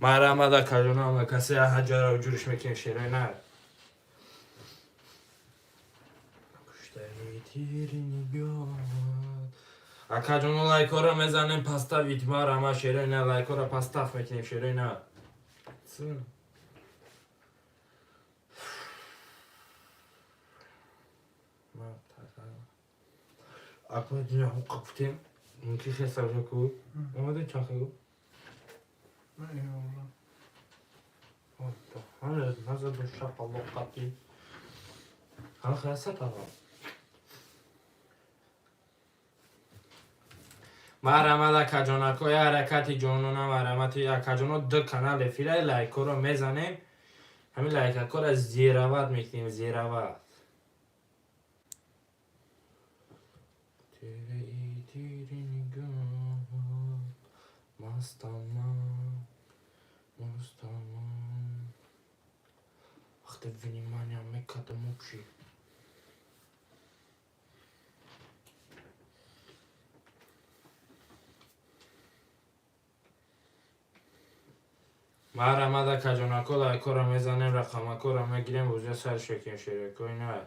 مرحمت کجانا کسی حجر و جورش میکنه شیره نه کشتایی تیری نگاه کجانا لایکا را میزنیم پستا ویتمار همه شیره نه لایکا را پستاف میکنیم شیره نه اکو دیگه هم قفتیم اینکی خیلی سرجا کو اومده چند خیلی نه این اون را نزد و شق الله قبلی هم خیلی ست آقا مرحمت کجانکای حرکتی جانونا مرحمت کجانا دو کانال افیره لایکو رو میزنیم همین لایکو رو زیراوت میکنیم زیراوت تیری نگاه مستمان وقتی بینیم هم میکدم چی مرحمت کجانکو لایکو رو میزنیم رقمکو رو میگیریم وزیا سر شکیم شیرکوی نه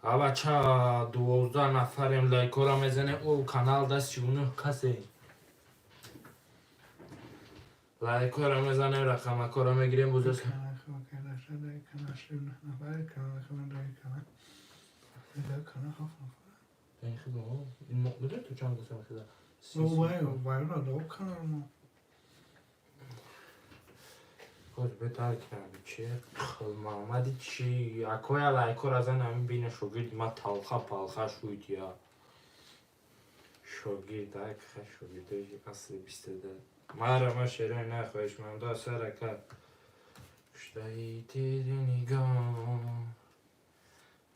بچه 12 نفریم لایکو را میزنیم او کانال دست 39 کسی لایکو را میزنیم رقمکو را میگیریم بزرگ این مقدره تو چند گفتم خود بهتر کردی چی؟ خل محمدی چی؟ اکوی لایکو را زن همین بین شوگرد ما تلخه پالخه شوید یا شوگرد های که شوگرد های اصلی بیستده ما را ما شیره نه خواهش من دا سرکه کشتایی تیری نگاه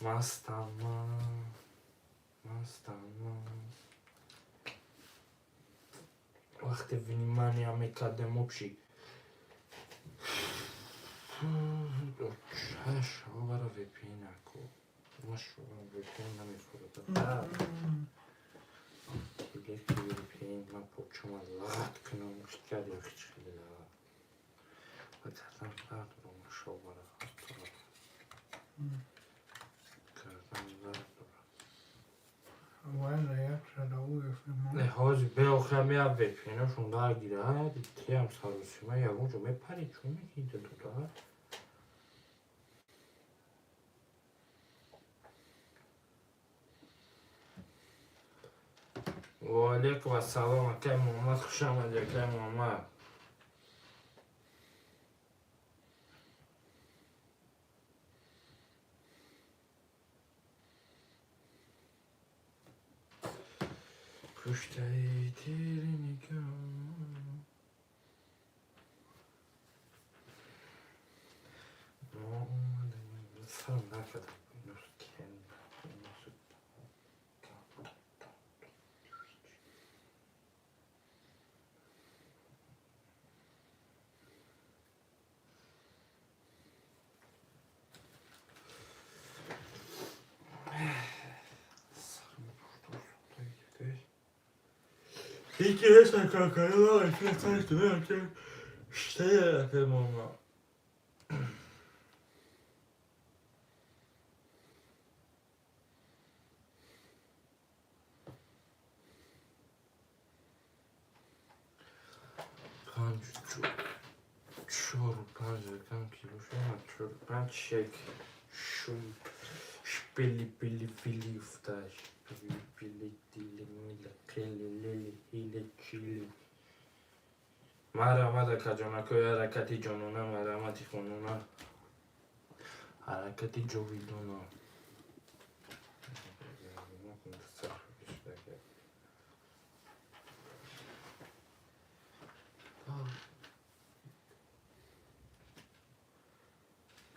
مستم وقتی بینی منی هم میکدم مبشی چشم برا ویپی نکو مشروع ویپی نمیخوره یکی ویپی من پوچم لغت کنم مشت کردی و خیچ خیلی لغت و کردم لغت رو مشروع برا کردم لغت رو حاجی به آخر میاد ویپی نشون در گیره ها دیگه هم سروسی من یکون جو میپری چون میگیده تو دار و علیکم السلام اکی محمد خوش آمد اکی محمد کشتایی تیری نگاه سرم نکدم یکی هستن کاکایی لاغی که سرش دونه که شتیه که ماما پنج چهار و پنج کم کیلو شد پنج شک شوی شپلی پلی فیلی افتاش پلی دیلی میلا کلی لیلی هیلی چیلی مرحمت کجانکوی حرکتی جانونه مرحمتی خونونه حرکتی جویدونه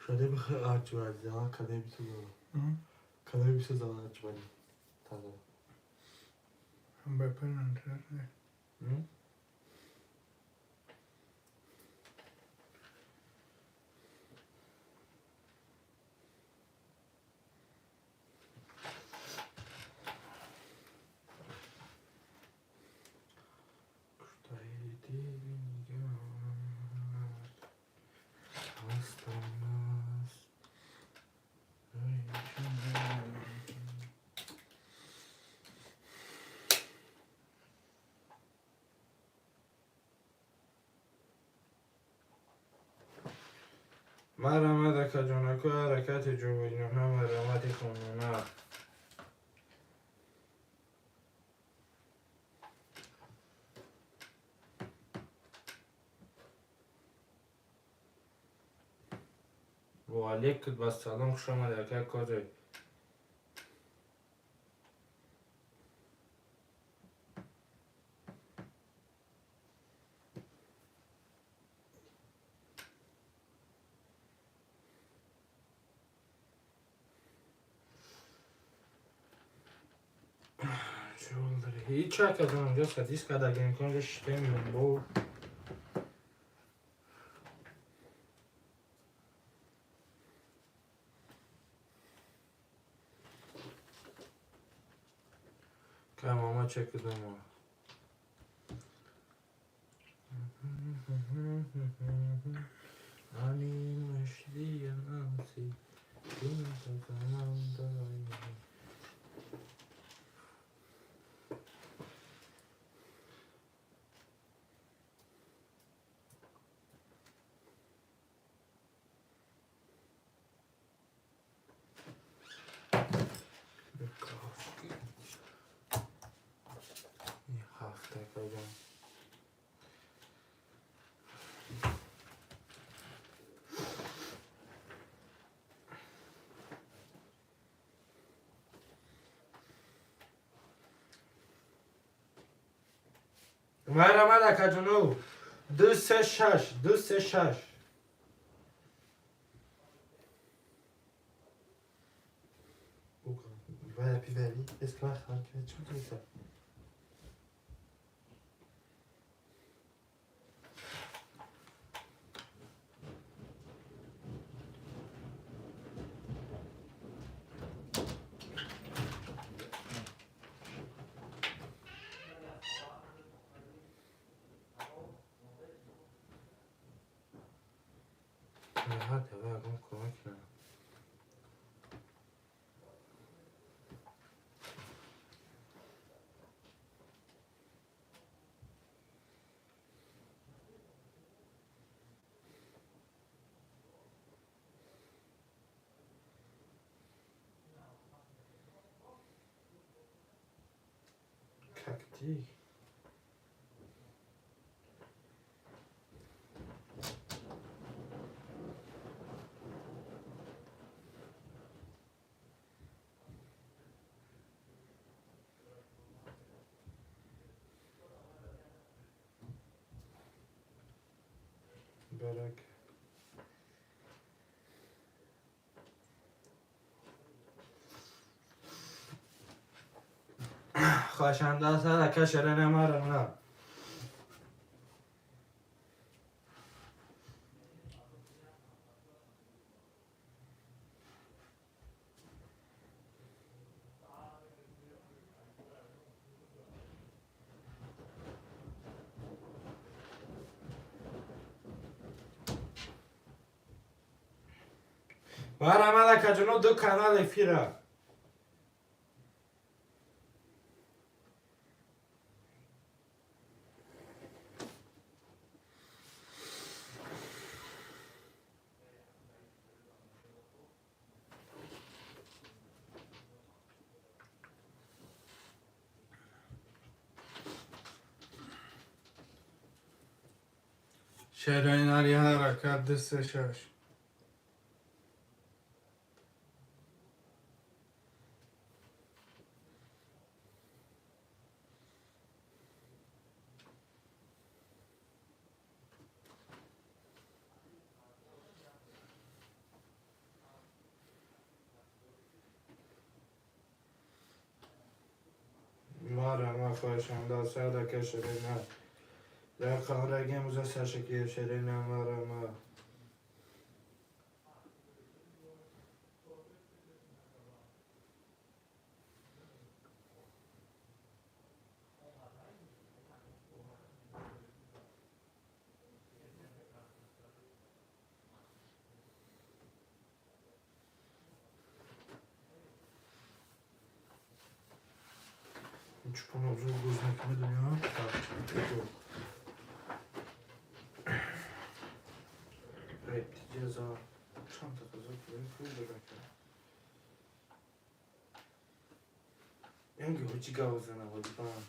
شده بخیر آرچ بردی ها کده بیسو دارم کده بیسو دارم آرچ بردی تازه هم بپرن مرمت که جانکو حرکت جوینونه مرمت کنونه و علیکم و سلام خوش آمد که کاری هیچ چک از اونجاست که دیست که اگه امکان رشته میون بو که ماما چک دمو آنی مشتی نمسی این تفنم دایی این هفته کجا مرمت که جنو 236 Vai pivelli, esclacha, ce tu ça. Hadi ver bunu koymak ne? Kakti. Börek. خواهشنده سر کشره نمارم نه مرمت که جنو 2 کانال افیره شیرین علی حرکت 236 مرمت خواهشنده سر کشره نه در خانرگی موزه سرشکی شیرین مرمت چون ابزار گوزنک میدونی ها؟ جزا چند تا تازه پول دادم که اینگه هیچی گوزه نبودی کنم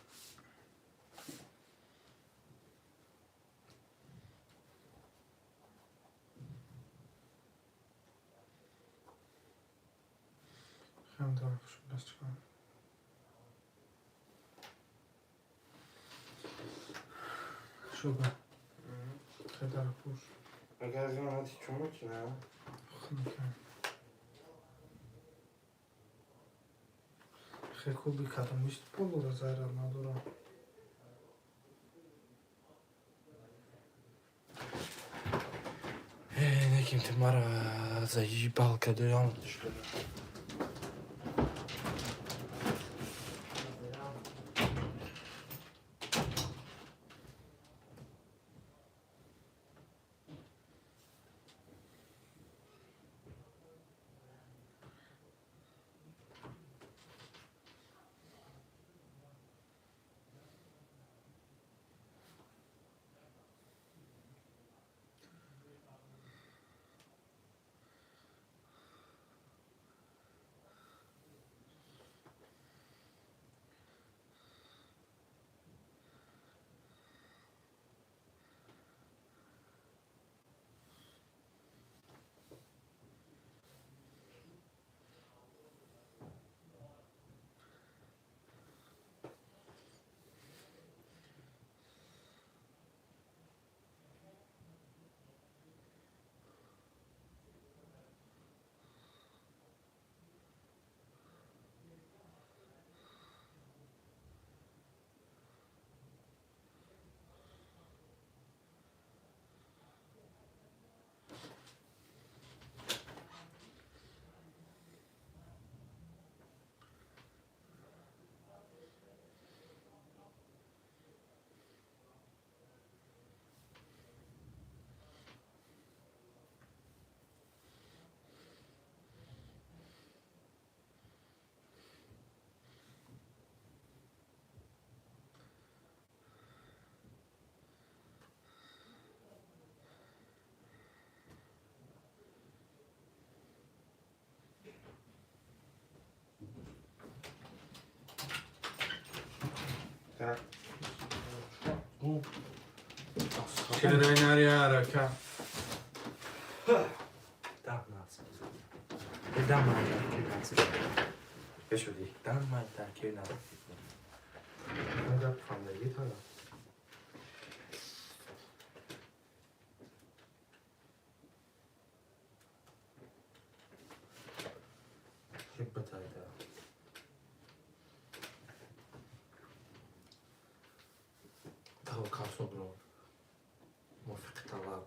خیلی طرفشون دست کنم شوگا خیلی طرف بوش اگر از این آتی چون که نه خیلی کن خیلی خوبی کتم میشت پول رو زهره ندارم Nekim ti mara zajebal kad je on što tak شیرای نری حرکت dam nas dam man tak nas بشودی dam man tak nas نگاه فهمیدی تا که بتایده تا کاسو برو موفق طلب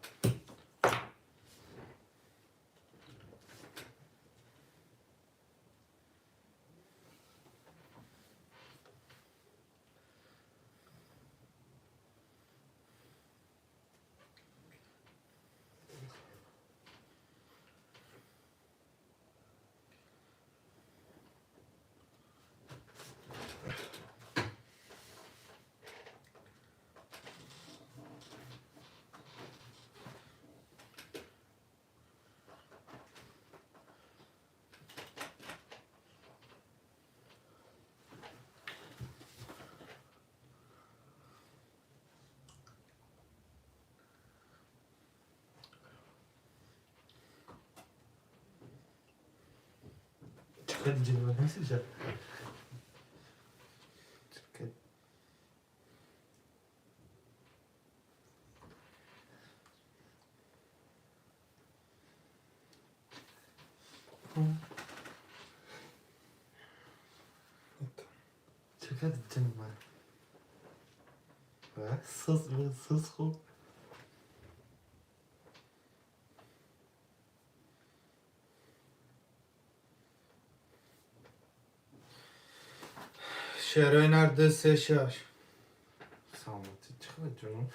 چقدر جلوه نسیشه چقدر چقدر جلوه سس خوب شیرای نرده سه شش سلامتی چقدر جنون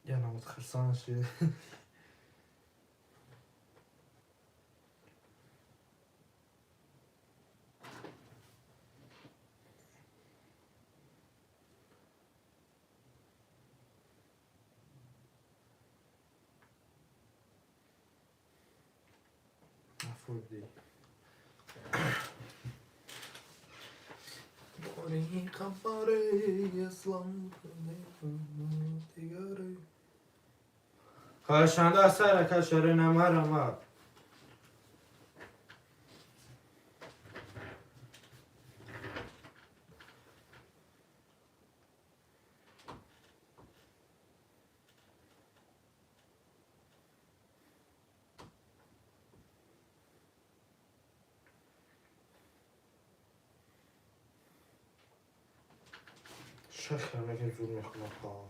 یا نمود خرسان شده فودی باری خبره اسلام دیگره کارشنده از سر کشاره نمارم شیخ همه زور میخونه خواه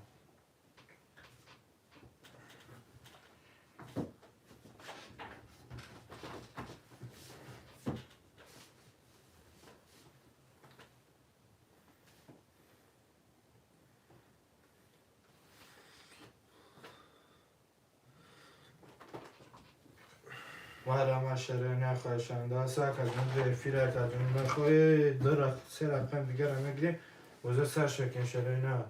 مرا مشره نخواهشنده سر کجون به افیره کجون نخواهی سه رقم دیگر هم نگیریم وزه سر شکن شره نه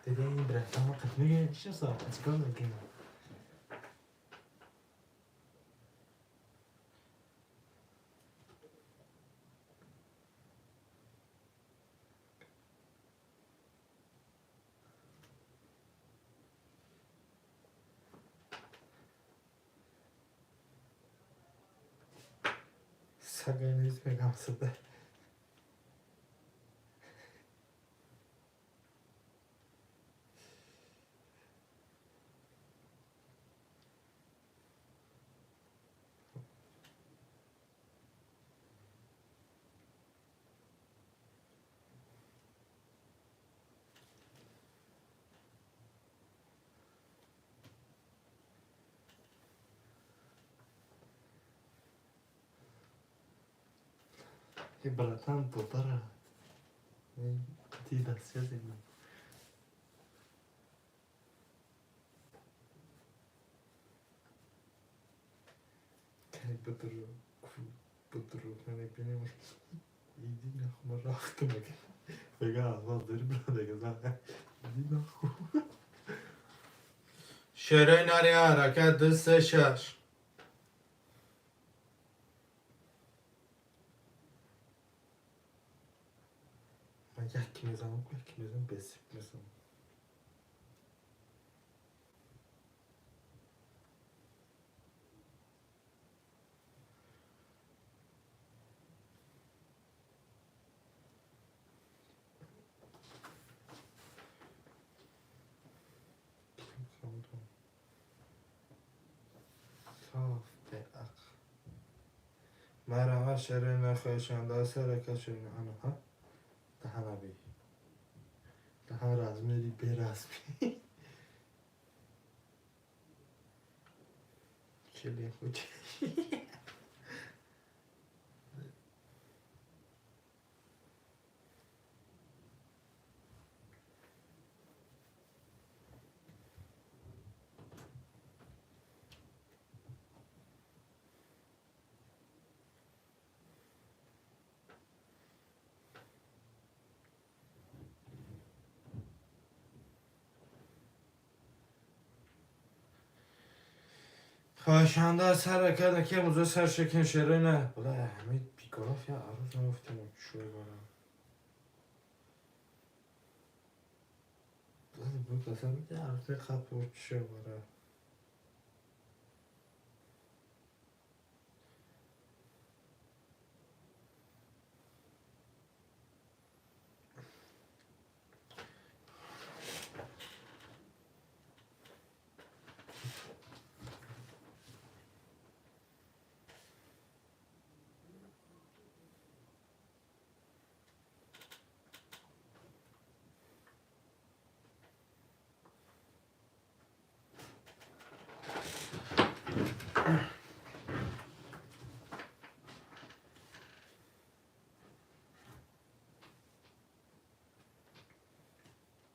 دیده این برهتم ها قد میگه چه ساعت چیکار میکنه سگه نیست میگم سده یه براتن بوداره دیده سیازی من که بدرو کنه بینیم ایدی نخو من رفت کنه بگه آزاد داری براده که زنه ایدی نخو شره نری حرکت دست شش من یکی میزنم یکی میزنم بسیب میزنم صاف به اخ مرا مشره نخواهشنده سر کشونه انا ها دهنا بی دهن رزمیری بی رزمی کلی خود خواهشنده سر کده که موزه سر شکن شره نه بلا همه بیگراف یا عروض نگفتیم شوی بارم بلا بود اصلا میگه عروض خط بود شوی بارم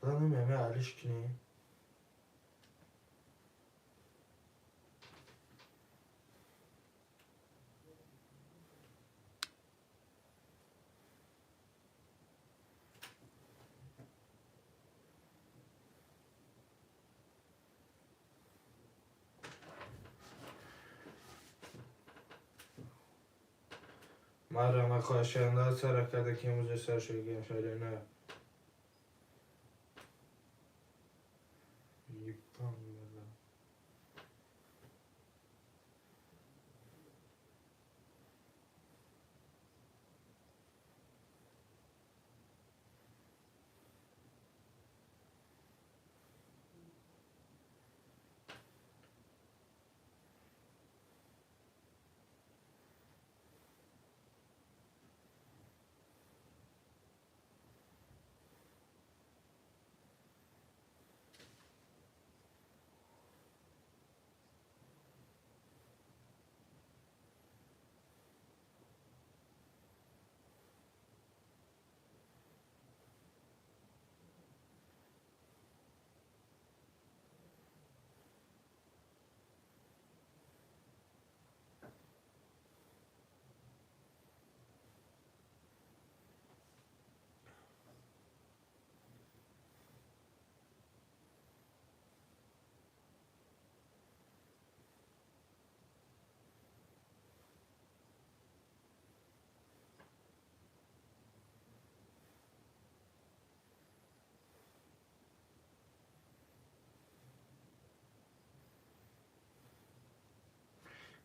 بلا نمیمه علیش کنی مرا ما خواهشنده سر کرده که موزه سر شگیم شده نه یپام بزن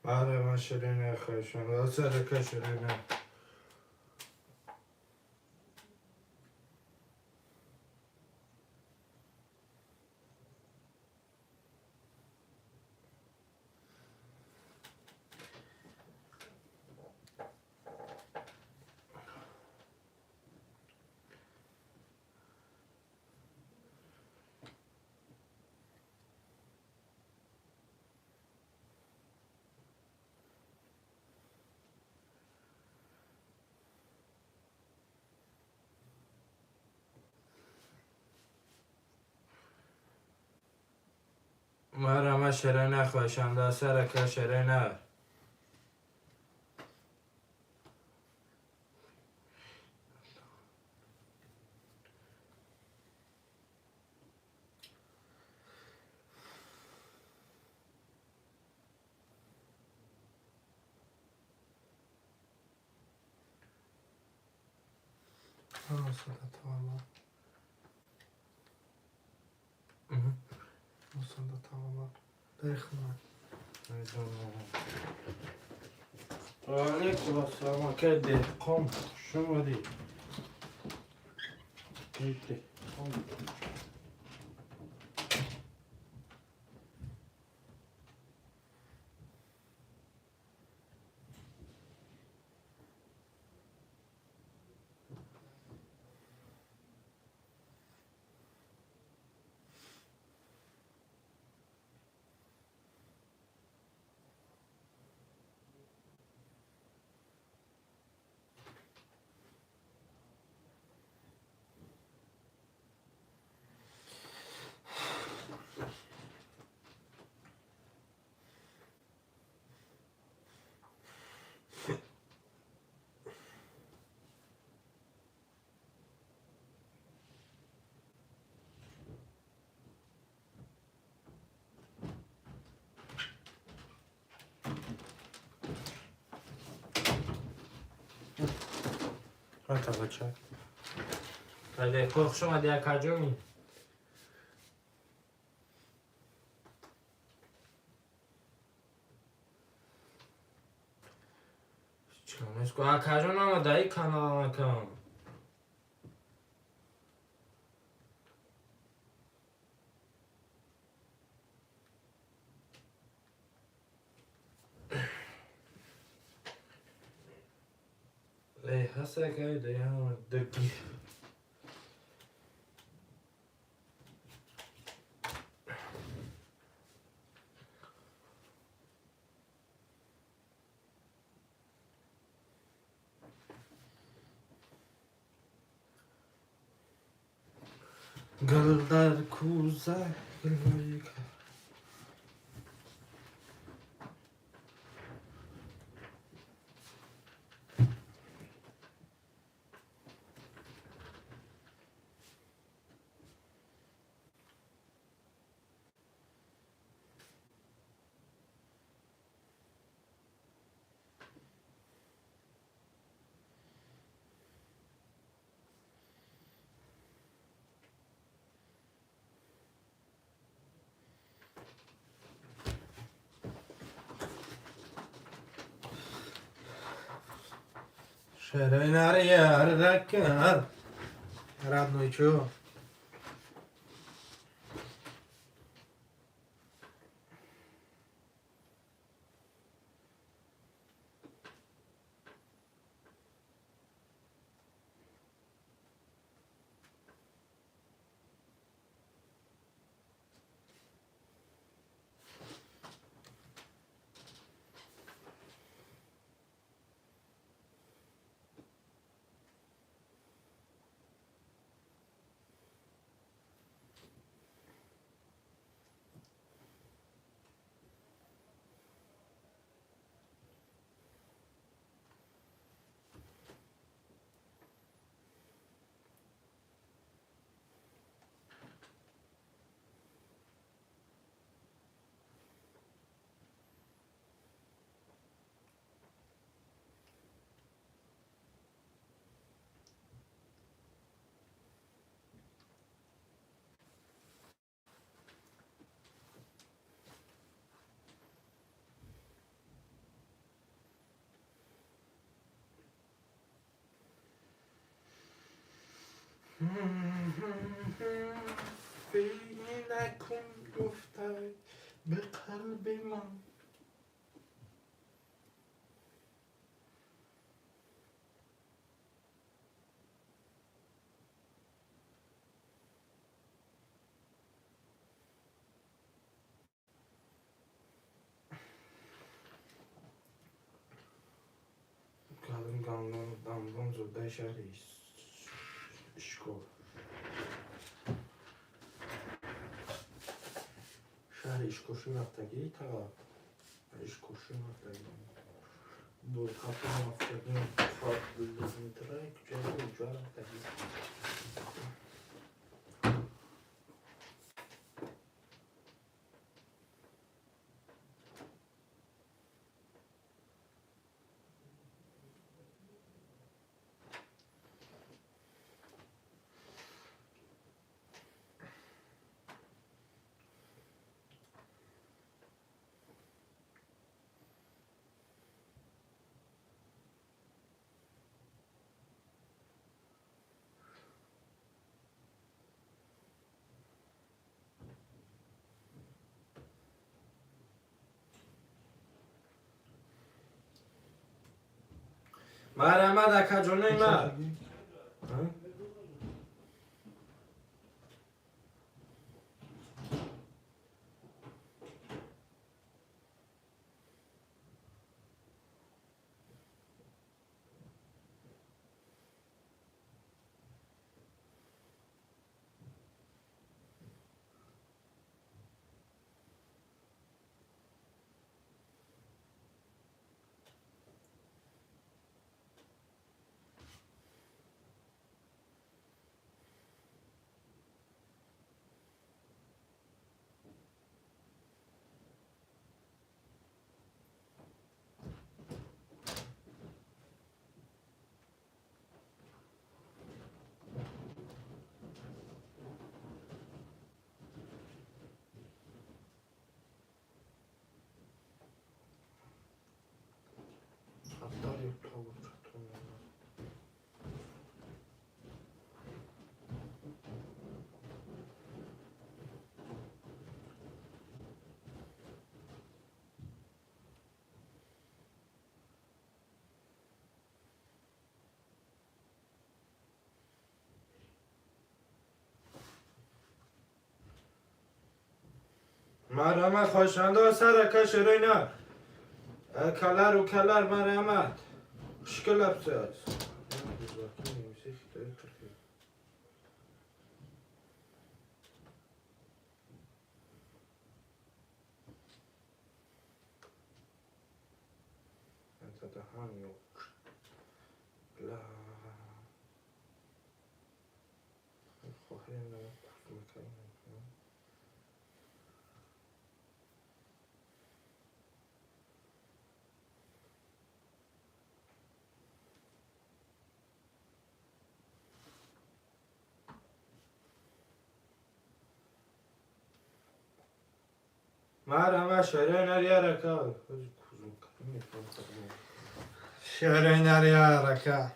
مرا ما شرینه خواهشنده سر که شرینه مرا ما شرینه خواهشنده سر که شرینه صدت آمد صدت آمد بخمان علیکم السلام که دهقان شما دی دهقان تا بچه بله پرخ شما دیگه کجا می چون اسکو کجا نامه دایی کانال نکن ای هسته که دیگه هم دکی گل در کوزه گلایی که شرينا ريالك راد نويتشو فينكم گفتن به قلب من Kadın damdan zurda şehri işko şehri işkoşu yaptaki ta işkoşu yaptaki bu kapı yaptaki farklı lezzetler küçük uçlar yaptaki مرحمت اکا جونه من hatta yok tavuk çatırmıyor. مرحمت خوشنده سر کشور اینا کلر و کلر مرحمت شکل ابساز مرحمت شهرین رکا شهرین رکا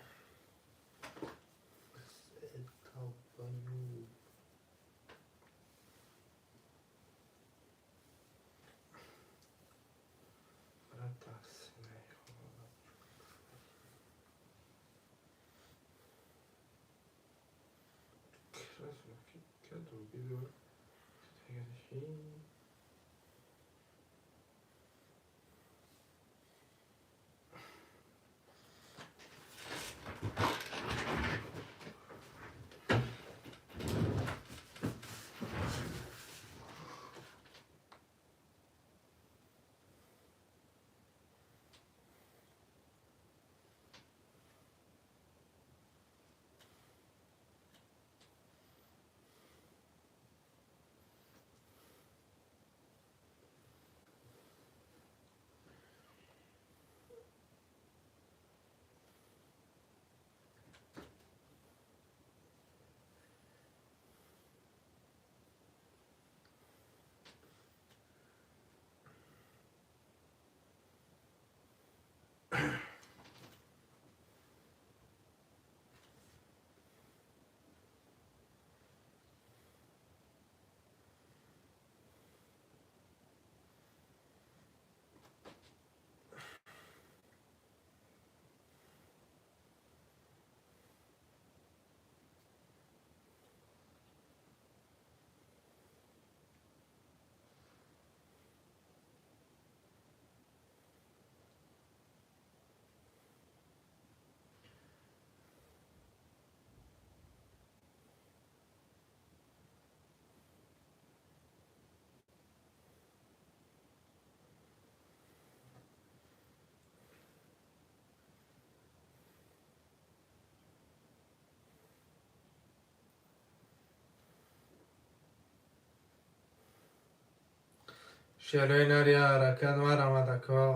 شعرهای ناری حرکت و رمضکا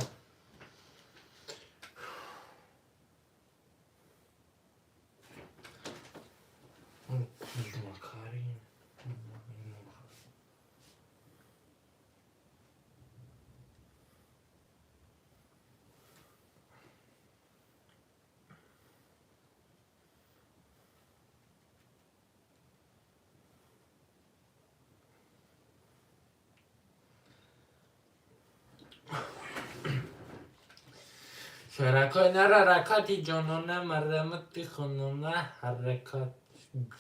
شرکای نه حرکاتی جانانه مرمتی خانانه حرکات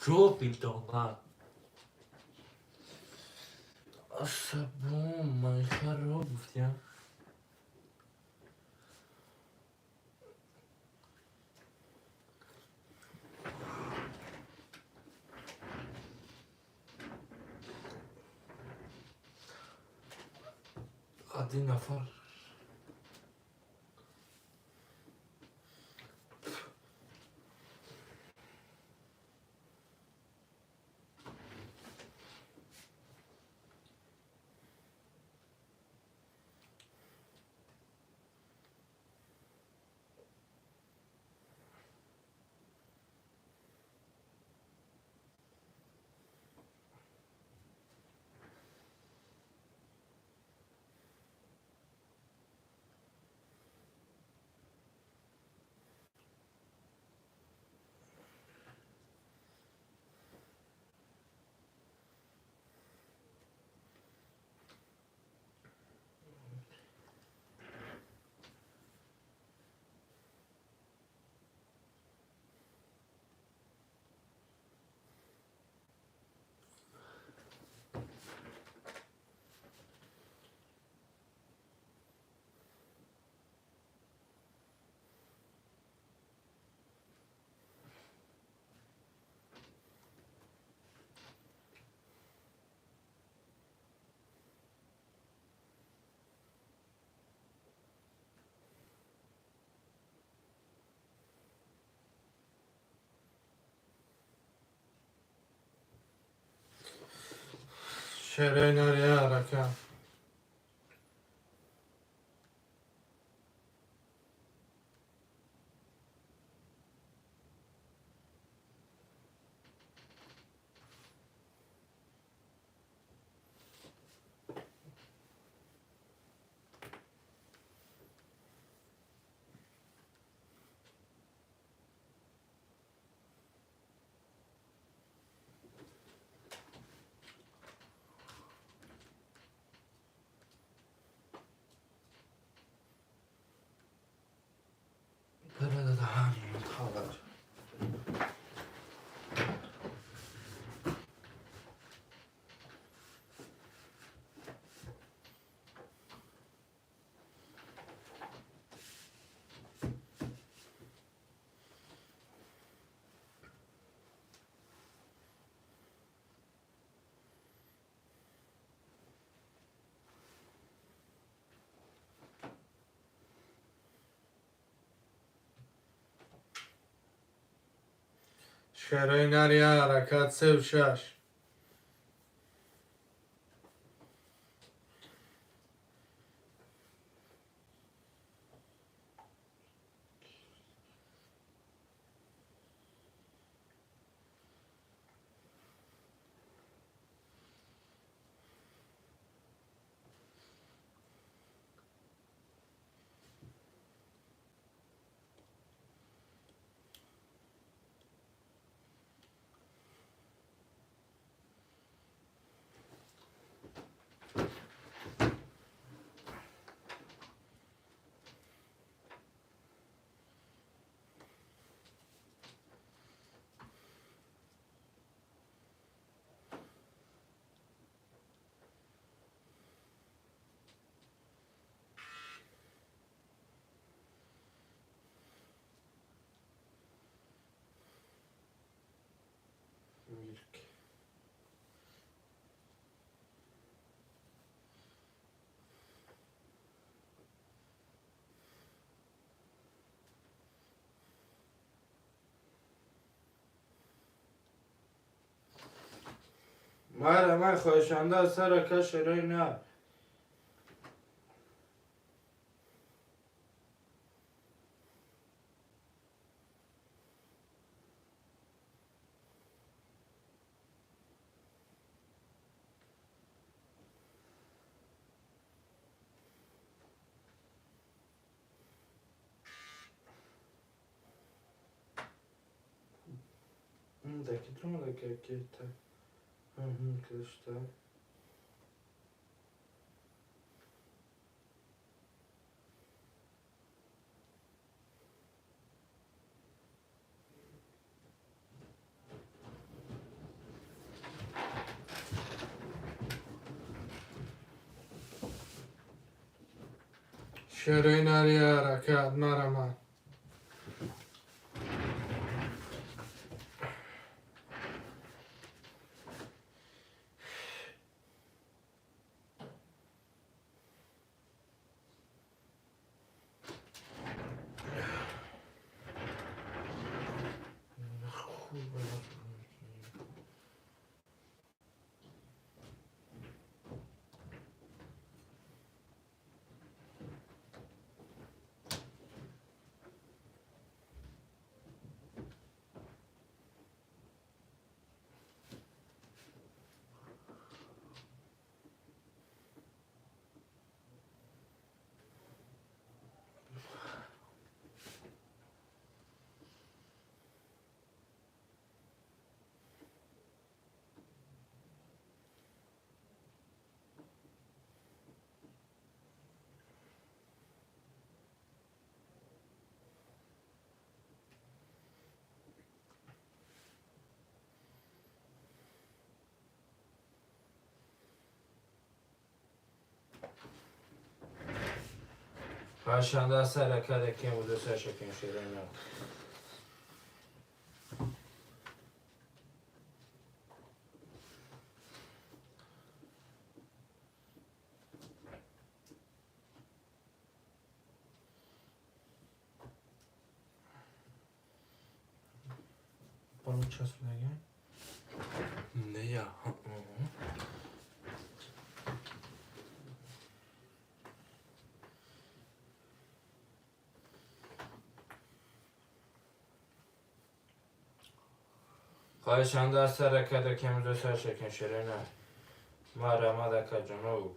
جو بیدانه عصبون من خراب گفتیم عادی نفر شعرهای ناری حرکت شرای نری حرکت 3 و 6. میرک من خواهشنده سر که شرای نر. Daqui turma daqui aqui tá. Que está. شرای نری حرکت مرمه. خواهشنده سر که دکی و دوست شکن شرای نر. Bana çasına gel. Ne ya? خواهشنده سر که دکی و دوست شکن شرای نر. مرمه دکه جنوب.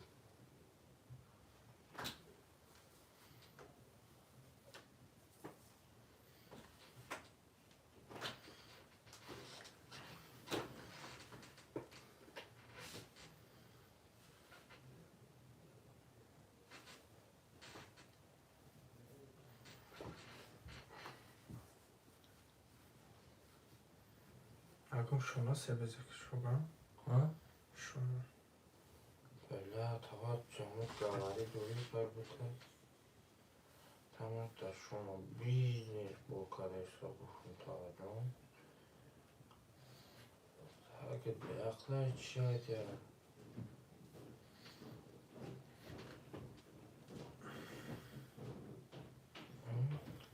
Akım şuna sebecek şugan. ها؟ Şuna. بله تقاط جمعه گواری دوری پر بوده تمام در شما بیزنیش با کارشتا بخون تا جان اگه به اقلای چیه دیره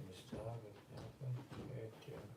نیسته اگه به اقلای چیه دیره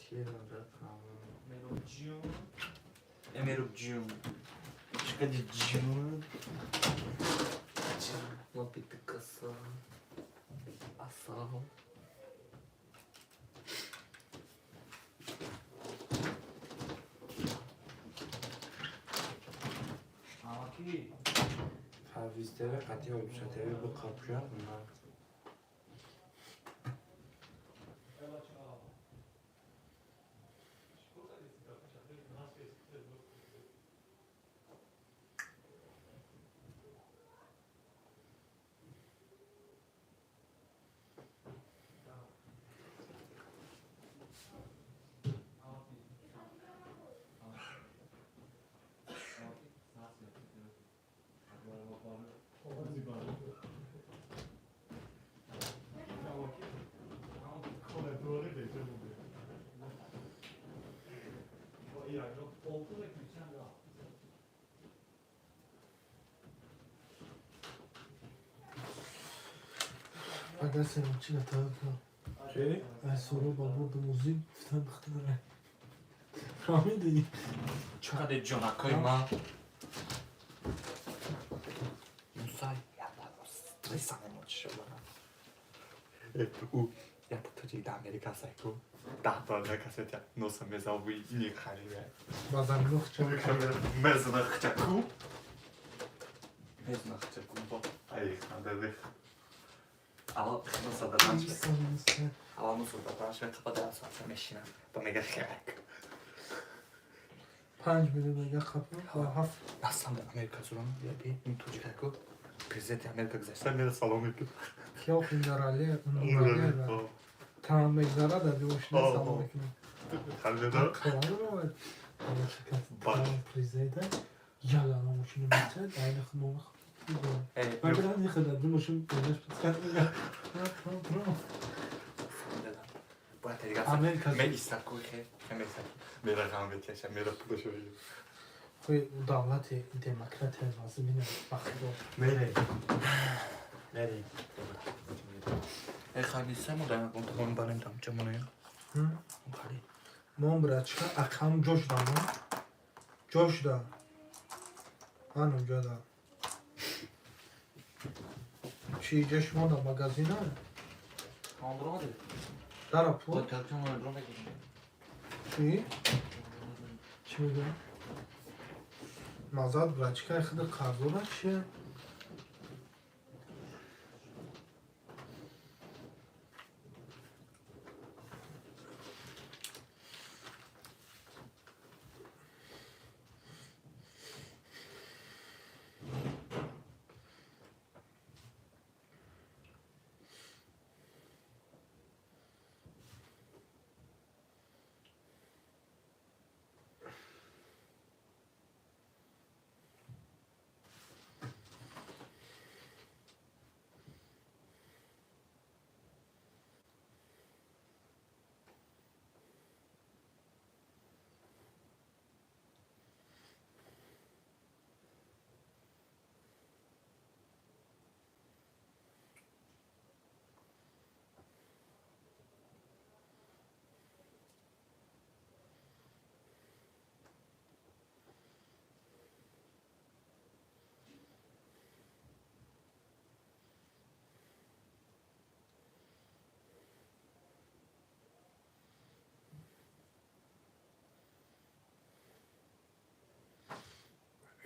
چیه اونجا مرو جون مرو جون چقدر جون ما بیت کسا اصلا آکی تعویزده قطعی آبیشته با کابریان اومد اگر سرمچی نتاید چی؟ از سورو با بود موزیک فتن بختاره فهمیدی؟ چقدر جونکای ما موسای استرسم emotion اوやっぱ途中でアメリカ最高だとなんかそうやってノスメザウィにカリメ بازم نخ چون مز نخچکو مز نخچکو با ای خنده اما نوسا دادن شد اما نوسا دادن شد خب درست هستم میشینم با میگه خیرک 5 میلیون دیگه خفه با 7 رفتم به امریکا زورم بیادی این توجه که پرزیدنت امریکا گذاشتم میره سلام میکنم کیا فیلدرالی اونورالی و تمام بگذاره در دوشنه سلام میکنم خنده دار قرار رو شکست تمام پریزیدنت یالا نموشینو میشه دایل خموم من برم یه خدر نموشین بینش بسکت میگم باید دیگه امریکا من ایستکو که میره رقم بکشم میره پولشو بگیرم خوی دولت دموکرات لازم اینه مخبور میره میره خیلی سمو دارم اون برم دام چمونه خیلی من برای چه اکم جوش دارم من اونجا دارم چی جش ما در مگزینه آندراده دارم پول با تلتون رو بگیرم چی؟ چی میگه؟ مازاد برای چه خیلی قرضوره چیه؟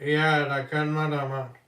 یا رکن مدامه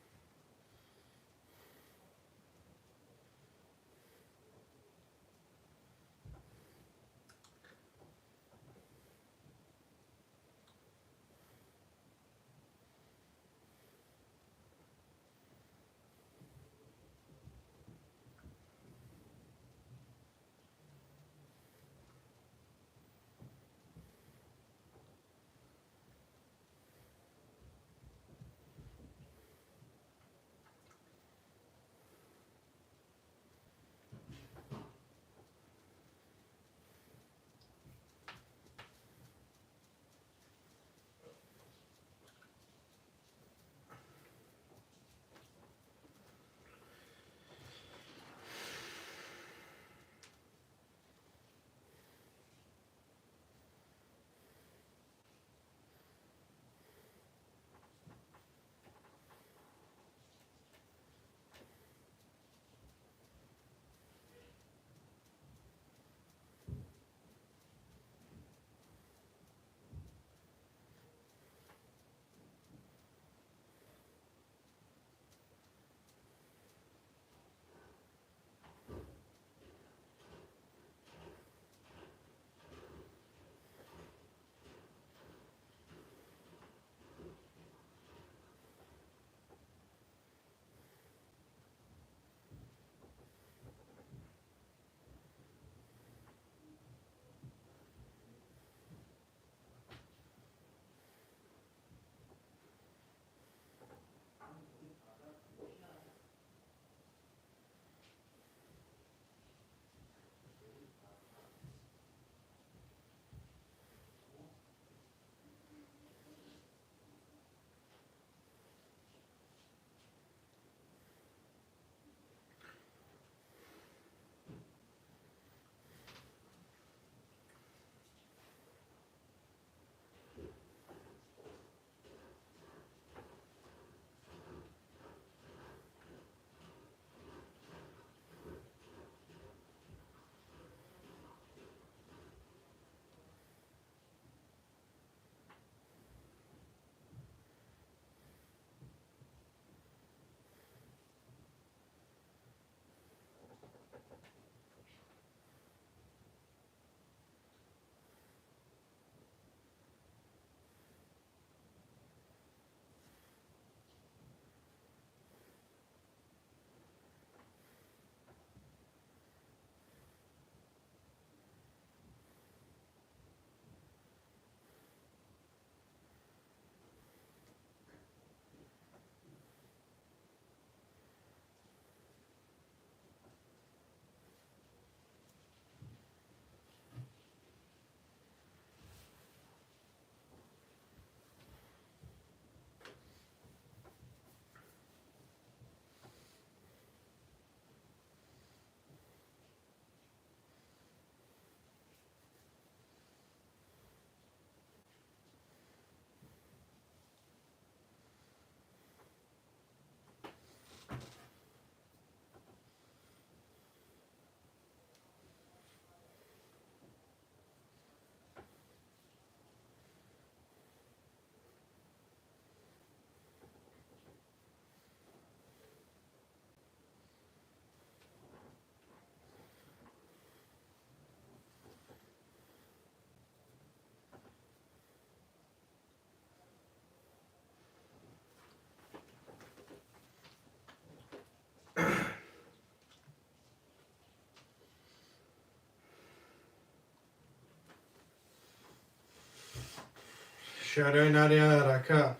شرای نری حرکت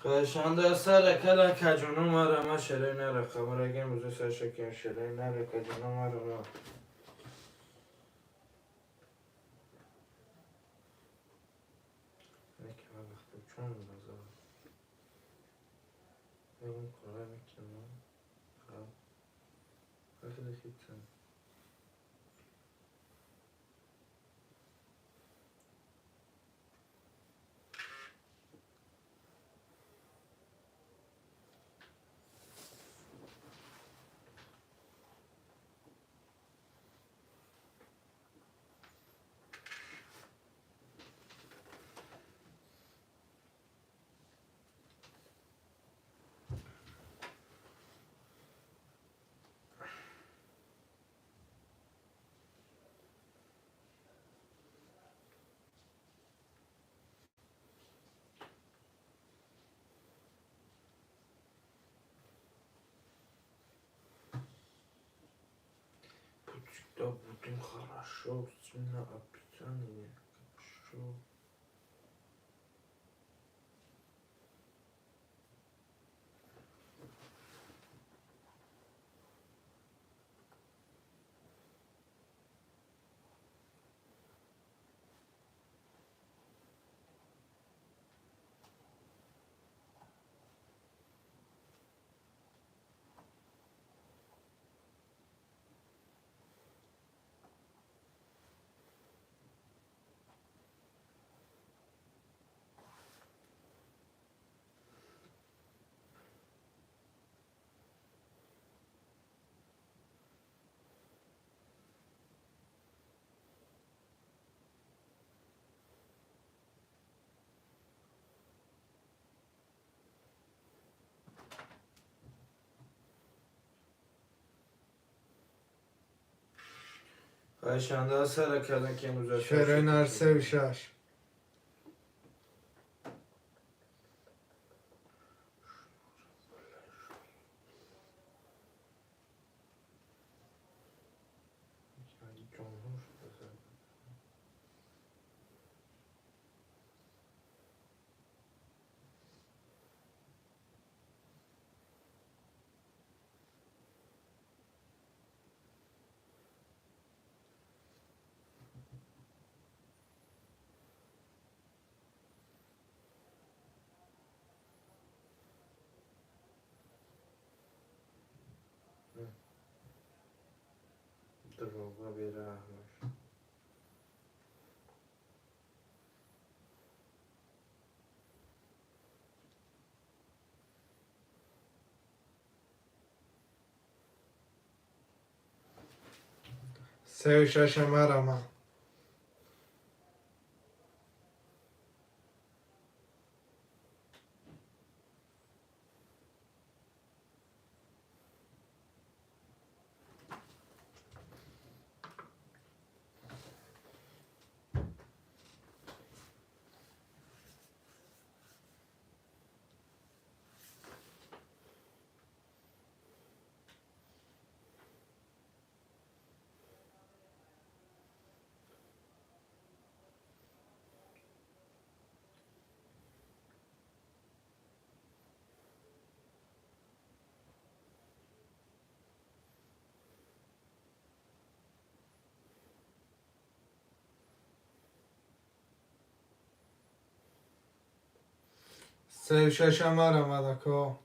خواهشان در سر کلا کجانو مرا شرای نره خبر اگه موزه سر شکیم شرای نره کجانو مرا یکی من وقتی چون بزار اون کاره میکنم خیلی دخیتم Да будем хорошо, сильно описание, хорошо. Ayşanda sara kadın kim uzak. شرای نر 36 Droga bir rahmet. سه و شش مرا سه و شش مرا مدکو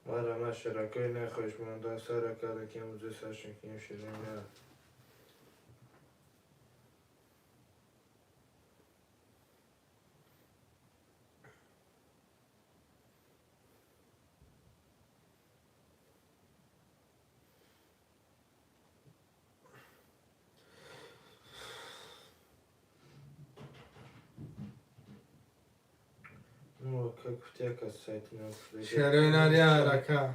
مرا شرکای نخوش مانده سر کلا kim uzak sar şekim şeray nere. Ну, как в тебя касается, شرای نری حرکت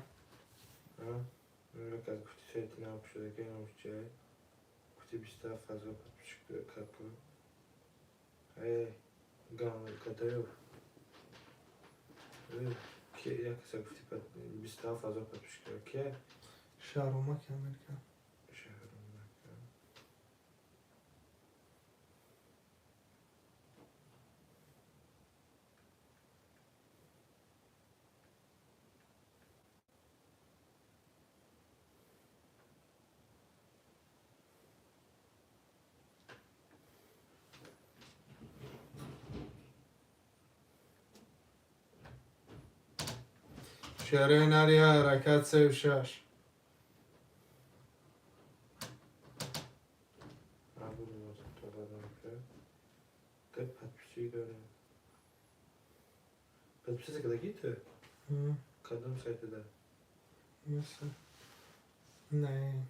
ну, как в Şeytini yapışıyor ki yapışacak. Kuti bir daha fazla çıktı kapı. Gama kadar yok. Ki yakasa kuti bir daha fazla çıkıyor ki. شهرامک امریکا شهره نریا حرکت 36 Подписаться когда какие-то? Kadın sayıda. مثل نه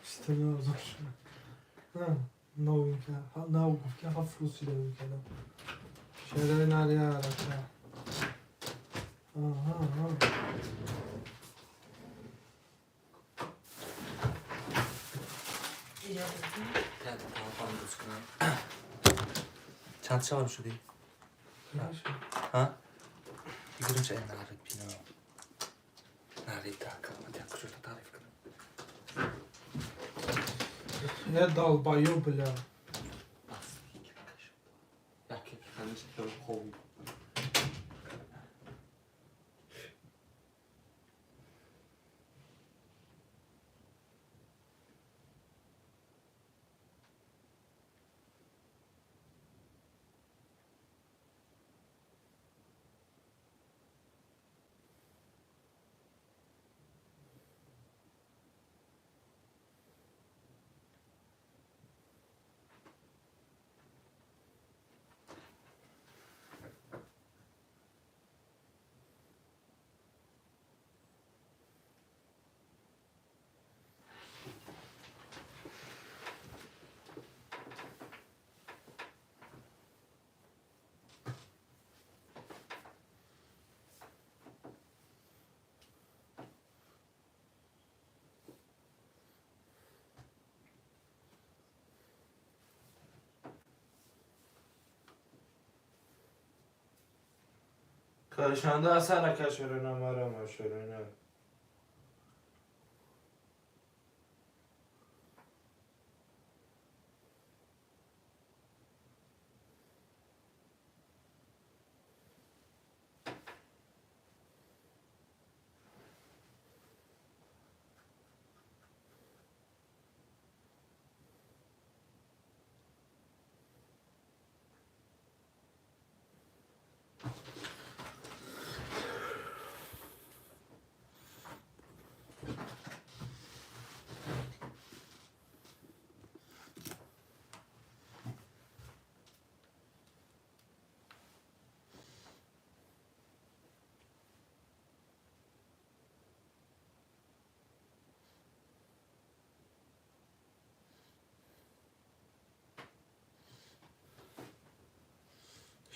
استنى زوج نوینka نه گفت که فروسی دارم کردم شهره نریا حرکت چند سال شدی؟ ها؟ بگیرم چه نهاری پینا نهاری تاکا من دیگه کجا تعریف کنم یه دال بایو بلا یکی خمیش دل خوبی Karışanda asana kaşırına marama şörüne.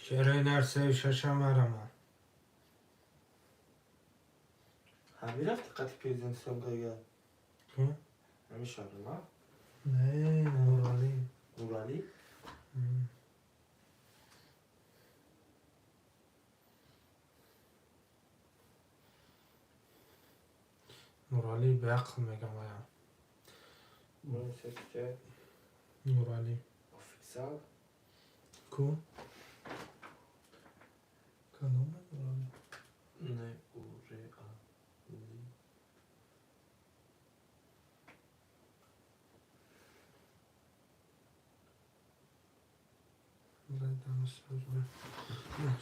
شهره نرسه ششم arama Hamir hafta katıp gezden songa gel. Hı? Hamiş arama. نه نورانی Nurali. نورالی به عقل میگم آیا Bunu seçecek. نورالی Ofiksal. کو کدوم نورالی Ne ureali. زدم سوزme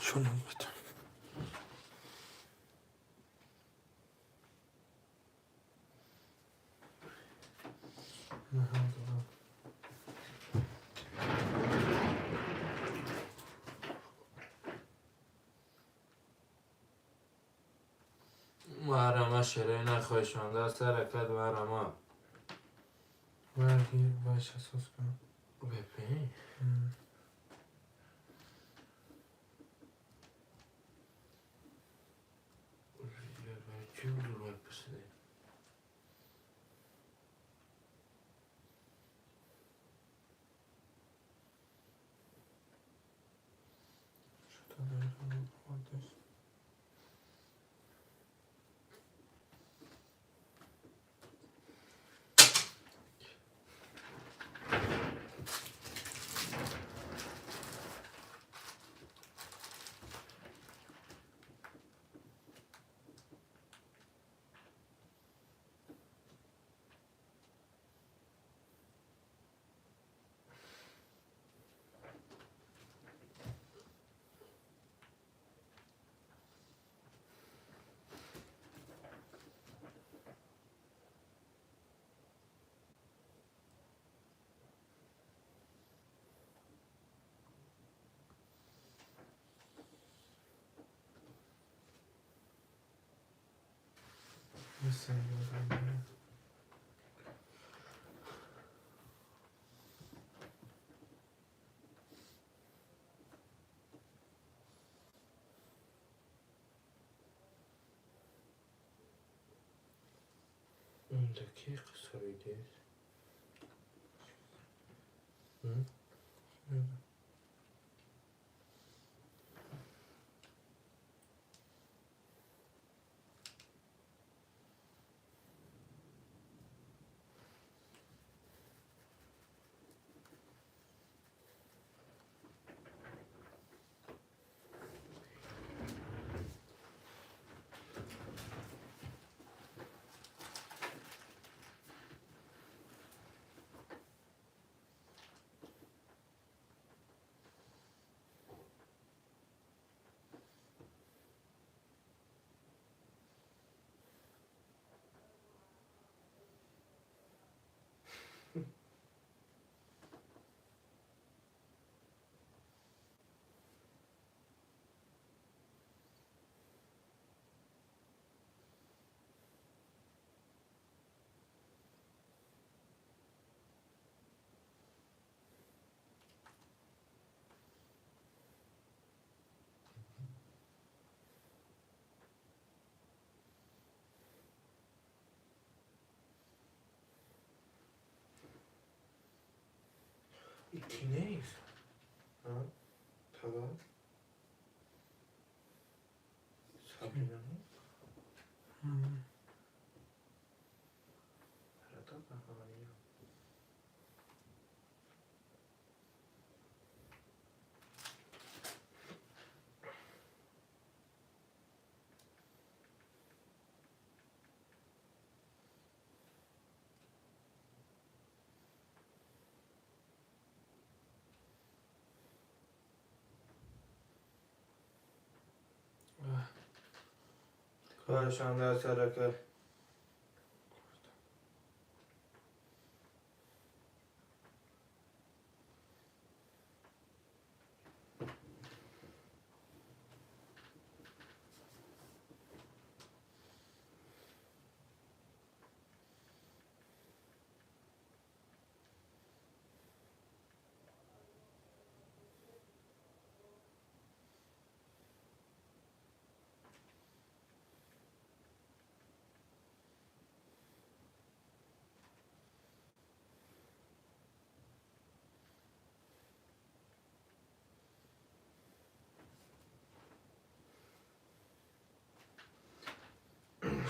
شنو بتم نه هم دارم Marama şerine koşanda sarakat marama. ورگیر باش احساس کنم Bebeğim. چی بودو باید بسیده؟ شتا داریم آدرس مثل یادم Ondaki kısa video. Hı? İkineyiz. Ha? Tamam. Sabrina'nın arada bahane. کارشان در سرکه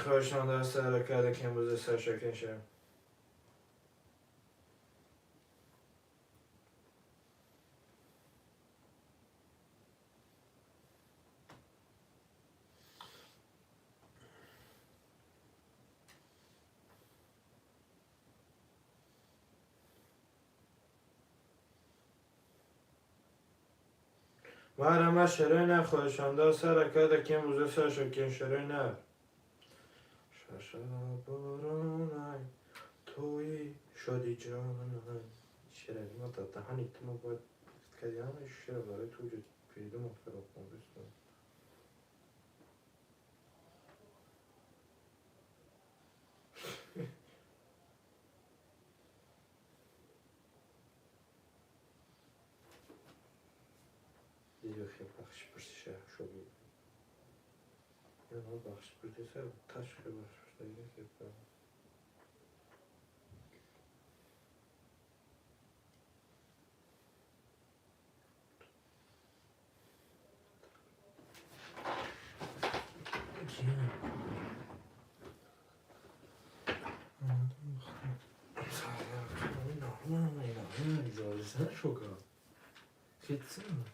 کارشان در سرکه که امروز سرشکن شد مرمه شروع نه کارشان در سرکه که امروز سرشکن شروع نه شرابارانای توی شدی جانای شرابی ما تا دهانی تو ما باید کدی همه شراب برای تو جد پیدا مختلف کن بستم دیگه خیلی بخش پرسیشه شو بید بخش بودی سر تشکه بخش دیگه که Sen şoka. Gitsin mi?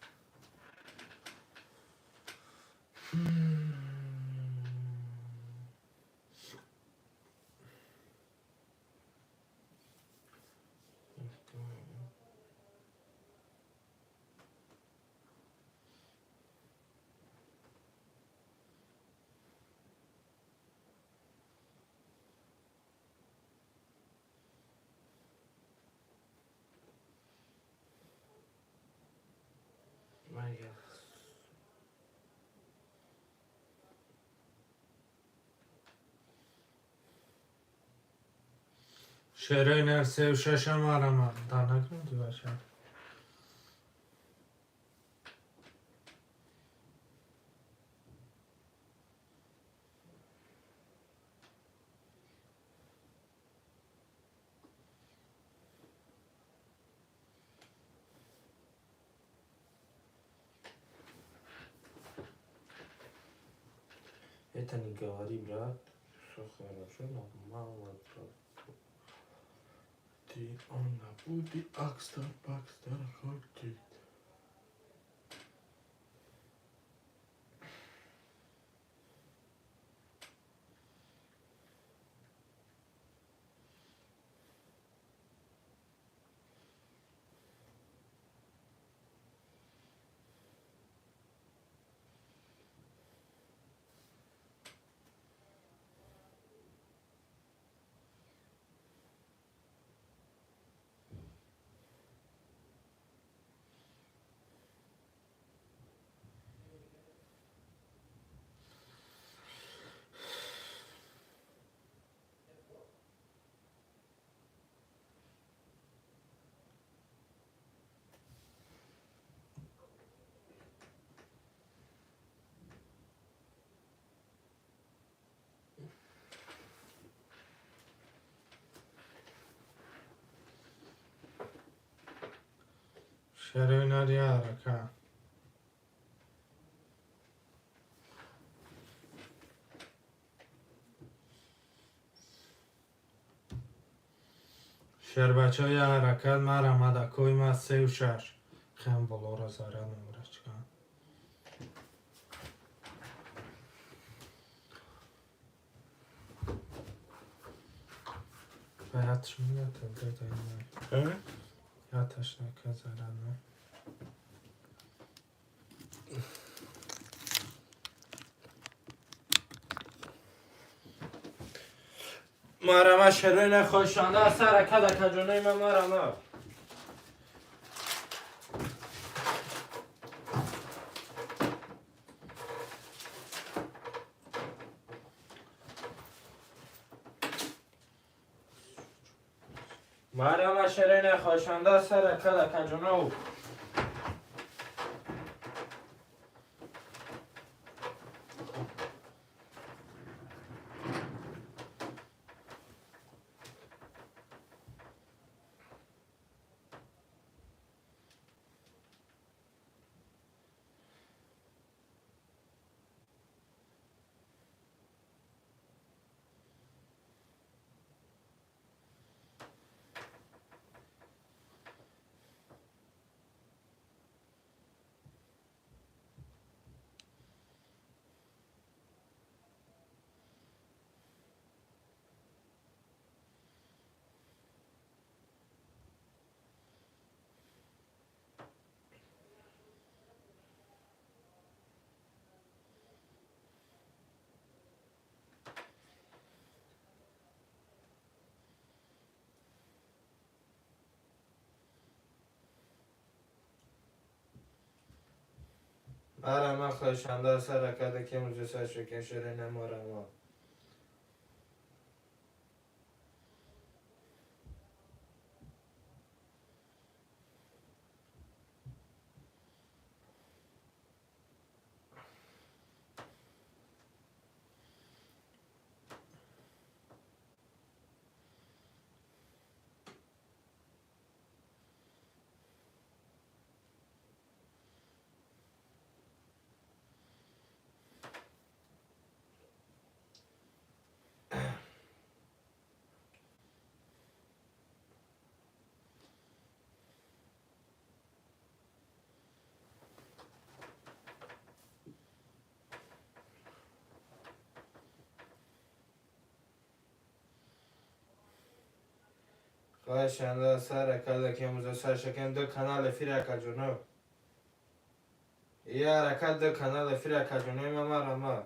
مگه شعرهای نرسه و ششم آرام در نکنم تو باشد это не говори, брат, все хорошо, но мало ты он на пути, акстер, пакстер, хочет. شعرهای ناری حرکت شعر بچه های حرکت مرم مدکوی ما 3 و 6 خیلی بلا را زاره نمورش کن bayatش میاد تبدیل داریم یادش نکه زرنه مرمه شروع نخوشانده سر کده کجونه من مرمه مرمه شروع نخوشانده سر کده کجونه مرمه خوشانده سر کده که موزه سر شکن شروع نمارمه خواهشنده سر کده که موزه سر شکن دو کانال افیره کجونو یه حرکت دو کانال افیره کجونوی ما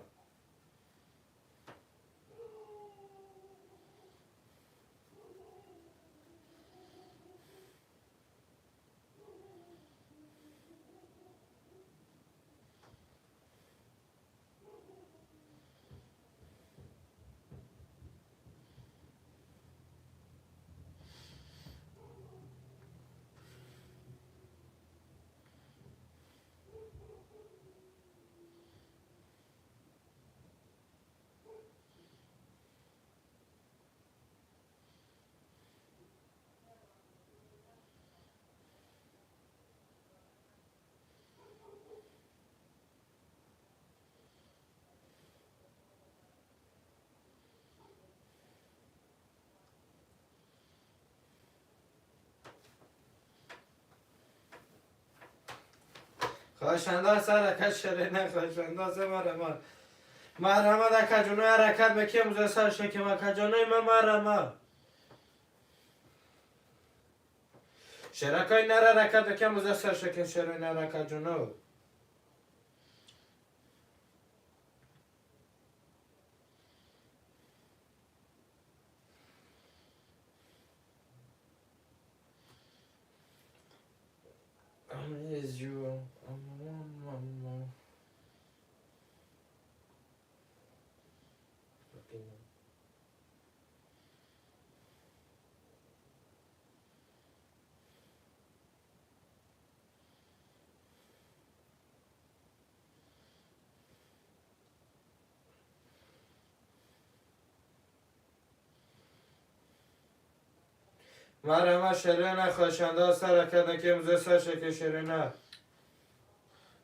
خواهشنده سر کد شرینه خواهشنده سر مرمه در کجونوی حرکت بکی موزه سر شکن کجونوی مرمه شرکای نره حرکت بکی موزه سر شکن شروع نره کجونو Is you مرمه شرینه خوشنده سر کده که موزه سر شکن شرینه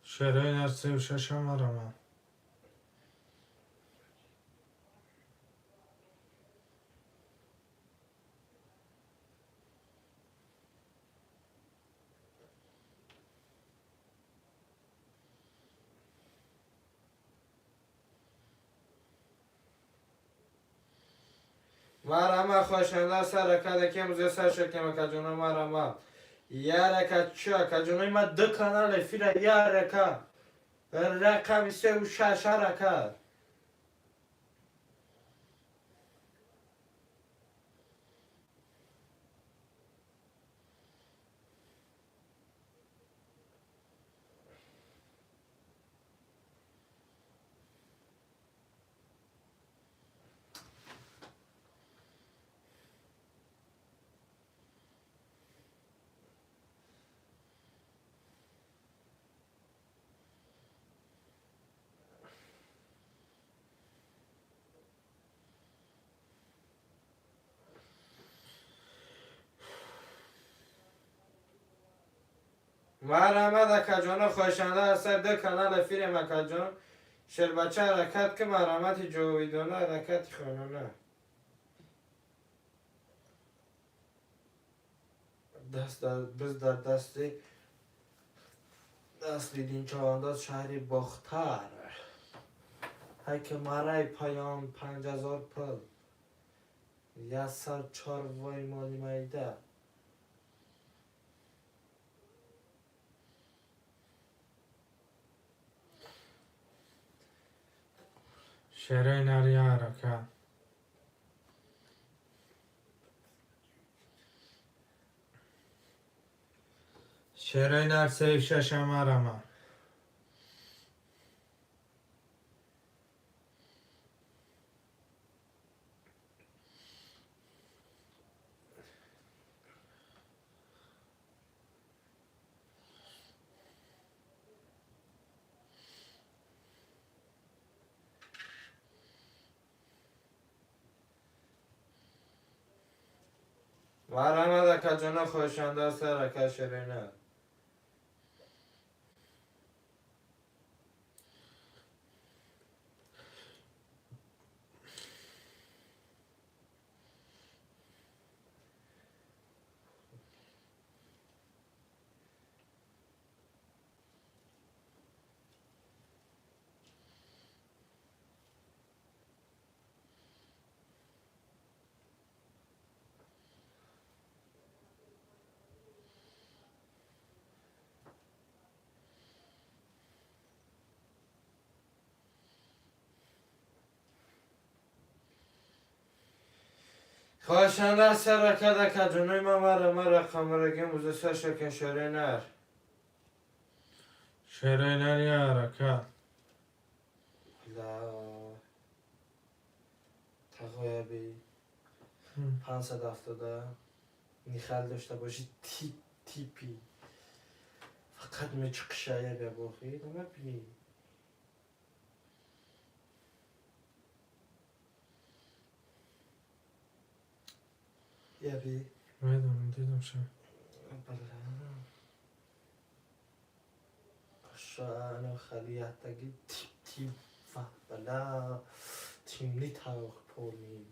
شرای نرسه و ششم مرمه مرمه خوشنده سر کده که موزه سر شکن کجونو مرمه یه حرکت چه کجونوی ما دو کانال افیره یه حرکت رقم 36 حرکت مرمه در کجانو خوشنده اثر دو کانال افیر مکجان شر بچه حرکت که مرمت جویدونه حرکت خانونه بز در دست دیدین چوانداز شهری باختر هک مرای پایان 5000 پل یه سر 4 وای مالی میده شرای نر یه حرکت شرای نرسه و ششم مرمه مرمه در کجانو خوشنده سر حرکت شرینه خوشنده سر کده که جنوی ما خمرگی موزه شکن شره نر شره نر یا رکا لا تقویه بی 570 نیخل داشته باشی تیپی فقط می چقشایه بیا بخی نمه بی یا بی میدونم دیدم شد شانو خلیتگی تیپ بلا تیملی تاوخ پولیم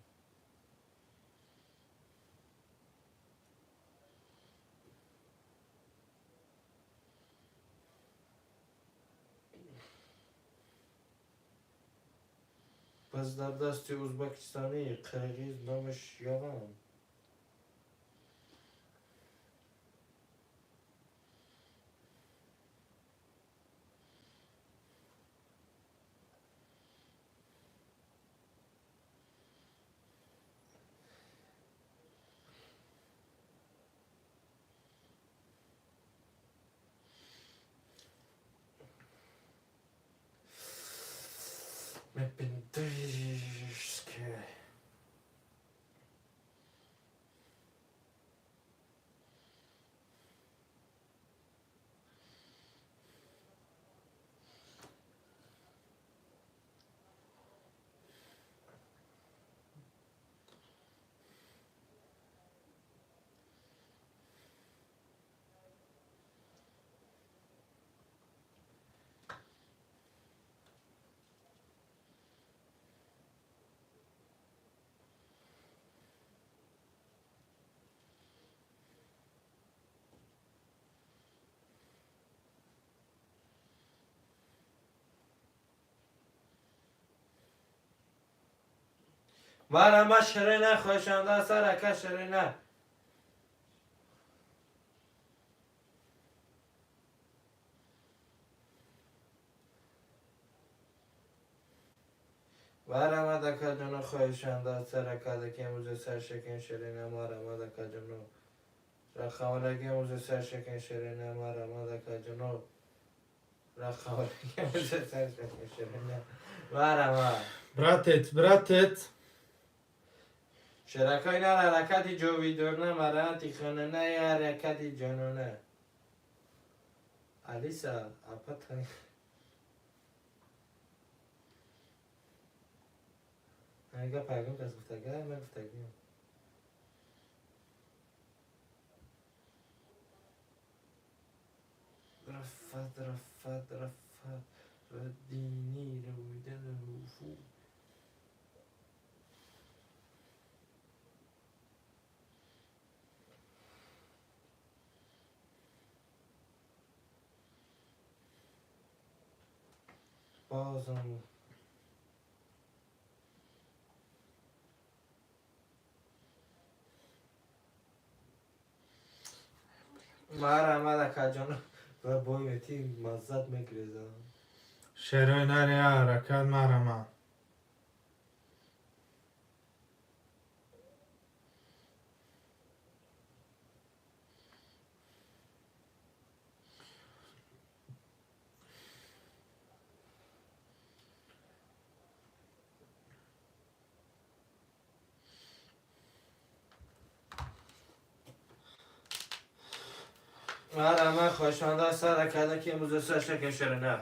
پس در دستی ازبکستانی قرقیز نامش یاغم مپندریش که ما شرینه خوشنده سرکه شرینه ما دکه جنو خوشنده سرکه دکی موزه سر شکن شرینه ما دکه جنو رخوالگی موزه سر شکن شرینه ما دکه جنو رخوالگی موزه سر شکن شرینه ما براتت شرکای نه حرکتی جویدورنه مرانتی خاننه یه حرکتی جنونه الیسا اپا هنگه پیغام کس گفتگه من گفتگیم رفت ردینی رویدن روفو بازم مرا کجانا و بایتی مزد میگریزم شره نر یا رکا مرما مرا خوشنده سر کده که موزه سر شکن شرینه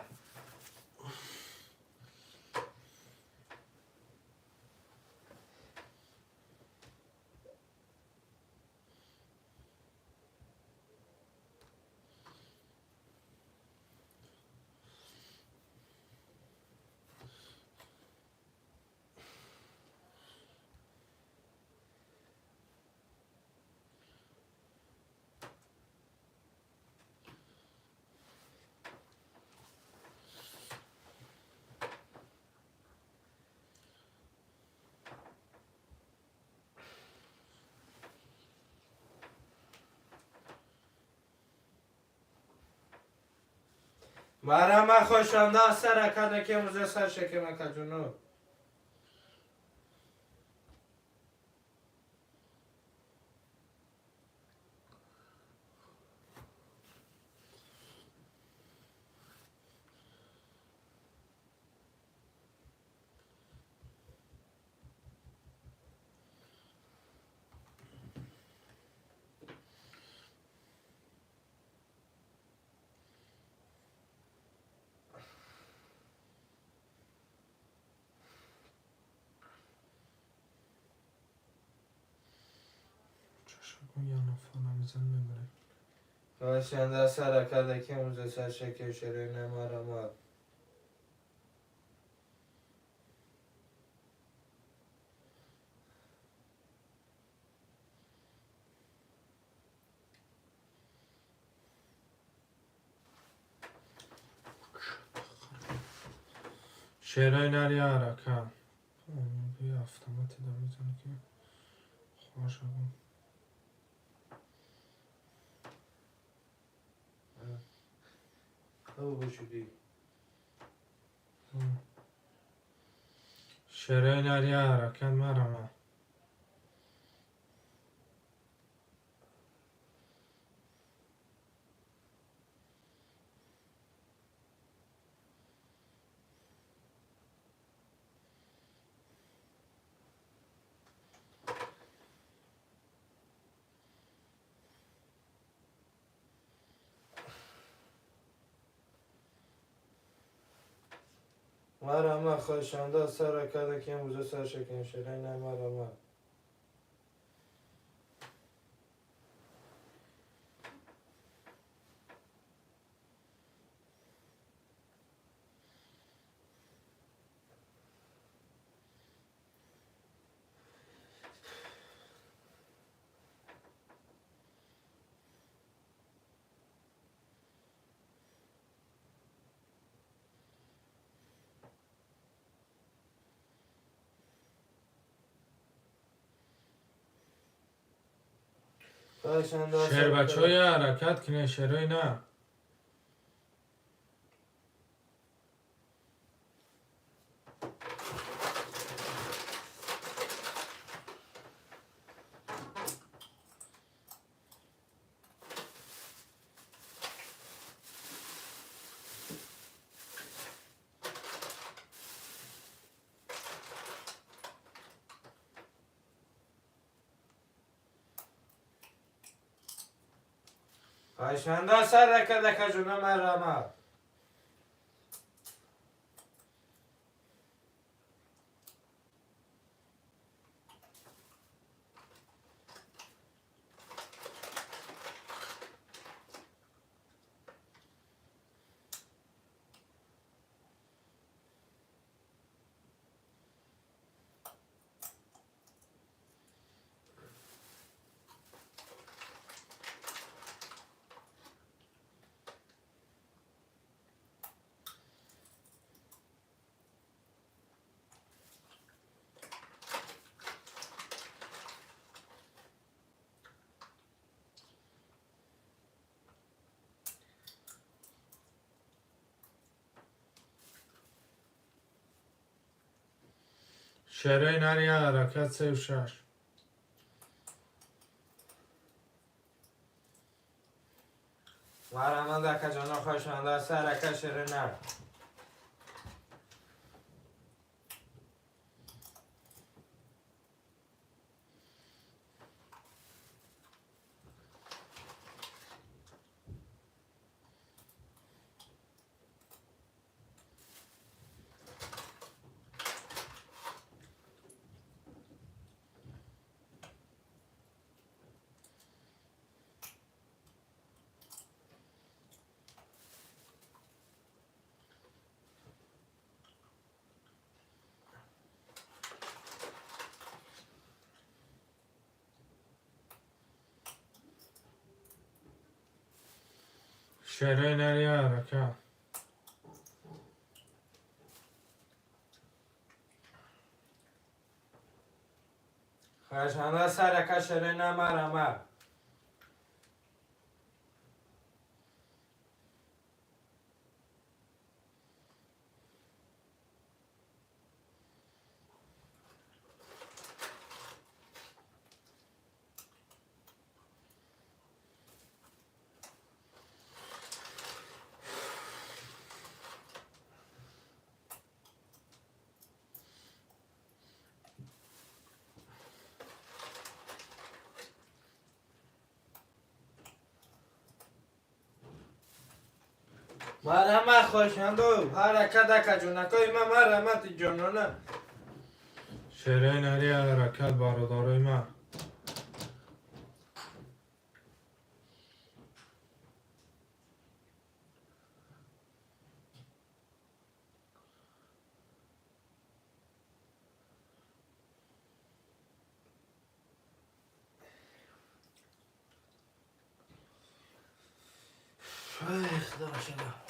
مرا خوشنده سر کده که موزه سر شکن کجونو کن یا نفرم بزن ببره خواهشنده سر حرکت که موزه سر شکل شیرین مرمت شعرهای نری حرکت بیا افتماتی دار میزنه که خواه شدم او بشودی شعرهای نری حرکت مرمه مرمت خواهشنده سر حرکت که موزه سر شکل شیرین مرمت خواهشنده شعر بچه های حرکت کنه شعرهای نه خواهشنده سر حرکت که جونه مرمت شعرهای نری حرکت 3 و 6 مرمت که جونه خواهشنده سر حرکت شیرین شعرهای نری حرکت خواهشنده سر حرکت شیرین مرمت مرمت خواهشنده حرکت که جونه که من مرمت جنونه شعرهای نری حرکت برادرای من ای خدا شده.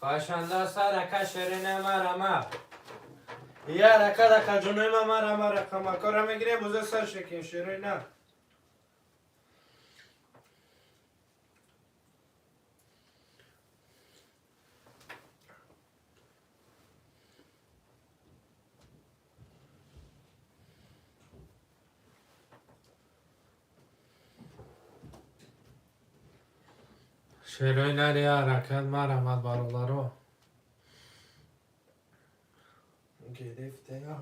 Başında saraka şerine marama. Ya raka cunuyma marama rakama. Korame gire buza sar şekin şerine. شیرای نری حرکت مرمت برادرو. گرفته یا.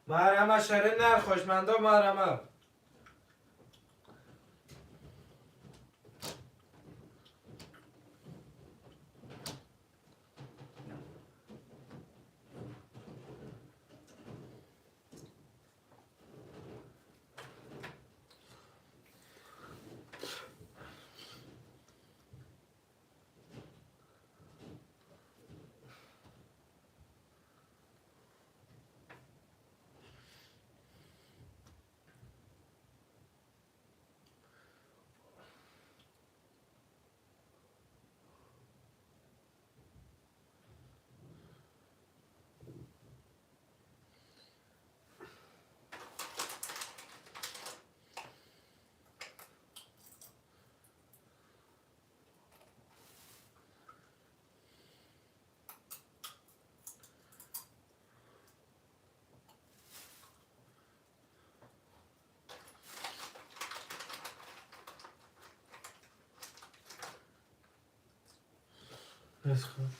مرحمه شرین نر خوشمنده مرحمه. بس کن.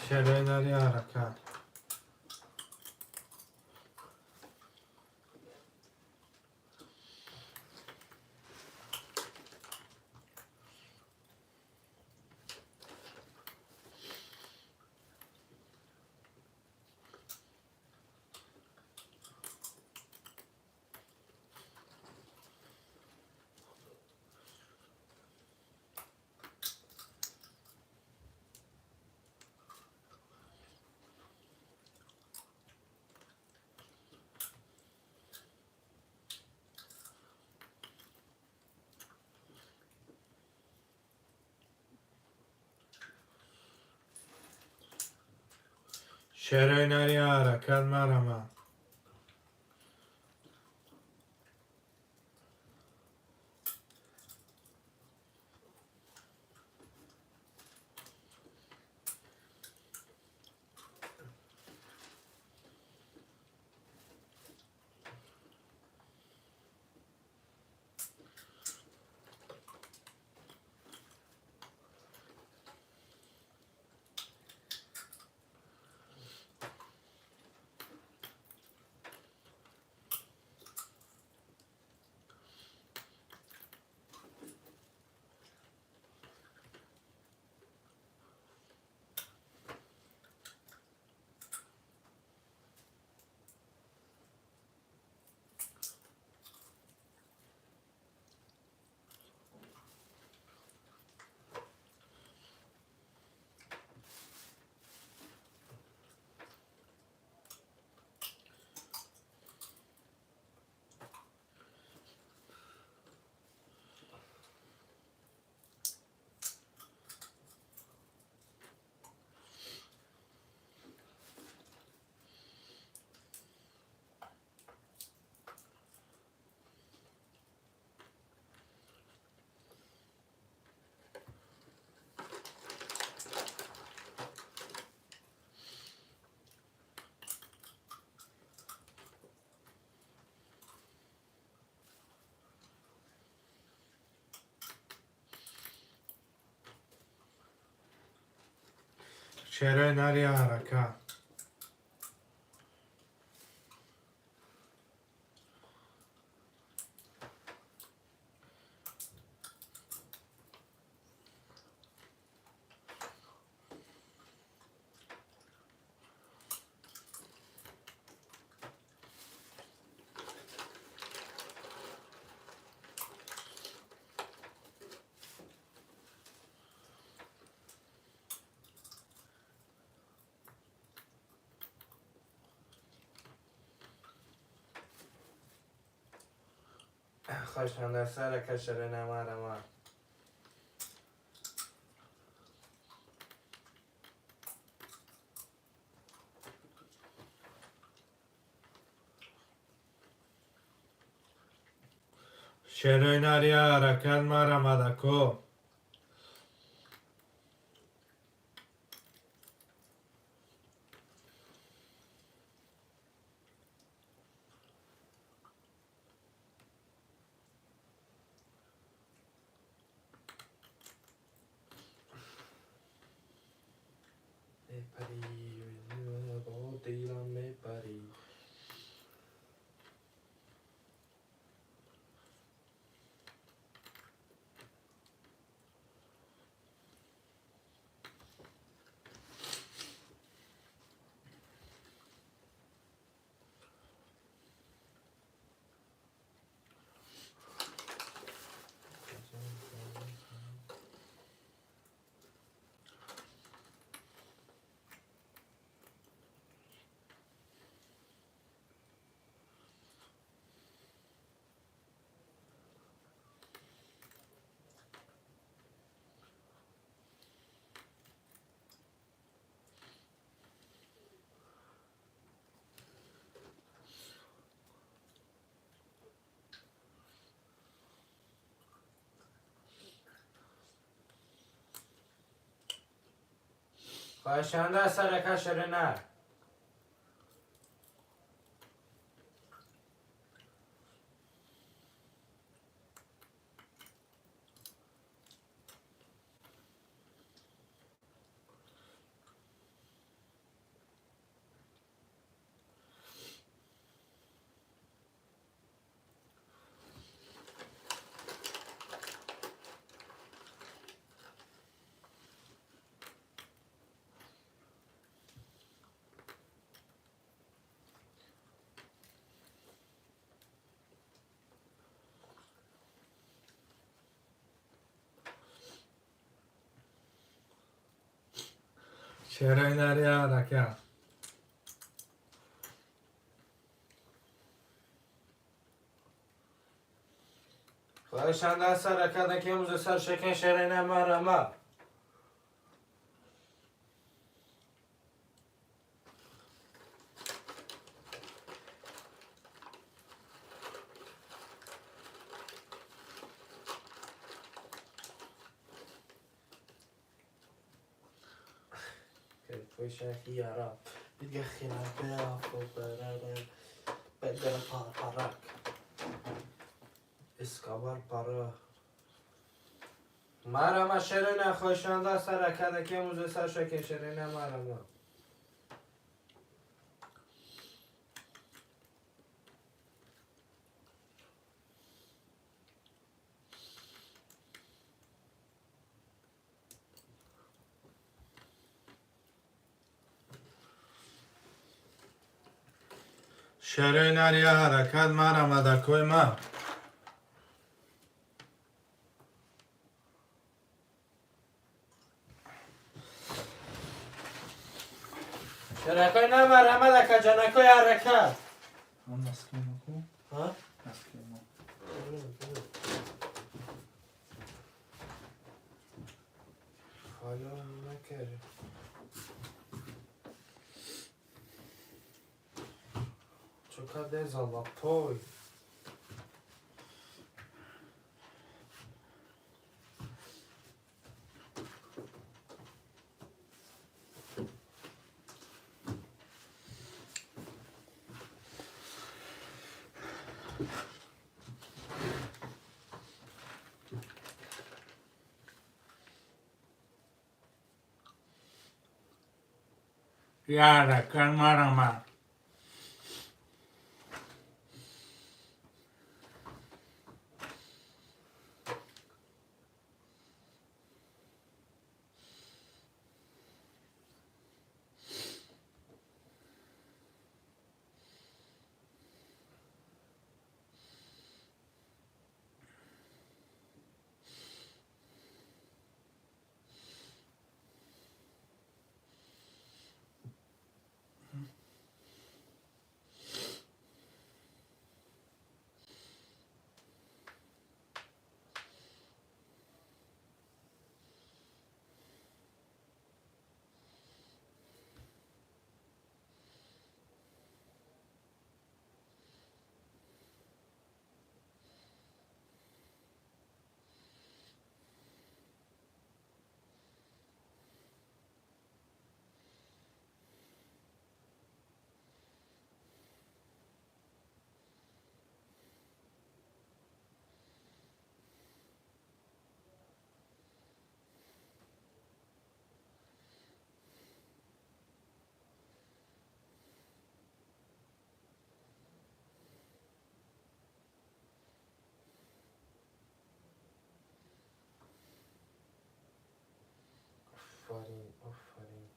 شیرای نری حرکت. شیرای نری حرکت مرمت. شعرهای نری حرکت خوشمند سر کشر نمارما شعرهای نری حرکت مرمدکو میپری با دیرم میپری خواهشنده سر کشر نر شعرهای نری حرکت خواهشنده سر کدک امروز سر شکن شعر نمارما شاکی یارا دیگه خیلی بیافو برادر بدر پارک اسکابر پارا مرا شعر نخوشنده سر کدک امروز سر شکن شعر نمارما شعرهای نری حرکت مرمدکوی ما شرکای نمارما دکا جانکای حرکت هم نسکیمو کو ها؟ نسکیمو حالا نکره چوکا دزالا پوی یارکان مرما آفرین آفرین.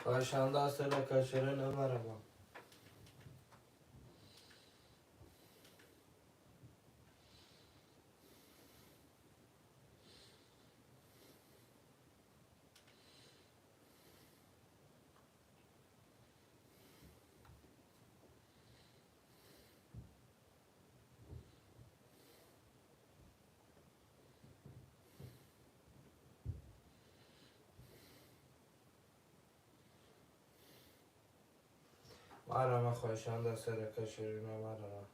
خواهشانده سر کشوری نمارم. مرا خواهشانده سر کشوری نمارم.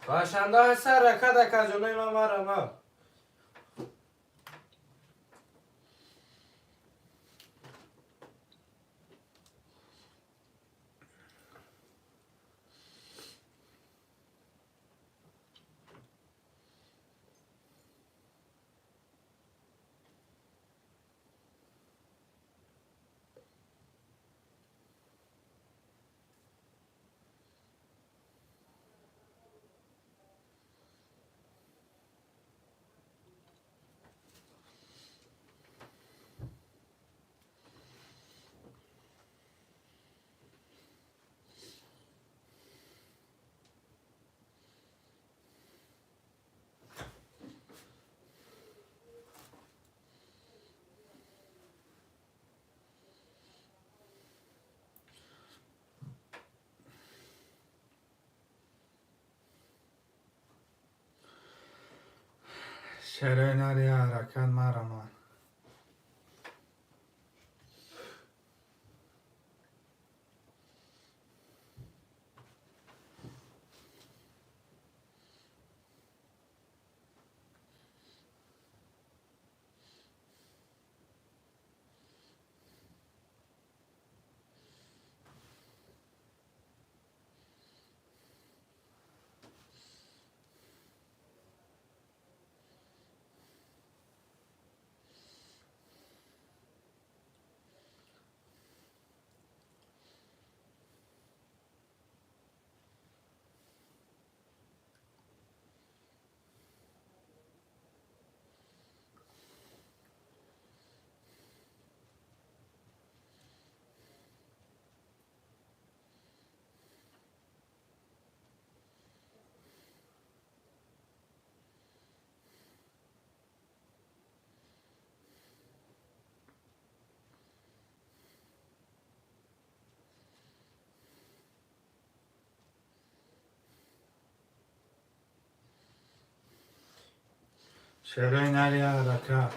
خواهشانده سر کشوری نمارم. شریناری یارکان مرما شرای نری حرکت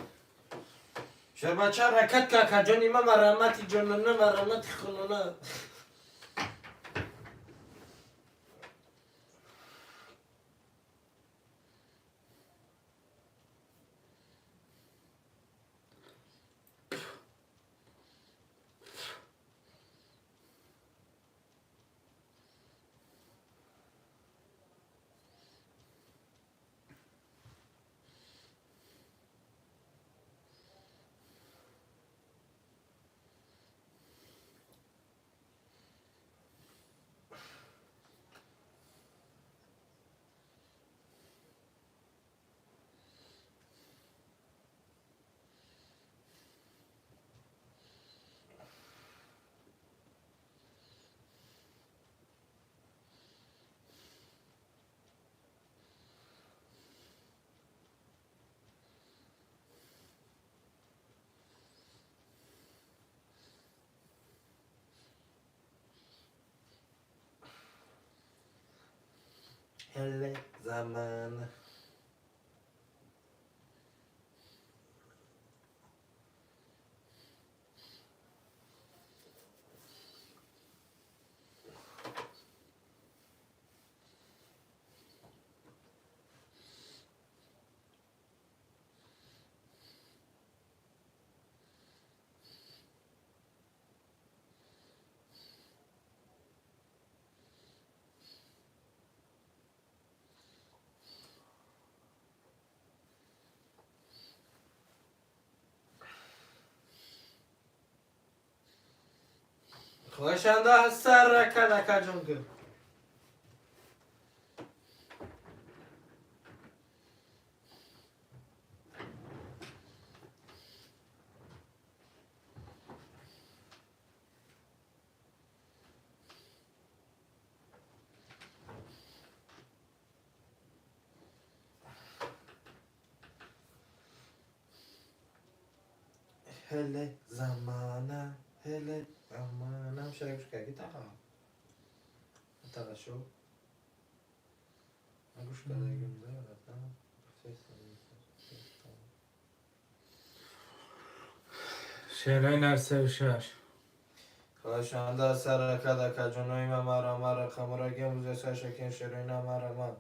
شر بچه حرکت که جانی ما مرمتی جانانه مرمتی خونانه هل زمان خوشنده از سر رکه جنگل هل زمانه هل زمانه هم شاید گوش کردی تقا شو من گوش کرده گیم دارم شعرهای نرسه و شش خوشنده از سر رکه که جنوی من مرمه خموره گیم روزه سشکین شروعی نمرمه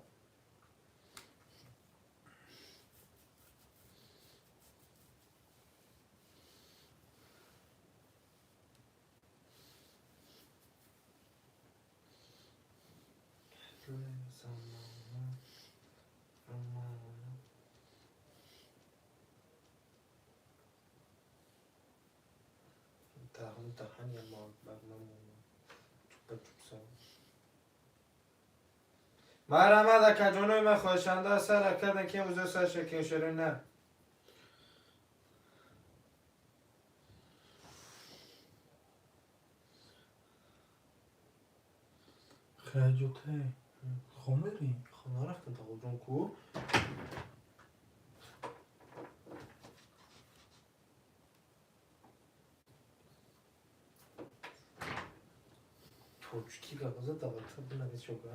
امتحان یا مرمه که جنوی من خوشنده از سر رکه که روزه سشکین شروعی نه خرجوته خمری خونه رفتن تا خود کو توچکی گازه دوتا بنویس شوگه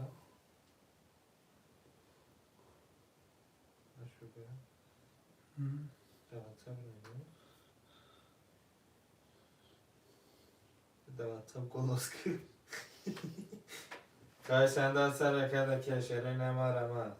شوگه دوتا بنویس دوتا گلوس که خوشنده از سر رکه که شروعی نمرمه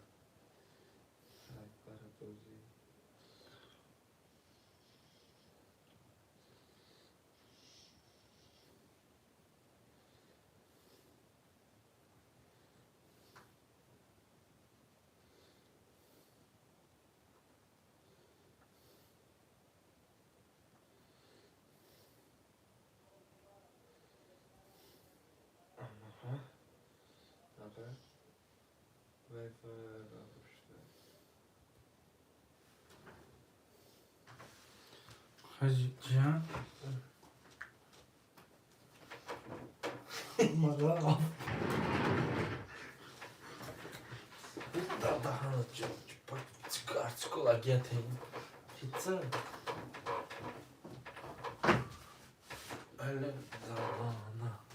حاجی جان مرا daha çıkar getireyim. Gitsin. Öyle zamana.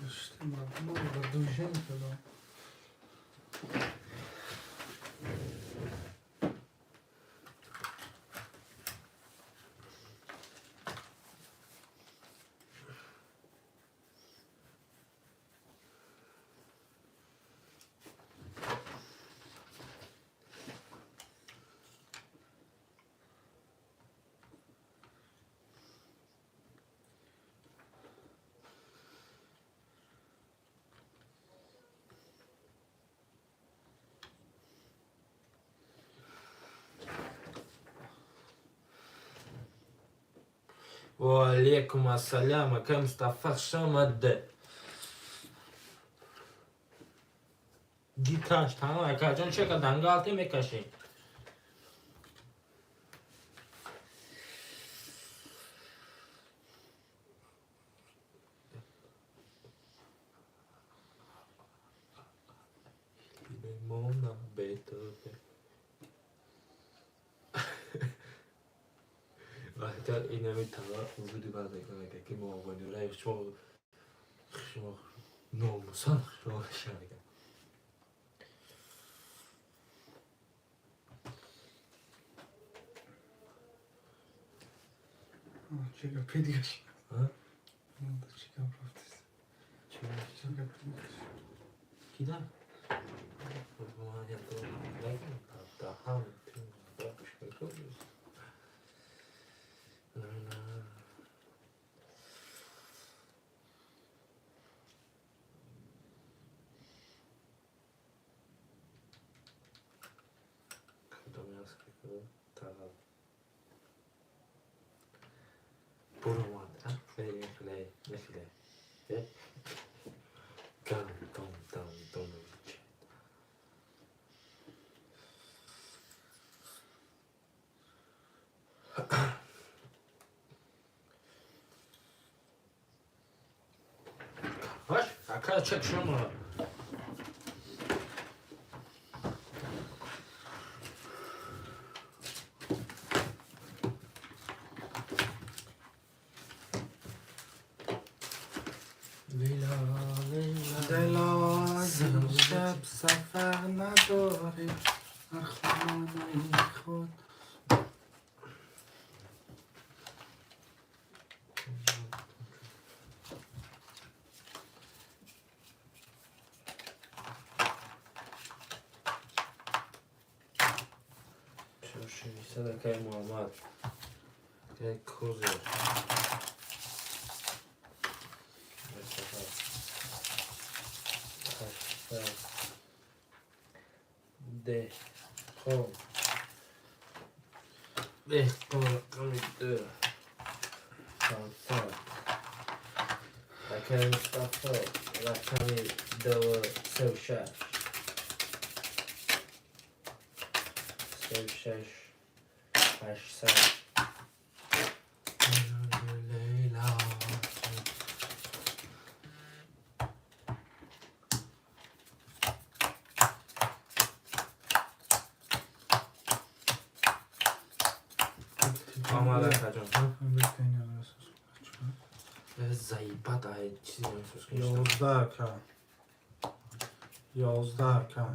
داشته مردم رو دوشه میکنم و علیکم السلام که مصطفی شمده گیتاش تمام اکا جان چه که دنگالتی میکشی لیمونا بیتوبه وقتی این همی تمام وجودی برده کنه که ما آبانی رای شما ناموسان شما شنگه Chega pedigas. Hã? Não, chega proftis. Chega pedigas. کی دار؟ ما یا تو نگیم تا هم تیم باش کنیم. کدوم است که تا برو وان خیلی کم دم باش اکا چک شما دلازم شب سفر نداری هر خانه خود صدقه محمد که کوزه ده خب بهتر کمیده سانسان رکمی مصطفی رکمی دو سو شش سو شش هشتصد لیلا آماده کجان زیبت های چیزی محسوس کنشتم 11 ka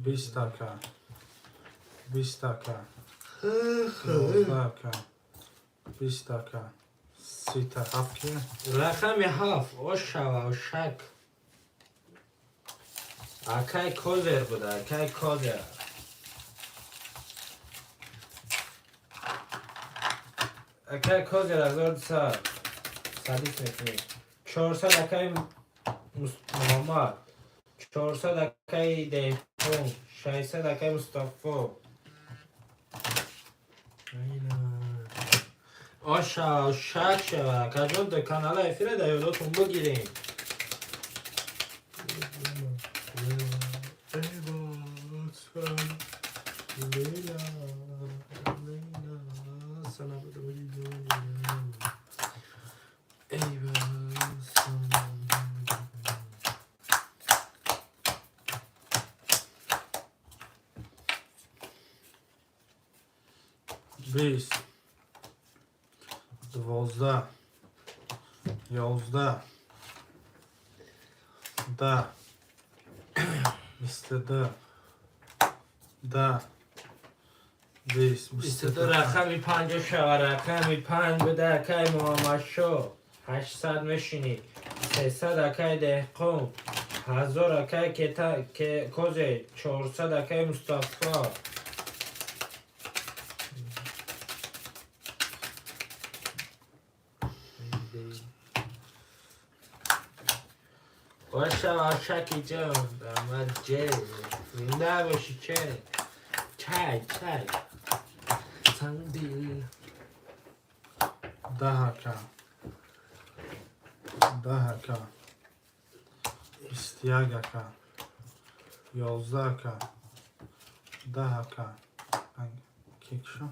20 ka 20 ka 11 ka 20 ka 37 ki رقم هفت اوشا و شک اکای کوزر بوده اکای کوزر اکای کوزر از اون سال سادیس میکنی 400 اکای محمد 400 اکای دیپون 600 اکای مصطفی آشا و شک شوه کجان دو کانال افیره دیولاتون بگیریم لیلا سلام بدونی بیست 12 11 10 22 10 20 22 رقمی 50 شوه رقمی 5 بده اکای محمد شو 800 میشینی 300 اکای دهقون 1000 اکای که کوزه 400 اکای مصطفی باشه و شکی جان دامد جه زنده باشی چه چای سندیل دهکا 21 11 10 کیک شو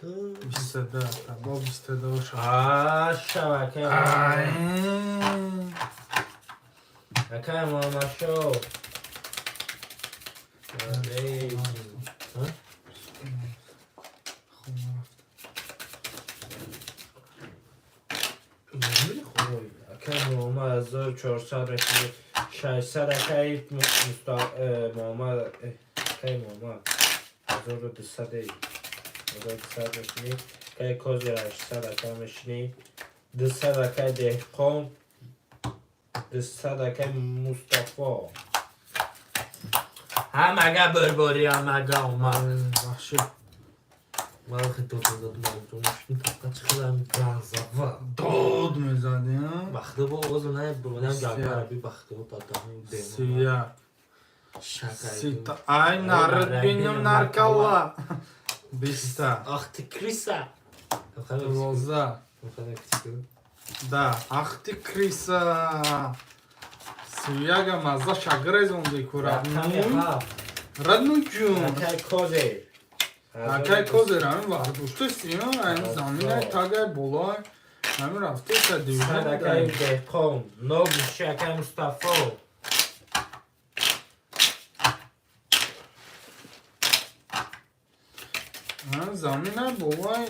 22 با 22 شو شبکه اکه ماما شو اکه ماما 1400 رسید 600 اکه ماما اکه ماما 1200 رسید اکه کوزی 800 اکه مشنی 200 اکه دهقان 200 اکه مصطفی هم اگه برباری هم اگه اومد بخشی من خیلی داد موضوع مشنی تا چقدر گرزاوه داد میزدی ها وقتی با آغاز نه بودم گرگر بی وقتی با دادم سیه شکر سیتا ای نرد بینیم نرکالا 20 آختی کریسا 12 ده اختی کریسا سویاگا مزا شگره زونده کورد ردنو جون اکای کوزه رامین وردوشتو سینا این زمینه تاگه بولای همین رفته تا دیوژن اکای دهقان نو بیشی اکای مصطفی زمینه بولای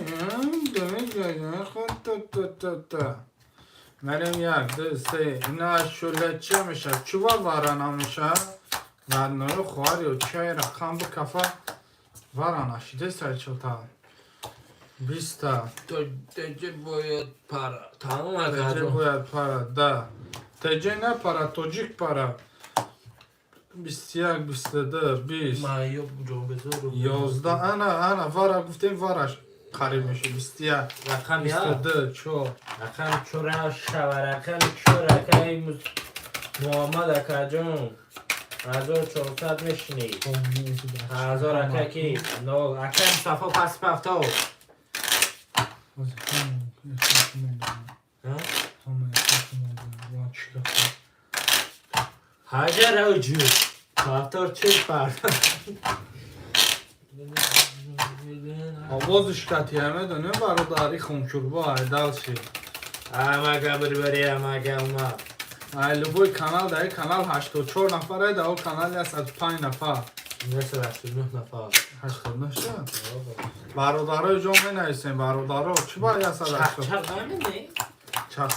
دومی جایده خود تا مریم 1 2 3 اینا شله چه میشه چوبا وارنا میشه و نوی خواری و چای رقم به کفا وارنا شده سر چوتا 20 تجه باید پارا تمام تجه باید پارا ده تجه نه پارا توجیک پارا 21 22 20 مایو جون بزرگ 11 انا وارا گفتیم وارش قریب میشه 21 رقم یا 22 چو رقم چورا شوا رقم چورا که محمد اکا جون 1400 میشنی 1000 اکا کی نو اکا مصطفی پس پفتو هاجر او جو پفتور چه پرد آوازش کتی همه دنیا برادری خونچوربا ایدال شی امگه بری امگه اومد لبوی کانال در کانال 84 نفره در اون کانال 105 نفر مثل 89 نفر 89 شد برادرای جمعه نیستیم برادرها چی باید 180 چق نمی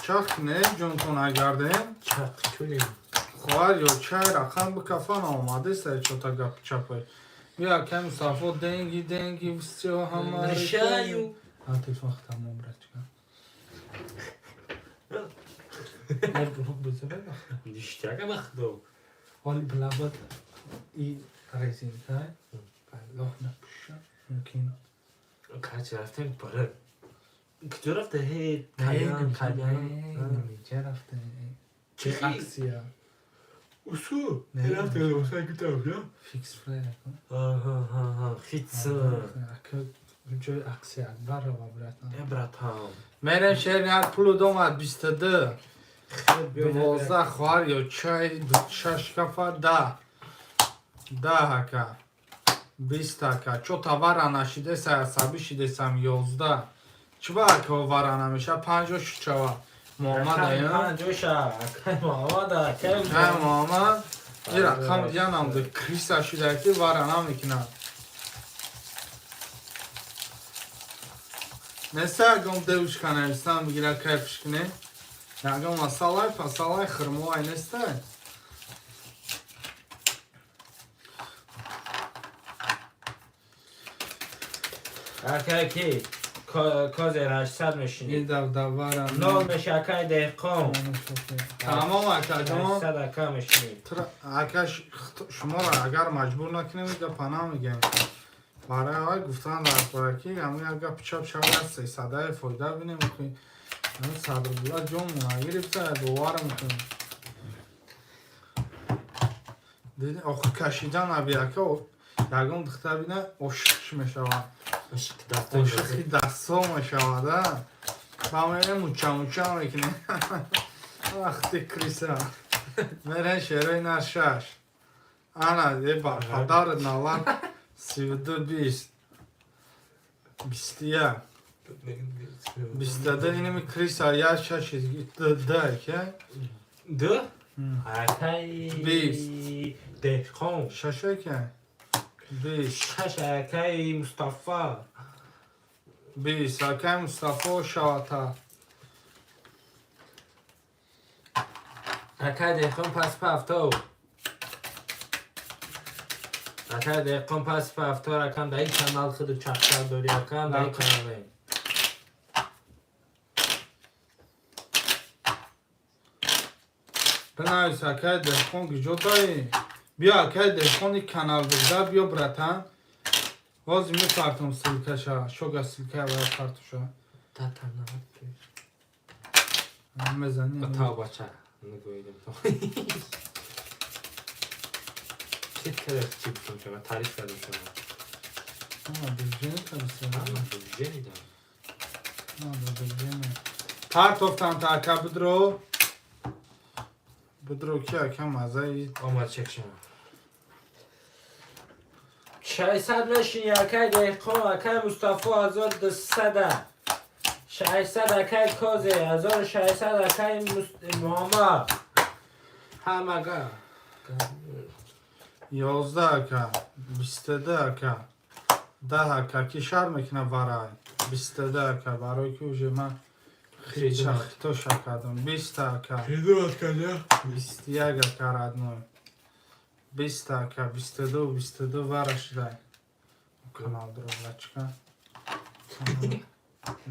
چخ نه جون تو نگردیم چق چونیم خوار یا چای رقم به کفان آماده سر چوتا گپ چپه یا کم صافو دنگی بسیار همه نشایو هاتف وقت تمام رد کن هر گروه بزرگ وقت دیشتر که وقت دو حالی بلابد ای رزین که الله نپوشه ممکن کچه رفتیم پاره کجا رفته هی نمیجه رفته چی؟ اکسیه اوسو نه رفته اوسا گیتم بیا فیکس فلای نکن ها خیتس اکه جای اکسیه بره و براتنا ابرات هم مریم شهر پولو دومد 22 12 خوار یا چای 6 کفا 10 هکا 20 هکا چو تا وارا نشیده سه عصبی شیده سم 11 چوبا هکا وارا نمیشه 56 چوا محمد ایم پنجوشا محمد که محمد این رقم دیگه نمده کریسا شده که وارا نمیکنه مثل اگم دوش کنه ایستان بگیره کیفش کنه اگم مسالای خرموهای نسته اکه کی کازه 800 میشینی این دوارم نو میشه اکه دهقان تمام اکه جان 800 اکه میشینی اکه شما را اگر مجبور نکنیم اینجا پناه میگیم برای های گفتن در خوراکی همون اگه پچاپ شود 300 فایده بینیم میکنیم همون صدر بولا جون مهاگیری بسه دوار میکنیم دیدی آخه کشیدن نبی اکه یکم دختر بینه اشک میشود اشکی دستا میشود با من موچا میکنه وقتی کریسا میرن شیره نرشش انا یه برخدار نالان 32 20 21 22 اینمی کریسا یا شش ده که ده؟ اکای بیست. دهقان ششه که 20 شش اکای مصطفی 20 اکای مصطفی و شاتا اکای دهقان پس پفتو اکای دهقان پس پفتو رکن دایی کانال خود چخشل داری اکن دایی کاناله بنایس اکای دهقان گجو دایی بیا اکای دهقانی کانال بگذار بیا براتن باز میپرتم سلکشا شوگا سلکه باید پرتوشا تا نمید میزنی تا بچه نگویدم تو چی طرف چی بکنم که من تعریف کردم شما دیجینی کارسته جنی دارم دیجینی پرتوفتم تا اکا بدرو که اکا مزه ای آمد چک شما 600 نشین اکای دهقان اکای مصطفی 1200 600 اکای کازه 1600 اکای محمد همگا 11 اکا 22 اکا 10 اکا کی شر میکنه برای 22 اکا برای که اوجه من خیلی چخیتو شکردم 20 اکا خیدوات کنیا 21 اکا ردنوی 20 اکا 22 ورش دای kanal drogačka.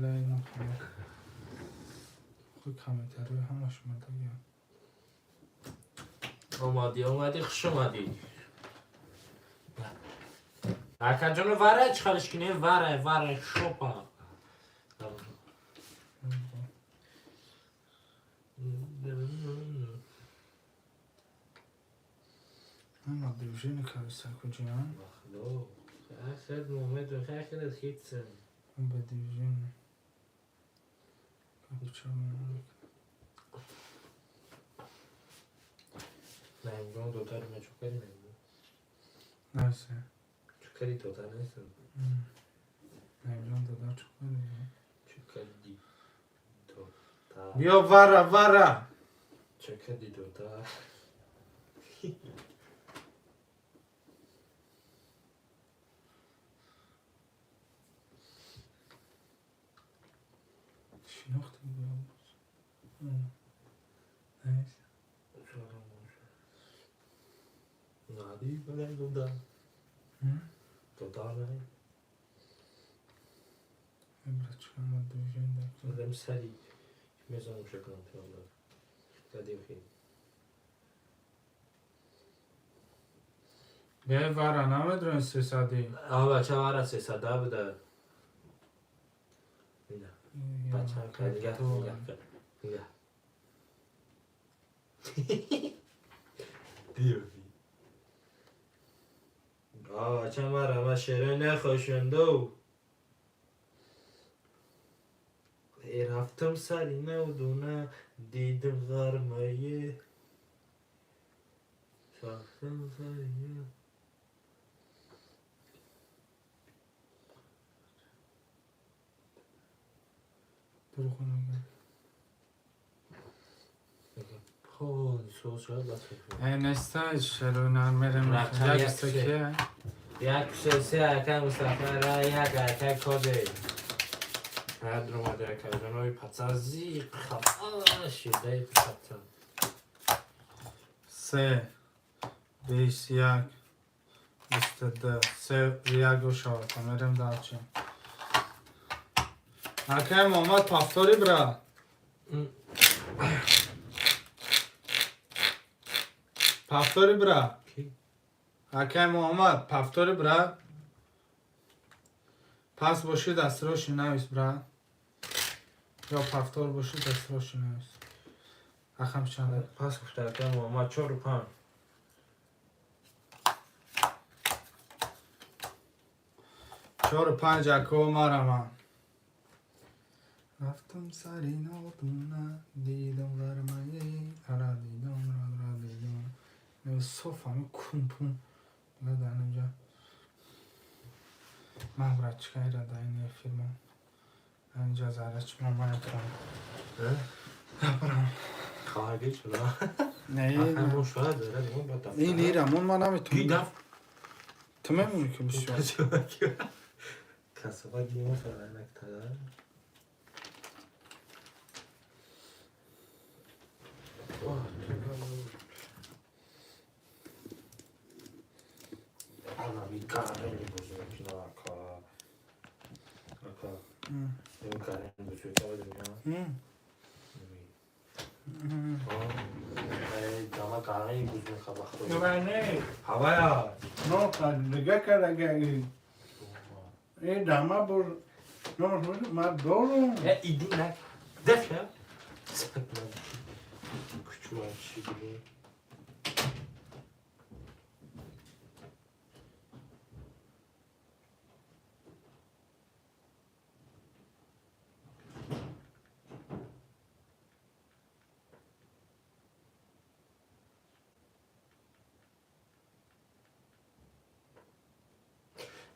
Lejno chvíli. Chuj kameteruj, همش مدگیم. اومدی خوش اومدی اکا جانو وره چی خالش کنی وره شوپا اما دیوژینی کاریستن کجیم؟ مخلو خیلی مومد و خیلی خیتسن اون به دیوژینی. کبچه مومد. نمیگم دوتر من چوکری نمیگم نایسه. چوکری دوتر نیستم نمیگم دادر چکاری نیم. چوکری دوتر بیا وره چوکری دوتر شناختی بیا نایسه. نادی بدن دوتر دوتر نه امرا چکم ما دیوژین دکتر. آدم سری میزنم شکنم تو الله کدیم خیلی بیا وره نمیدرون 300 بچه وره 300 بده نه بچه هم که نگه دیوی بچه وره ما شیره نخوشنده رفتم سری نودونه دیدم غرمه ساختم سریه برو خونه بگم. سوز شاید بس بکنم نستای شرونان میرم رقم یک یک سکه یک سه اکم مصطفی را یک اکم کده هر در اومده اکم جنوی پتر زیق خفا شده پتر 3 21 22 3 یک و شارتا میرم دارچیم اکه محمد پفتاری برا پفتاری برا کی؟ اکه محمد پفتاری برا پس باشی دست روشی نویس برا یا پفتار باشی دست روشی نویس اخم چنده پس گفته اکم محمد 4 و 5 4 و 5 اکو مرمم رفتم سری نادونه دیدم غرمه را دیدم را دیدم صف همه کمپون دادن اینجا مهبرچکای را داینه فیلم اینجا زرچ ماما یکرم نبرم خواهی چلا نه همون شاید داره دیگه با دفتر این ایرمون ما نمیتونم دیدم تو میمونی که بسیار کسا باید دیگه فرای نکتره Ona mi karen buzuk naka. Naka. Ev karen buzuk var ya. Dama karen buzuk kabak. نه Havaya. نه دیگه کرده این دامه بر نه ما دارم Ya idi ne? Def ya. Sıkma. Küçük açı gibi.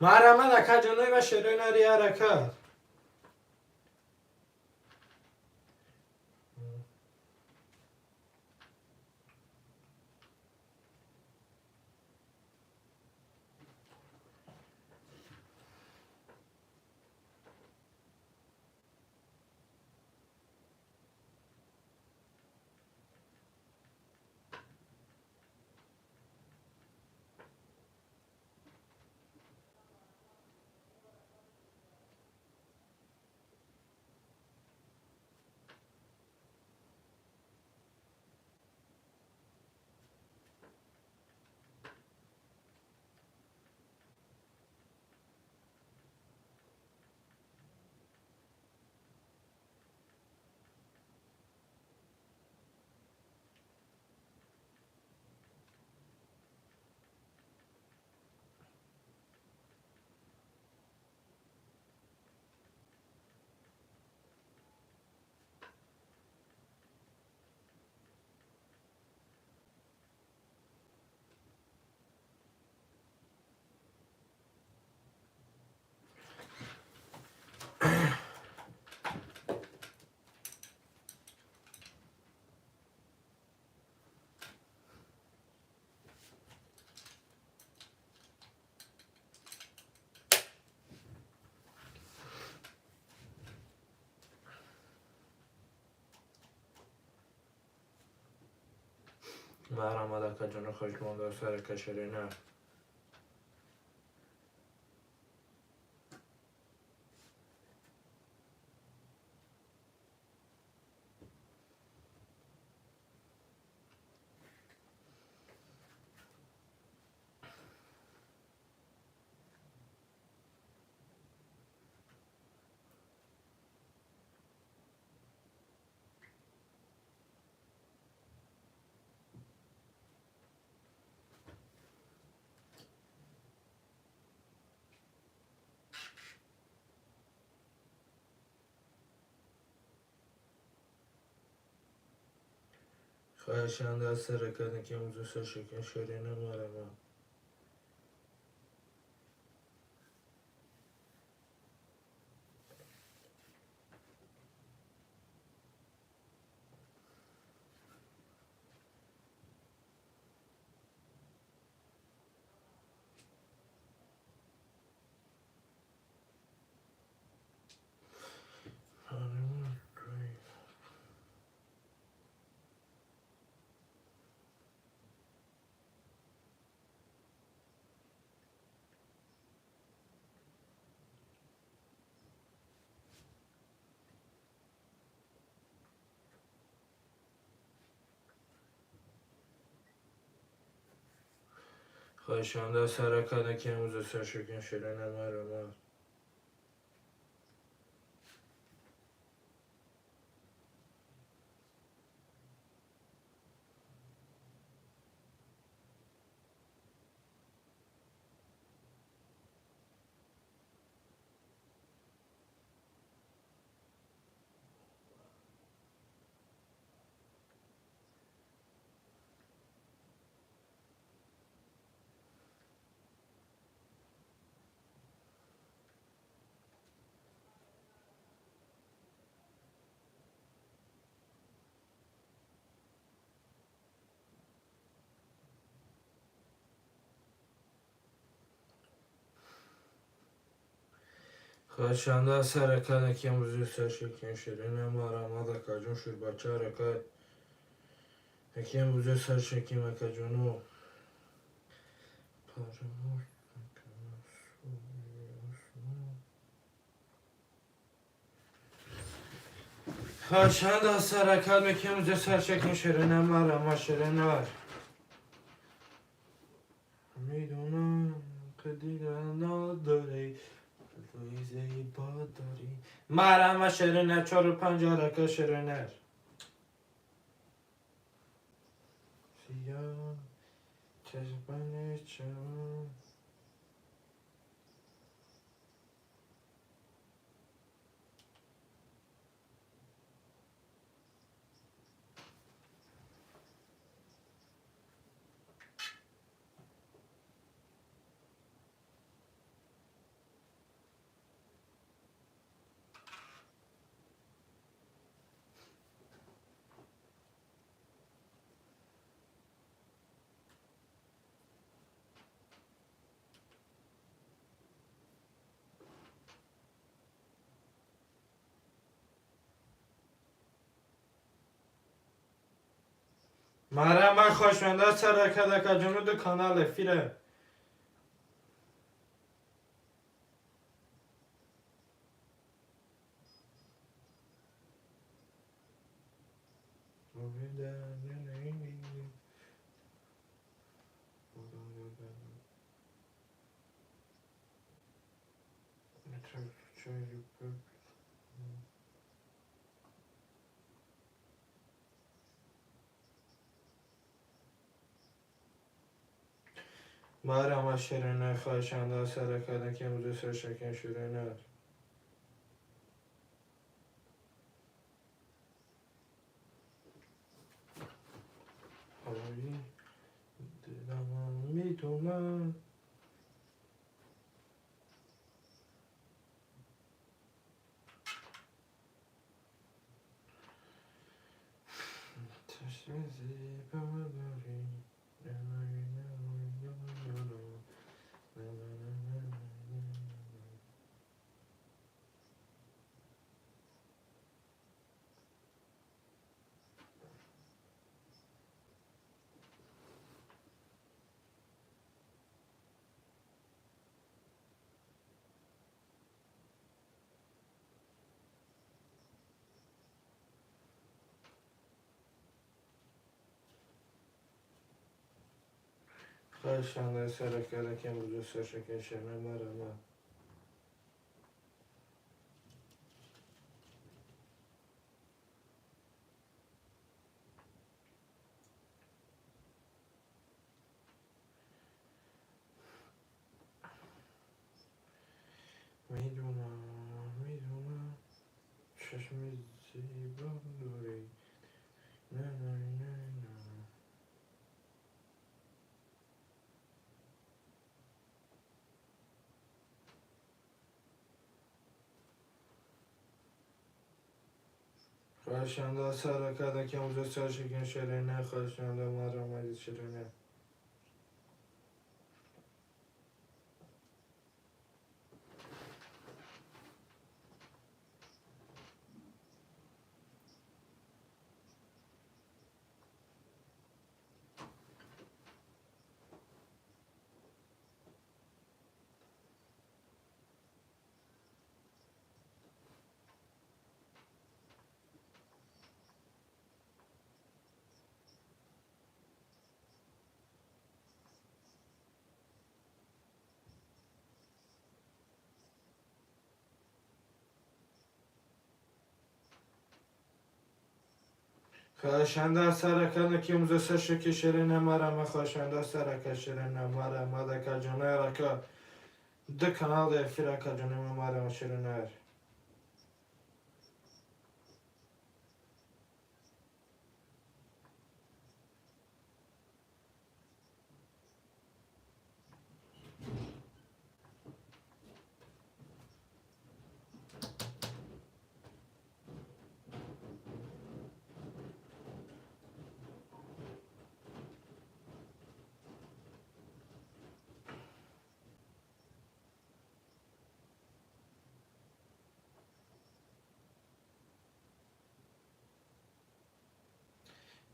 Marama da kacanay ve şerine riyaraka. Marama da kacanay hoşmanda sarı şerine. خواهشان در سر کردن که موضوع سر شکن شرینه مرما. خواهشان در سر کردن که موضوع سر شکن شرینه مرما. خواهشانده سر کده که موزی سرشکن شیرین مارا مادا کجون شور بچه رکای یکی موزی سرشکن مکجونو پرموش خواهشانده سر کده که موزی سرشکن شیرین مارا ما شیرین نار میدونم که دیگه نداری روی با داری مرمه شیرینه 4 و 5 رکا شیرینه سیاه چشمانه چم مرمه خوشمنده سر کده جنو دو کانال فیره مرمه شیرینه خوشمنده سر کده که موزی سر شکن شیرینه آبی دلم میدونم چشم زیبا داری خواهشانده سر کده که موزی سر شکن شیرینه مرمه میدونم چشم زیبا داری نه نه نه نه خواهشانده سر کده که موزی سر شکن شیرینه خواهشانده مرمه شیرینه خواهشانده سر کده که موزی سر شکن شیرینه مرمه خواهشانده سر که شیرینه مرمه ده کجونه رکا دو کانال ده فیره کجونه مرمه شیرینه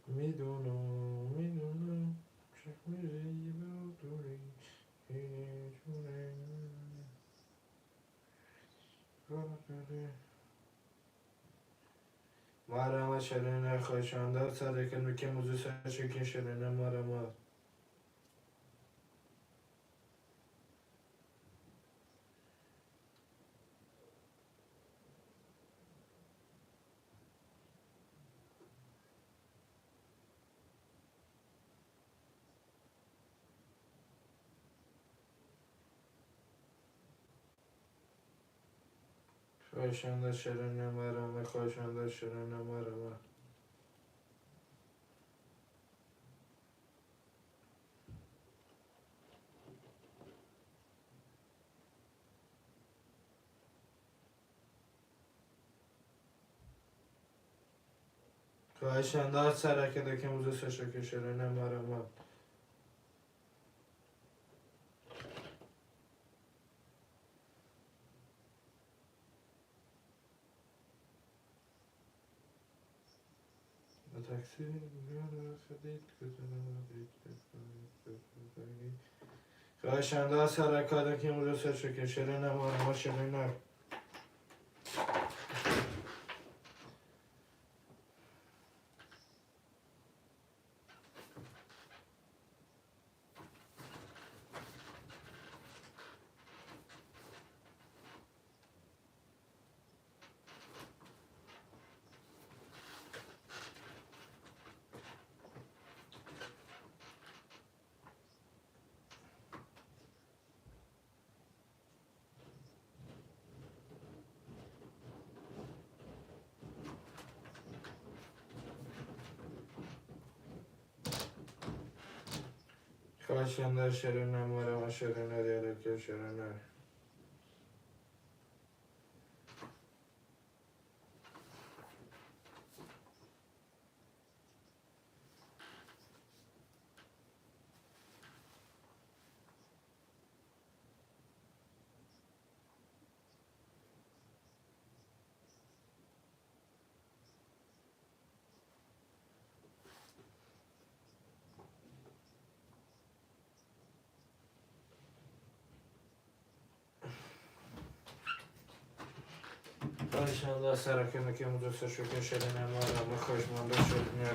میدونم چشم زیبا داری مرمه شرینه خوشانده سره کنو که موزو سرشکین شرینه مرمه خوشانده شرینه مرمه خوشانده شرینه مرمه خوشانده سره که موزو سرشکین شرینه مرمه تاکسی خوشانده سره که موزو سرشکین شرینه مرمه شرینه خوشانده شرینه مرمه شرینه دیره که شرینه خوشانده سره که موزو سرشکین شرینه مرمه خوشمانده شرینه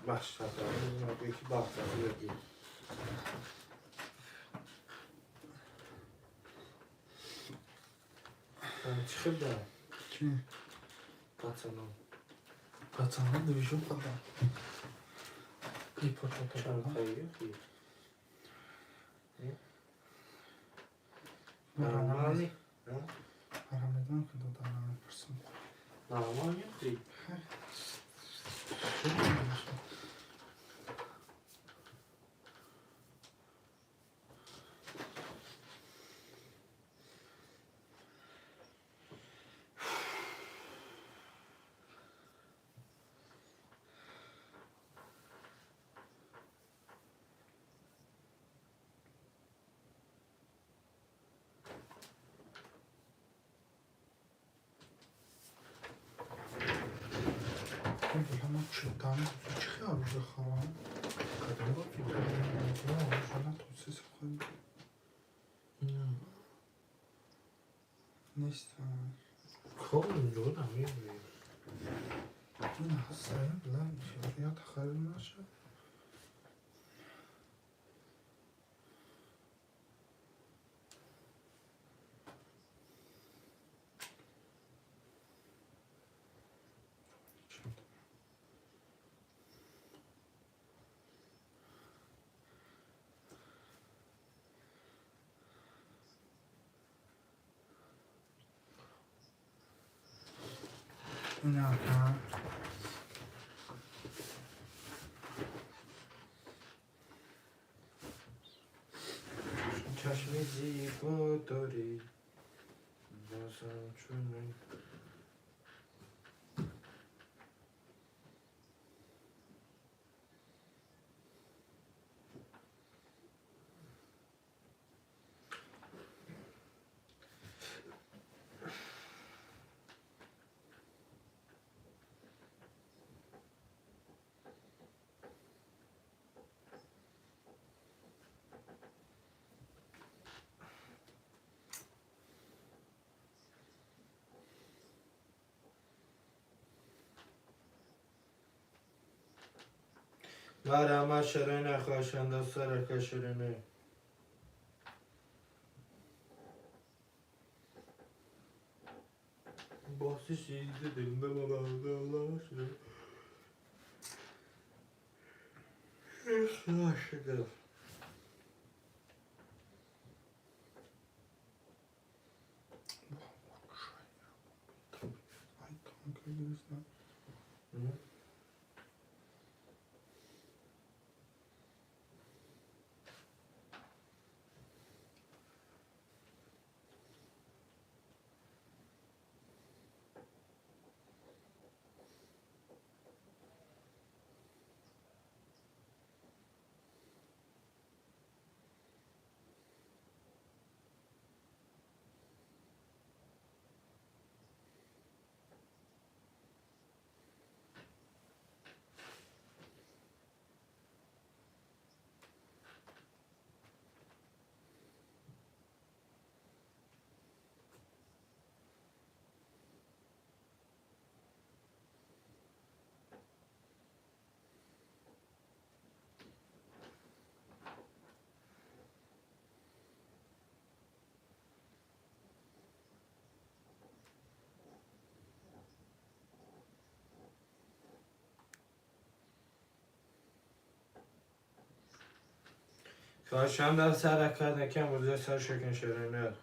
باش تا یکی باخت یکی چی خیلی دارم؟ چی؟ پاتنام پاتنام دویشون خودم ای پاتنام چند خیلی خیلی مرمانی نه؟ مرمدان که دو دارم پرسم نرمانی خیلی من چطورم چی خیال رو بخوام کدوم با کی دارم؟ نه شما توصیص خواهیم نیستم خوب اونجا نمیدونی این حسنه بلند میشه یا تخیل نشه این اکن چشم زیبا داری بازم چون مرحمت شرینه خوشنده سرکه شرینه باسی شیده دلده بابا الله شده الله شده خوشنده سرکه نکم بوده سر شکن شرینه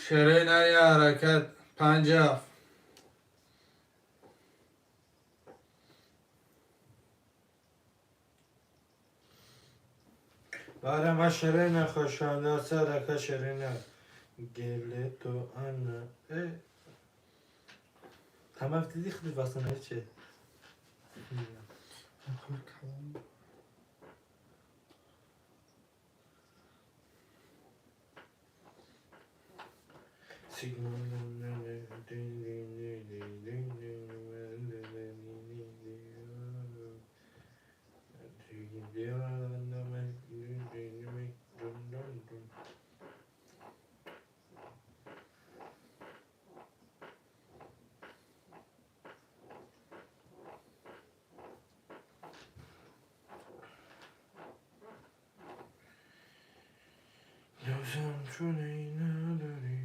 شرینه یه حرکت 50 مرحمت شرینه خوشنده سرکه شرینه گله تو انه تمام دیدی خیلی بسنه چه لازم چونه نداری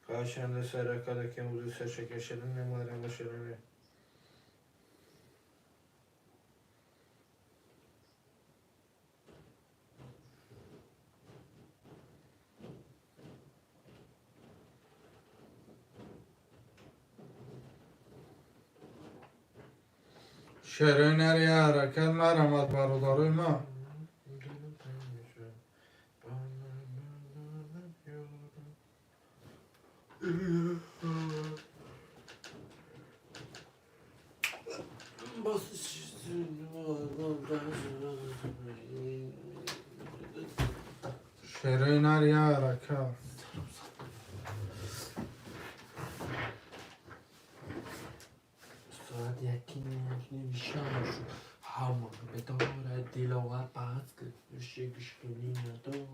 خوشنده سرکه که موضوع سرشکه شرینه مرحمت شرینه شرینه یه حرکت مرحمت برادرای ما شرینه یه حرکت ساعت یکی نمیشم شد همون به داره دلاور بحث که شکش کنی نداره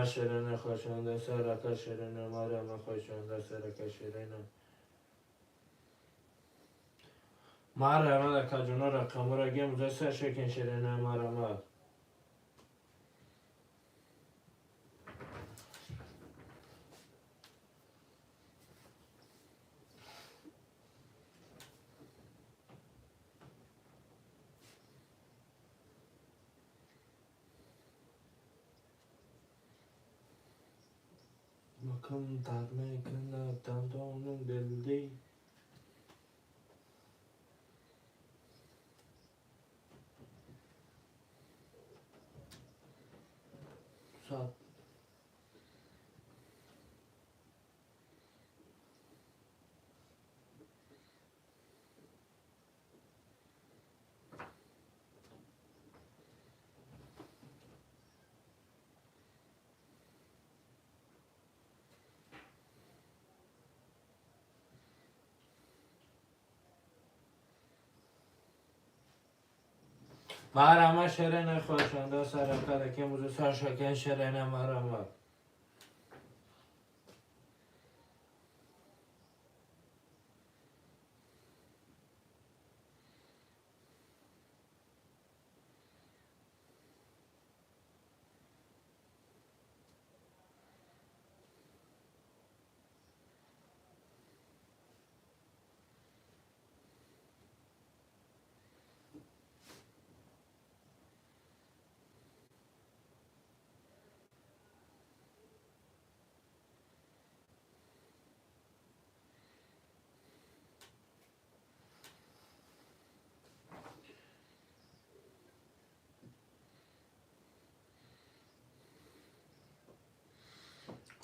ما شیرین خوشنده سرک شیرین مرام خوشنده سرک شیرین مرام ده کجونا رقم را گیم دست شکن شیرین مرام مکم درد میکنه دندانم دلدی ساعت مرام شیرین خوشنده سرک که موزه سر شکن شیرین مرام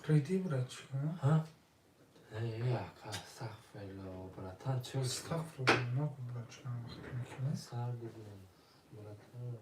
ریدی برای چی کنم؟ ها؟ یک استغفرالله براتن چه استغفرالله نگو برای چی کنم وقتی میکنی؟ سر دیدیم براتن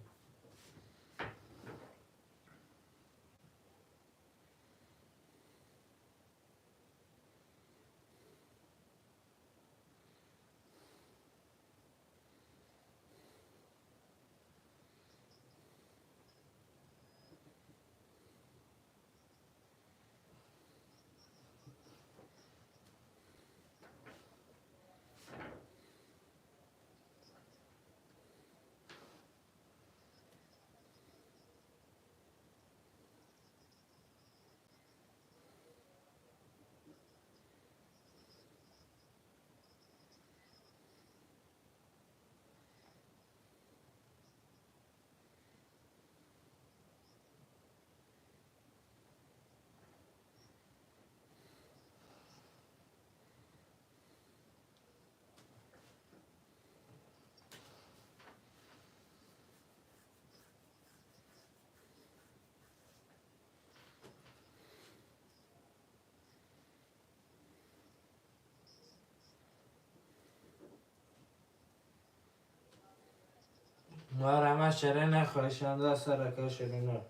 مرام شیرین خوشنده سرک شیرین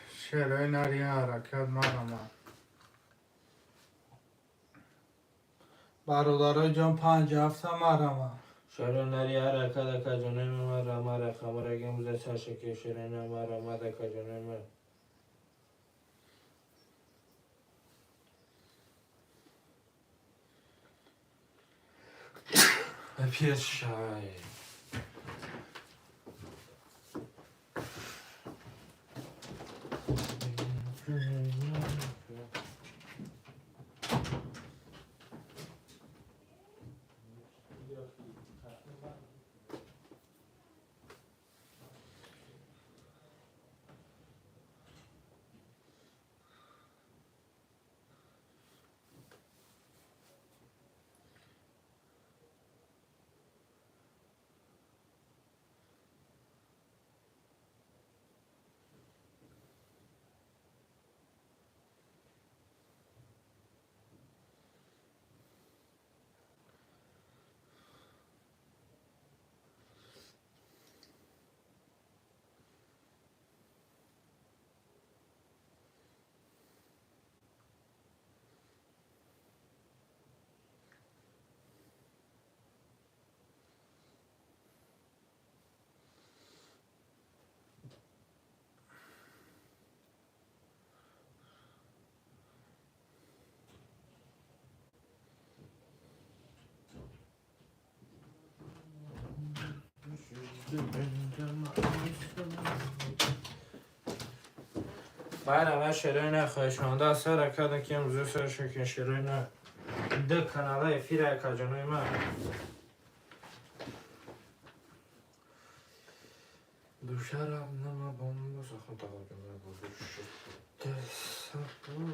شیرای نری حرکت مرام برادرای جان 57 مرام شیرین نری حرکت کجونه مرام رقم را گیم دست شکن شیرین مرام ده کجونه بپیر شای من شیرین خوشمانده سر کردن که امروز سر شکن شیرین ده کانال افیره کجانوی من دوشرم نما بام سخن تقاطع بزرگ دستوی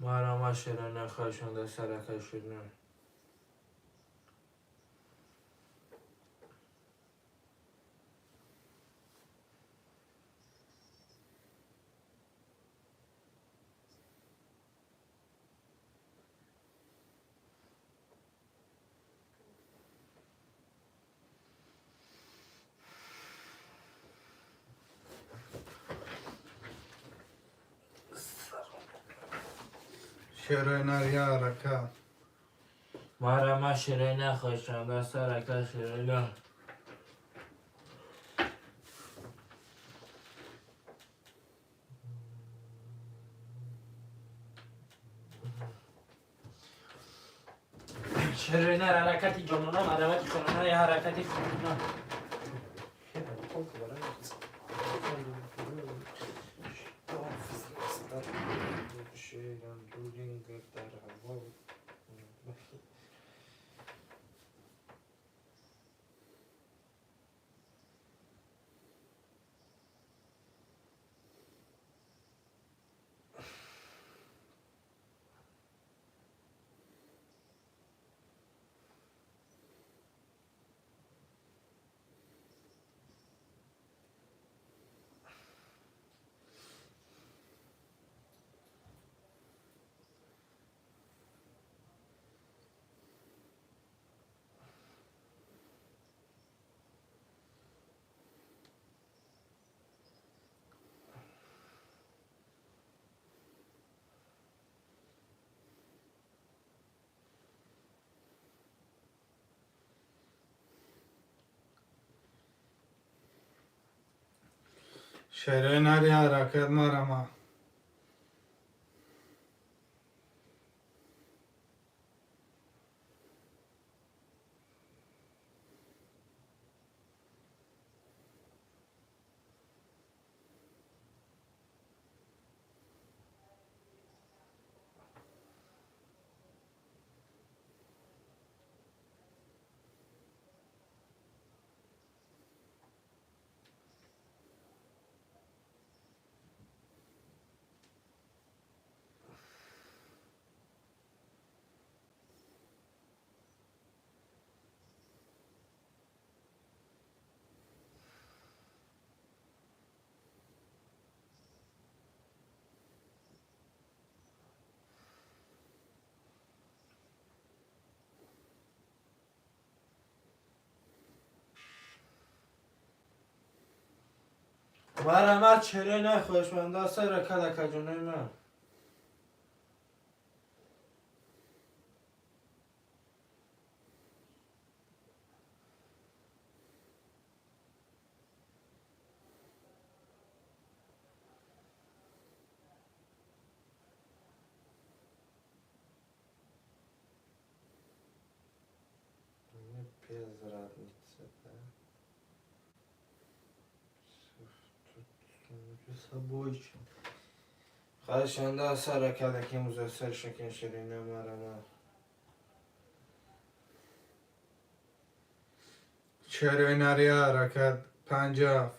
مرا شیرین خوشمانده سر کشیدن شیرین یارکا مرا شیرین خوشمانده سر کشیدن شیرین حرکتی جانونا مرمتی کنونا یه حرکتی کنونا شیرین یارکت مرما مرا شیرین خوشمانده سر کجانوی من Bez radnicy, tak? Zabójcie. Haşanda sarakadaki müzessel şekin şerine marama. چریناری حرکت 50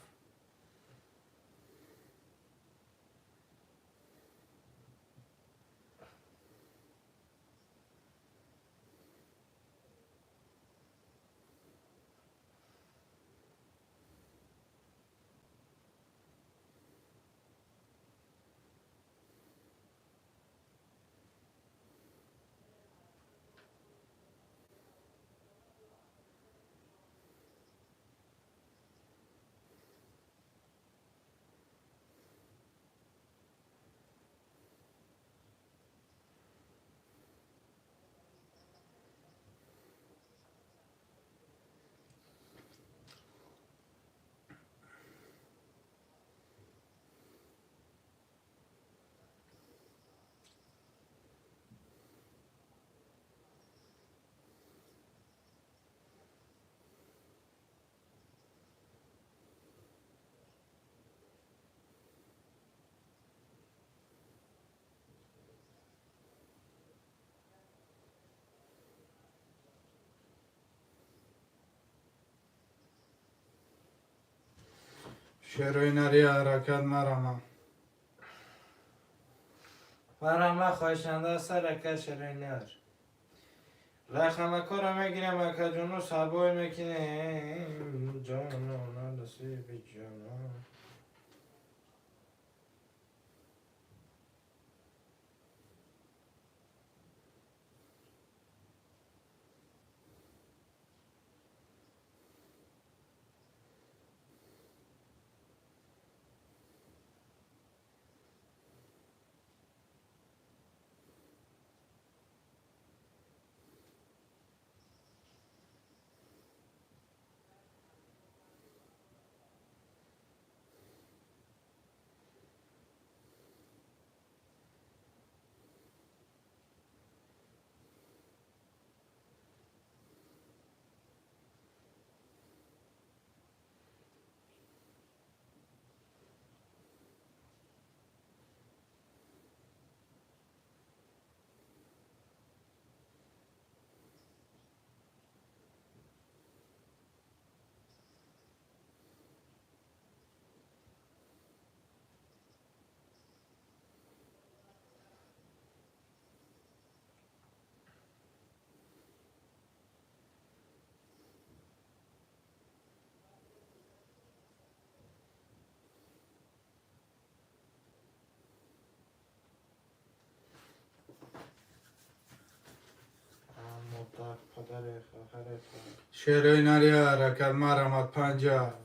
شریناری حرکت مرama Marama haşanda saraka şeriner. Rahama kora megire makacunu saboy mekine. Canona nasibi cana. Mutlak padare khare شریناری حرکت مرama 50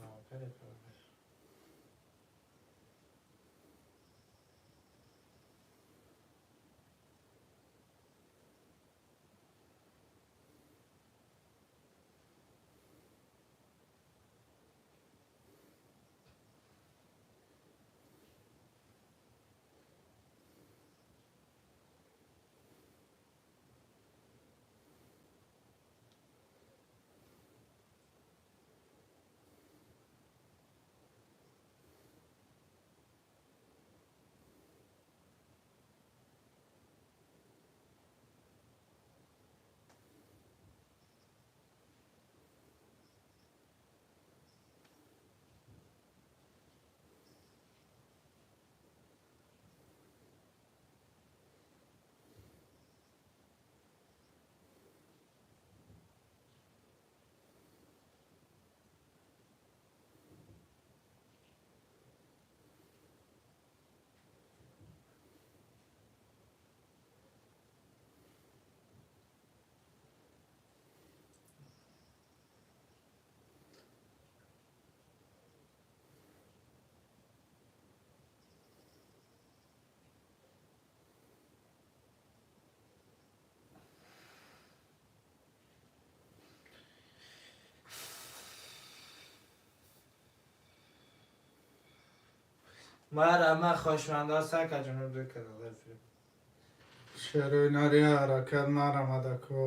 Marama hoşmanda sakacunu döküyorlar. شریناری حرکت مرama دکو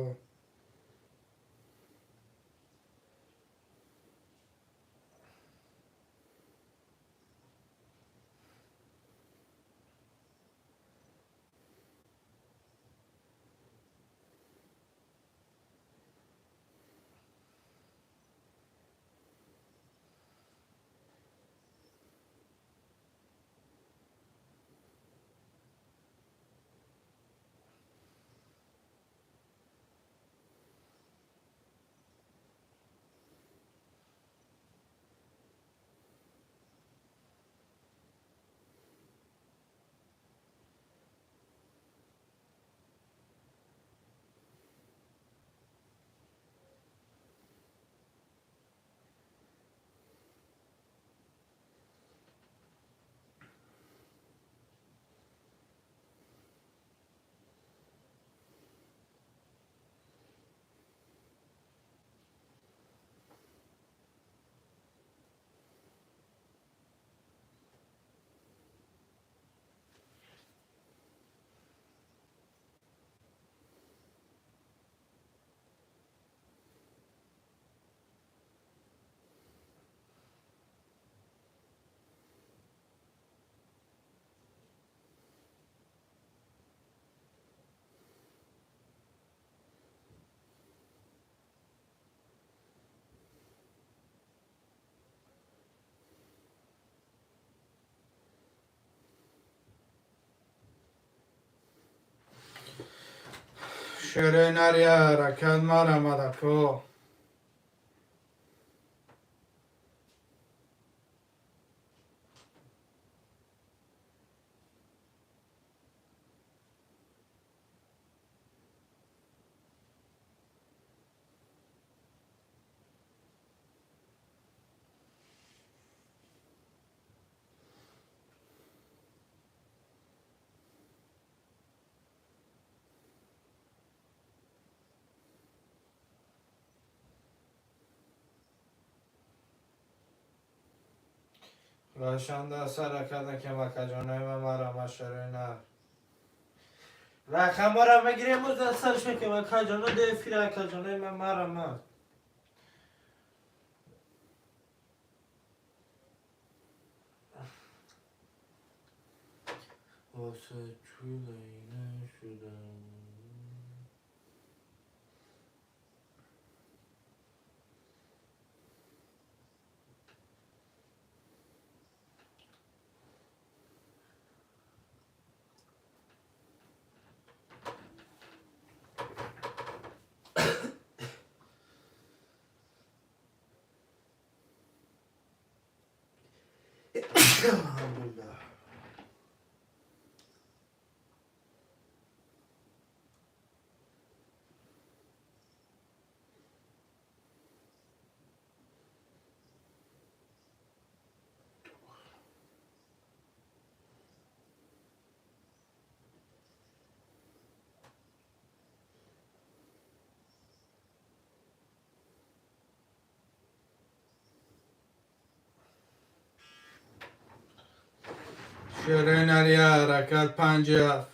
شرینریا رکن مارا مدکو راشنده سر کردن که مکجانه مرا مشرینر رقم را مگیریم و دسترش که مکجانه ده فیره کجانه مرا واسه چوله نشدم الحمدلله شرینریا رکت 50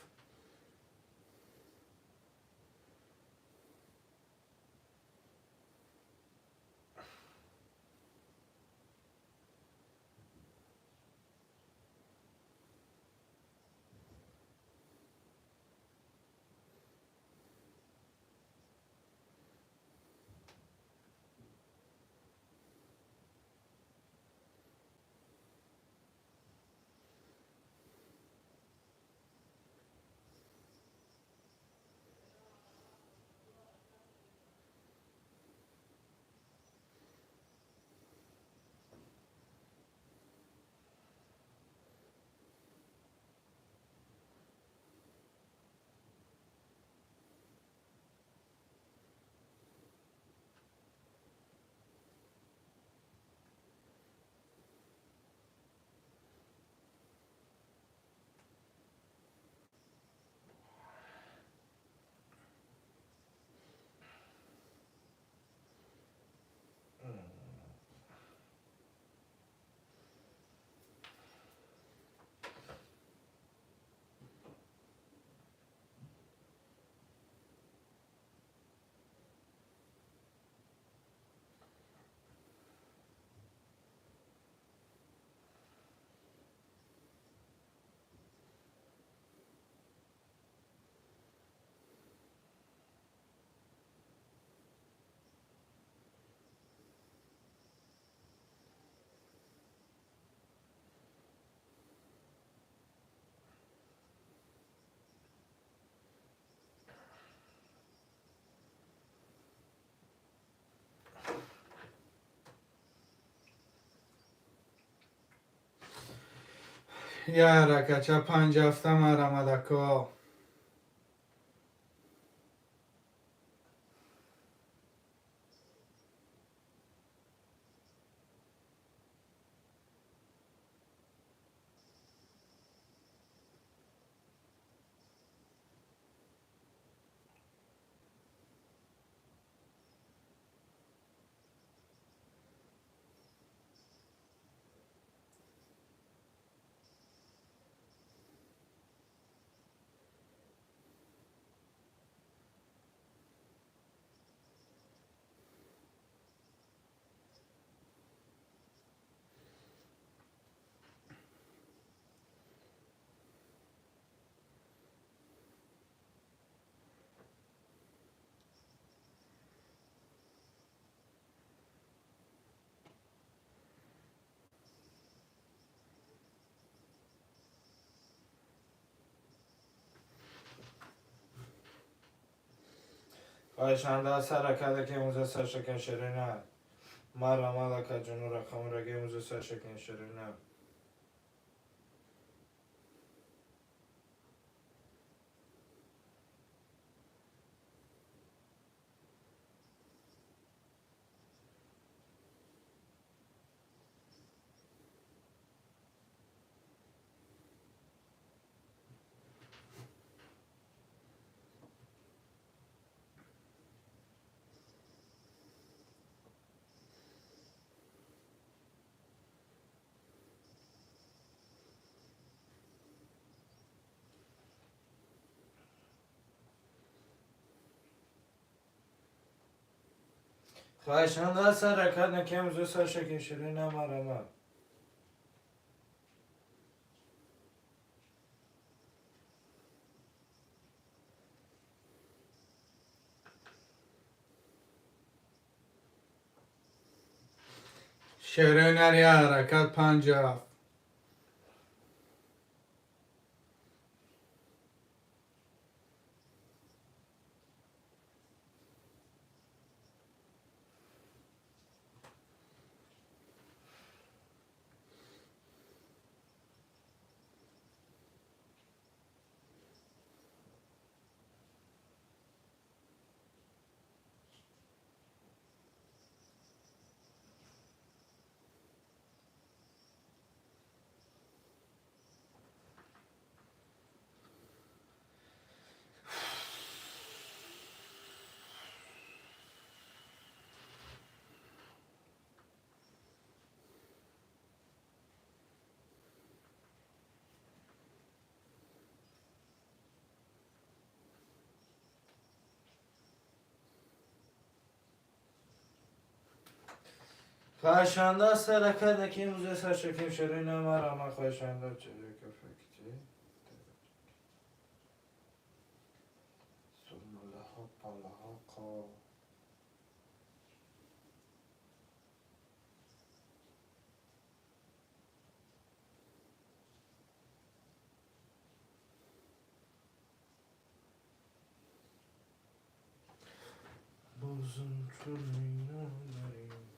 یا رکچه 50 مرا مدکو خواهشانده از حرکت که موزه سرشکن شرینه مرا مالک جنو رقم رگه موزه سرشکن شرینه خواهشانده از حرکت که موزه سرشکن شرینه مرا مال شرینری حرکت 50. خواهشانده از حرکت که موزه سرشکن شرینه مرا مال خواهشانده چه که فکتی ثم لحق بازم چون نداریم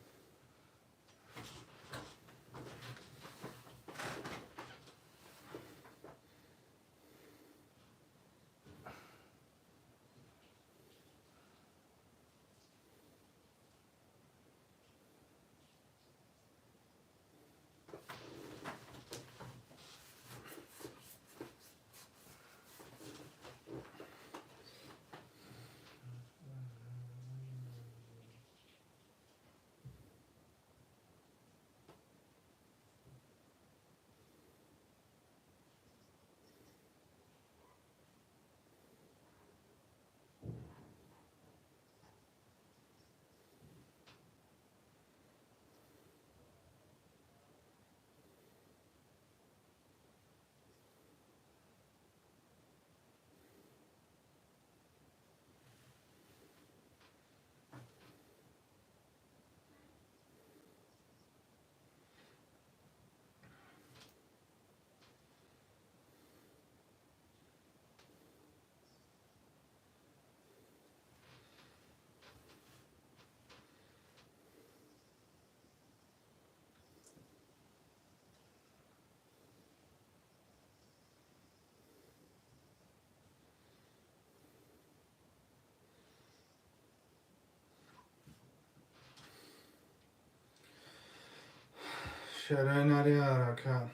شرینری حرکت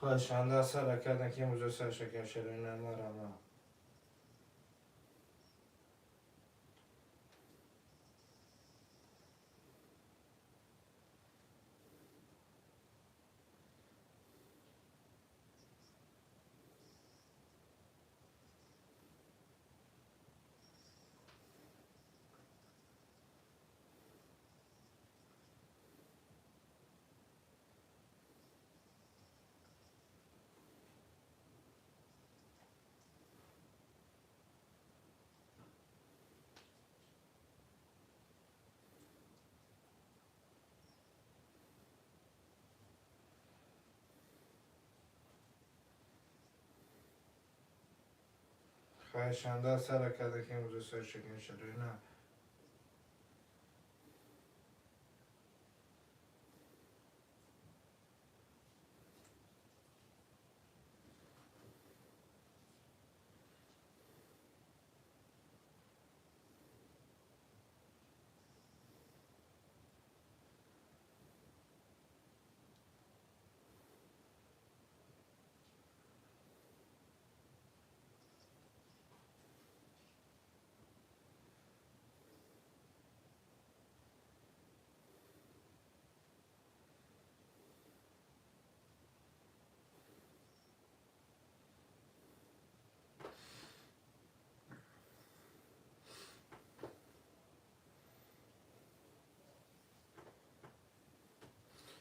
خواهشانده از حرکت که موزه سرشکن شرینه مرا مال خواهشنده سر کرده که امروز سر شکن شده نه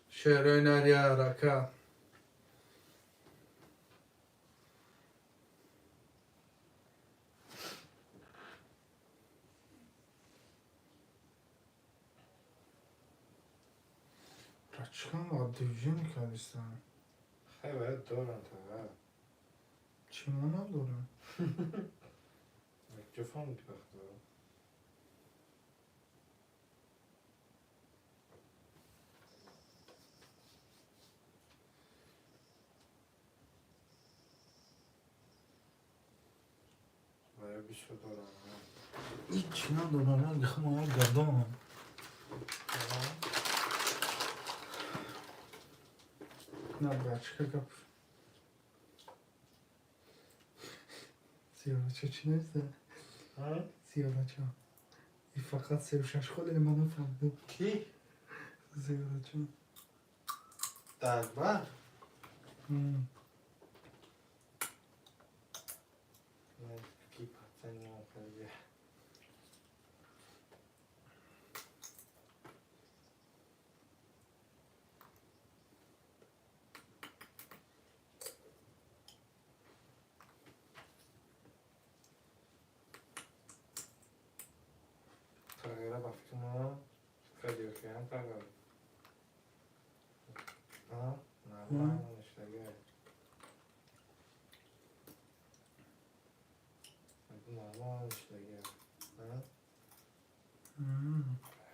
شعرهای نری حرکه چیکار با دیویژن کردستان خیلی باید دارن تا چی ما ندارم میکروفون بخدا باید بیشتر دارن هیچی ندارم دیگه ما گردم نه بچه گپ سیاوچه چی نیسته؟ سیاوچه این فقط 36 خود من نفهمده کی؟ سیاوچه دادبر؟ نه کی پتن یا خیلی تغییره بافتی ما خیلی بخیرم تغییر نه نشتگه نه نشتگه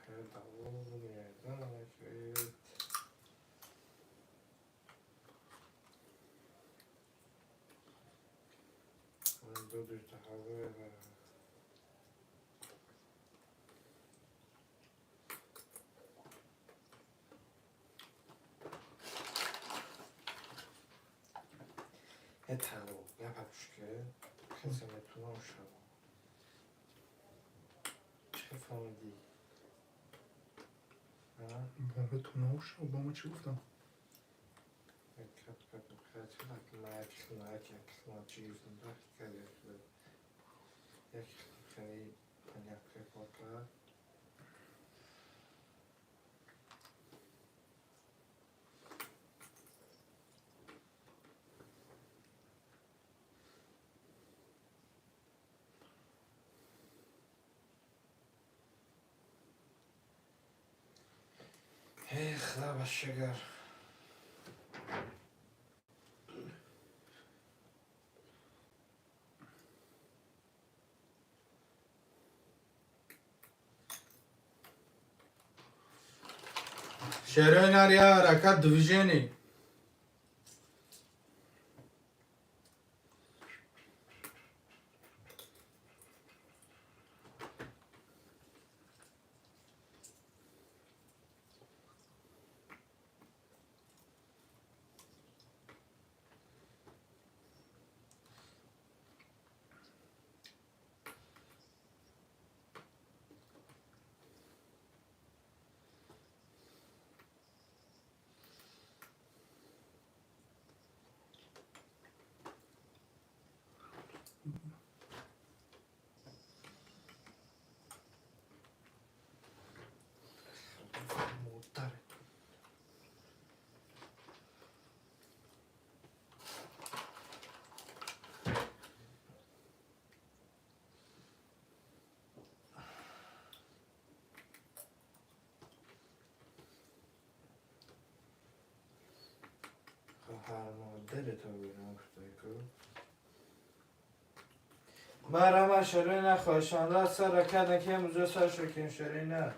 خیلی دعوه بگیردن خیلی من دو دوش تحوه یه تنو یه پروشکه کسی میتونم شما چه فهمیدی؟ بابا تو نوش با ما چی گفتم؟ یک کپ خیلی یک چیز یک خیلی پنیک پاکر خدا بشگر شعرهای نری حرکت دیویژنی مدره هر مدره تا بینم افتای که مرا شرینه خوشانده سر کده که موزه سر شکین شرینه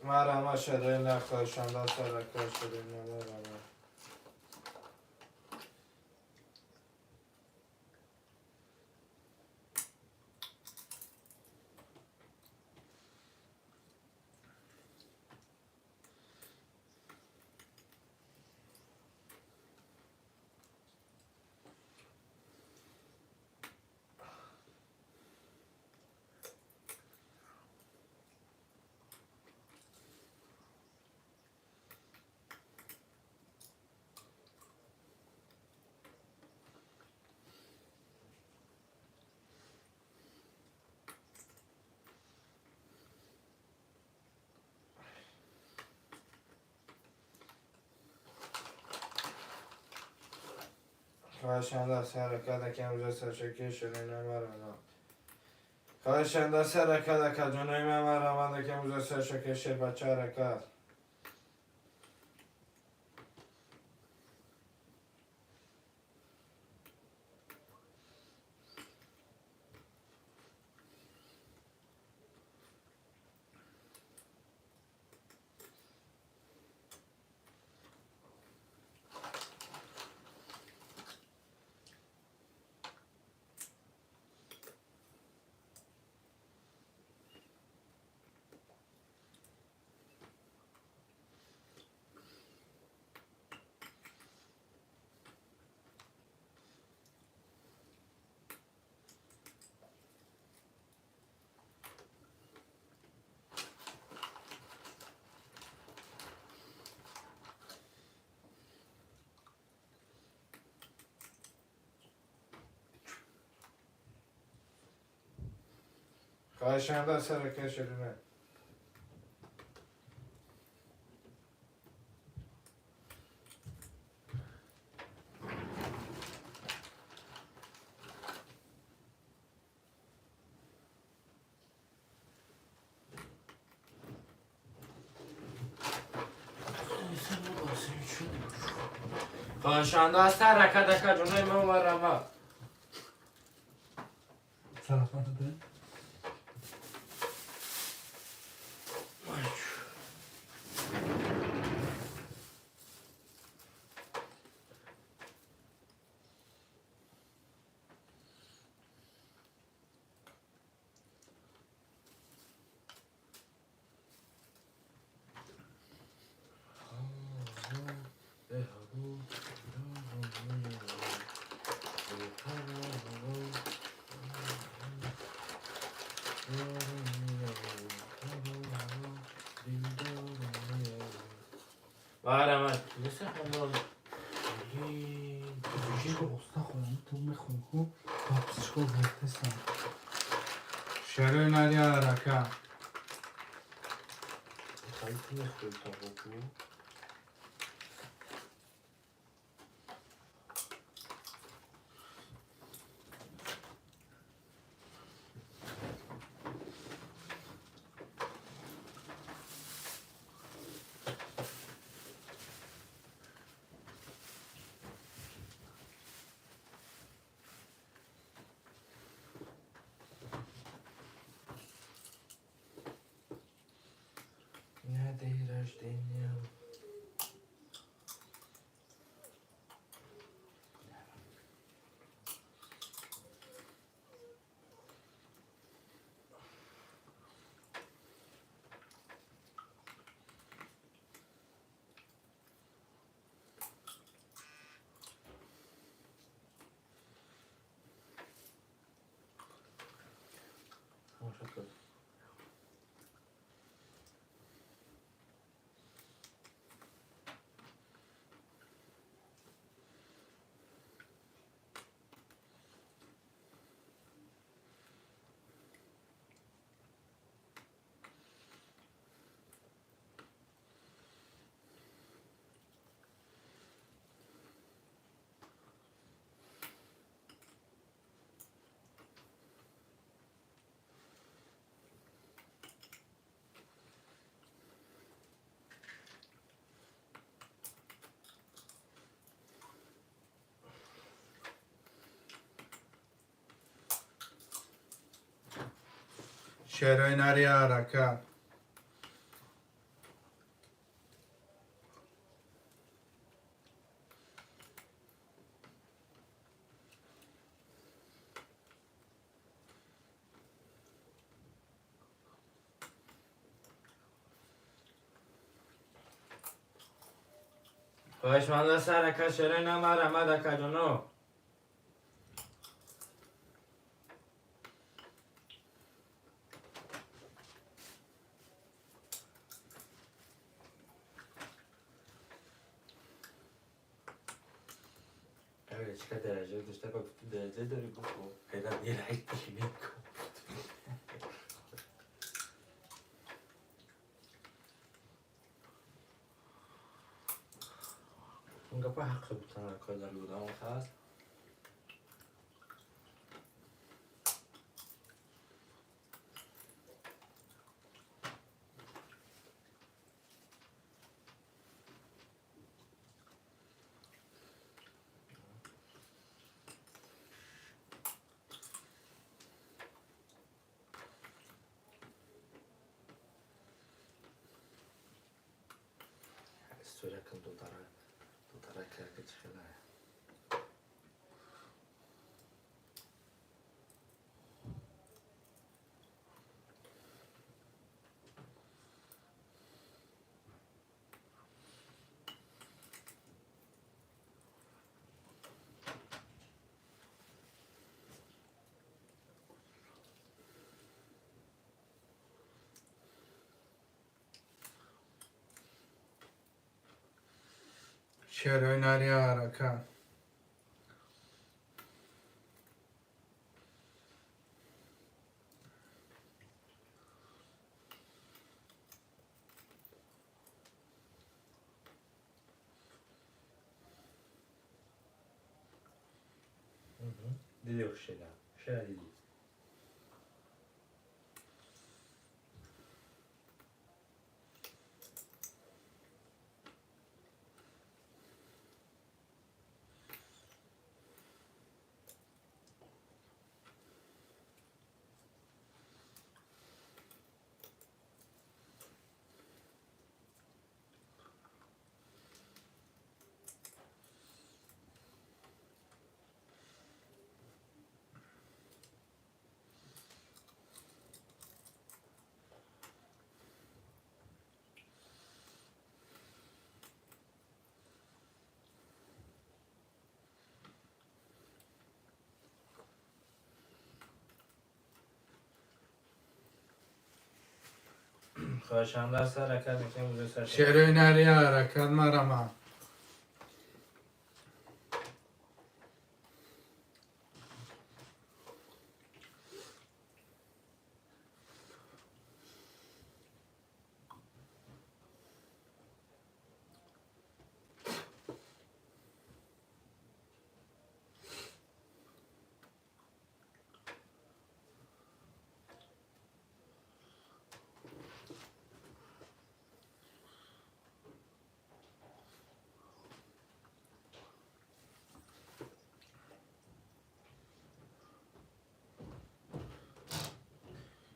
مرا شرینه خوشانده سر کده شرینه مرا خوشانده سر کده که موزه سر شکین شرینه مرا خوشانده سر کده که جنوی مرا مده که موزه سر شکین شیر بچه رکد خوشانده سر که شرینه خوشانده سر کده که جنوی مرا طرفان ده بله من مثل همون تو میخون خوب تاپسشکو بایدستم شرینه لیا رکا خیلی نخوری تا بکو نه دیرش دینیم شعرهای نری حرکت خواهشمند سرکه شرای نمر امد کجانو چه درجه داشته با درجه داری بکن پیدا دیره ایتی میکن اونگا با حق بودن رکای داری بودم اون خواست استوری کن دو داره که چخیله شعرهای نری حرکت دیدی او شیده دیدی خواهشم در سرکه میکنم بوده سرکه شعرهای نری حرکت مرمم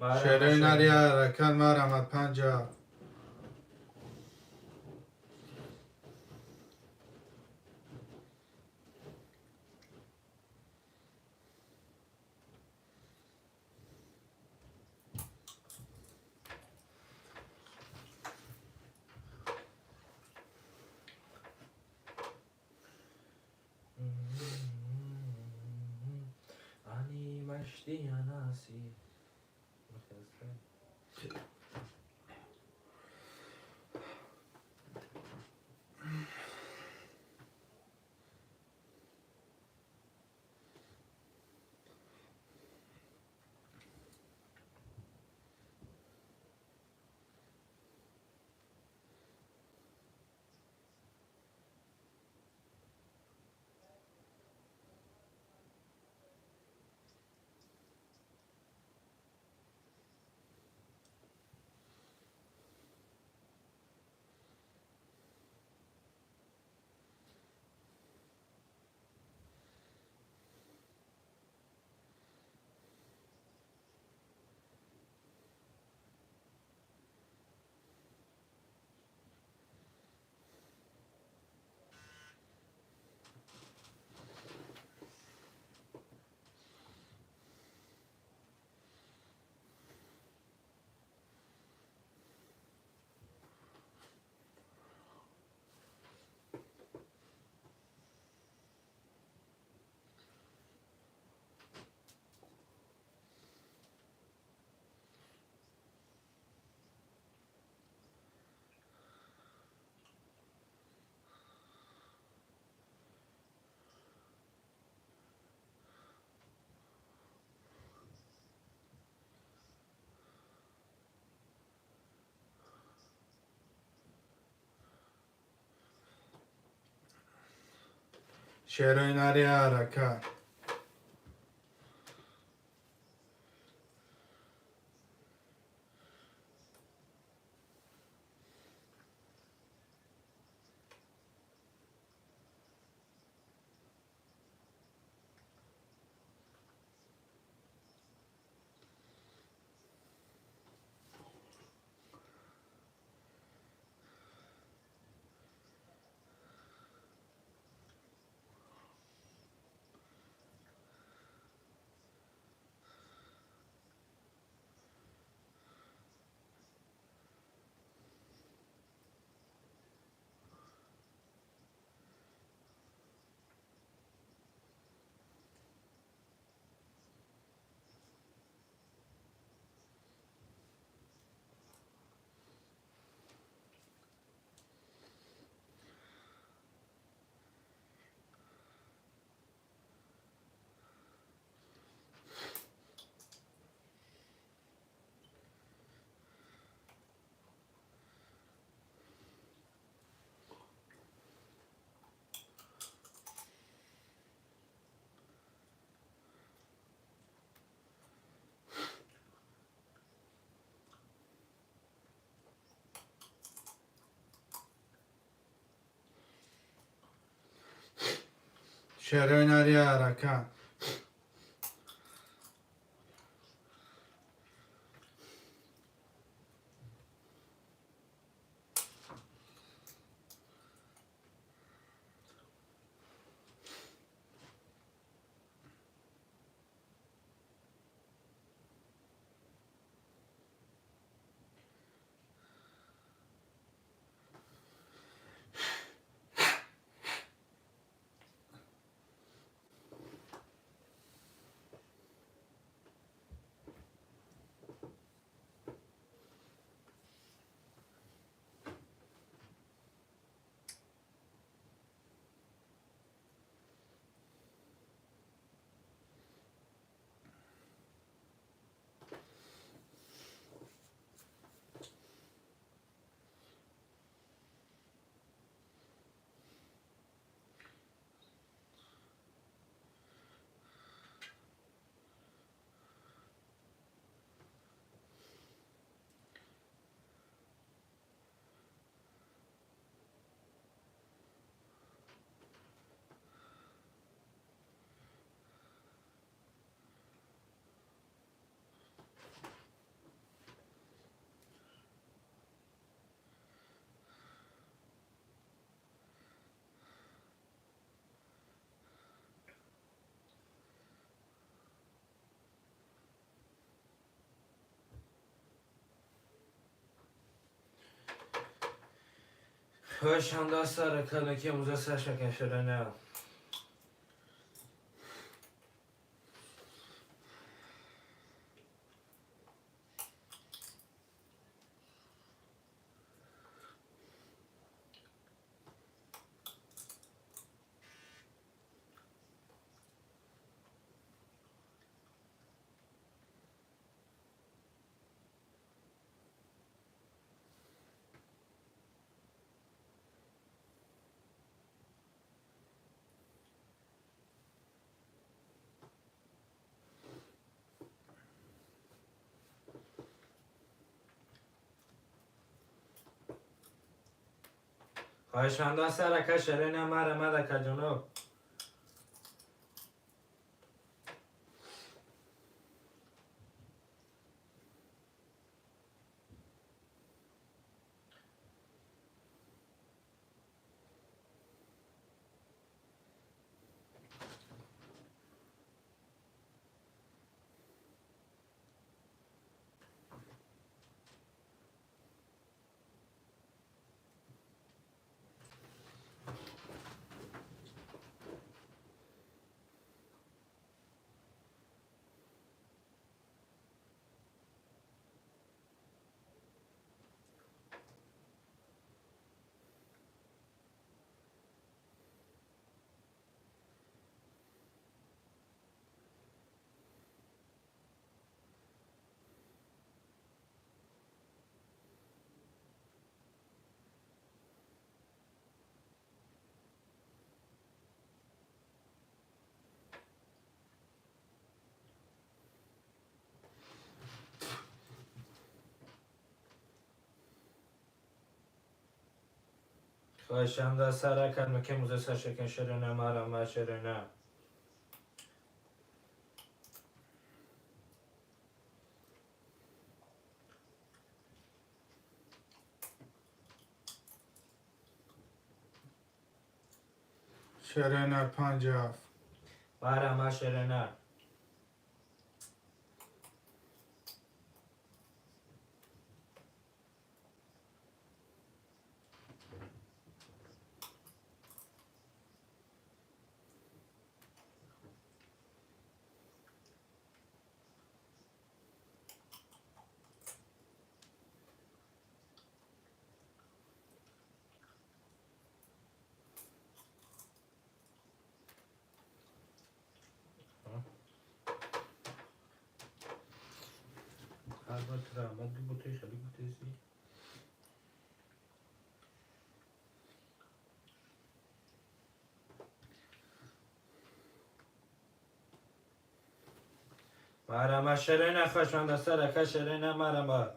شعرهای نری حرکت مرمت 50 آنی مشتی اناسی شیریناری حرکت شیریناری حرکت خواهشم دست سر کلکی موزه سرشکن شده نه خواهشم دست سر که شده نه مره مده که جنوب خواهشم در سر کلمه که موزه سر شکن شرینه مرمه شرینه شرینه 57 مرمه شرینه البته رحمت بوده خیلی بوده زی مرمه شرینه خواهشم در سر که شرینه مرمه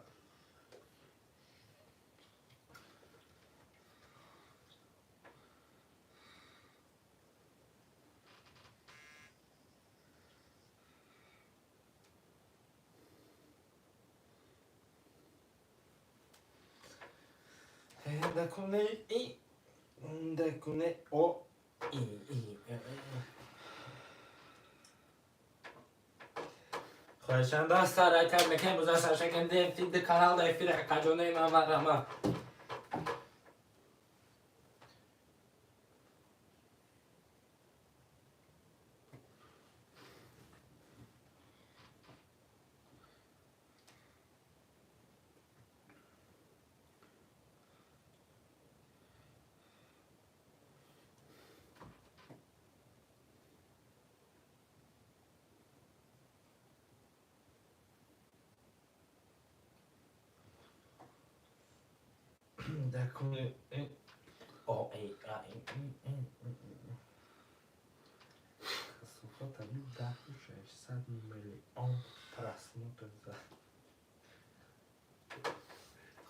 دکنه ای دکنه او ای خواهشم در سر کلمه که موزه سر شکن ده کانال ده افیره کجونه من مرمه دکنه او ای صفات علی 10,600 میلیون پرسموت زد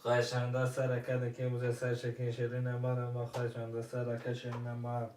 خواهشم در سر کده که موزه سر شکن شرینه مرمه خواهشم در سر که شرینه مرمه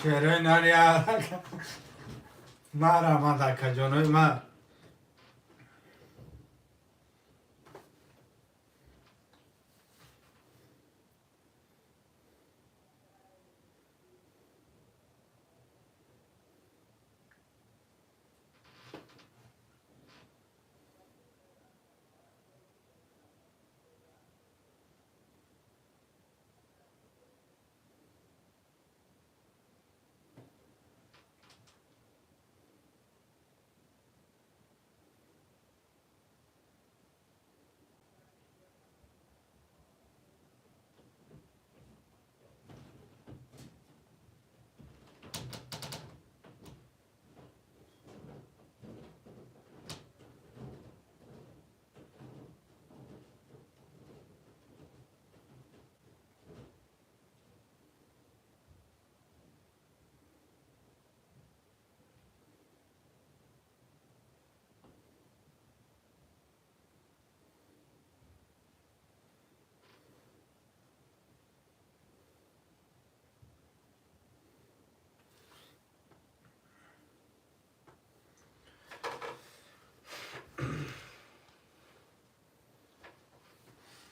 شرینه ریا مرمه در کجونه من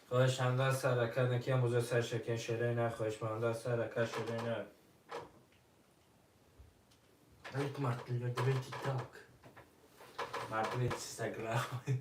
خوشمنده سرکه نکی موزه سر شکن شیرینه خوشمنده سرکه شیرینه Welk Martin, du vet inte tak. Martin är inte så glad.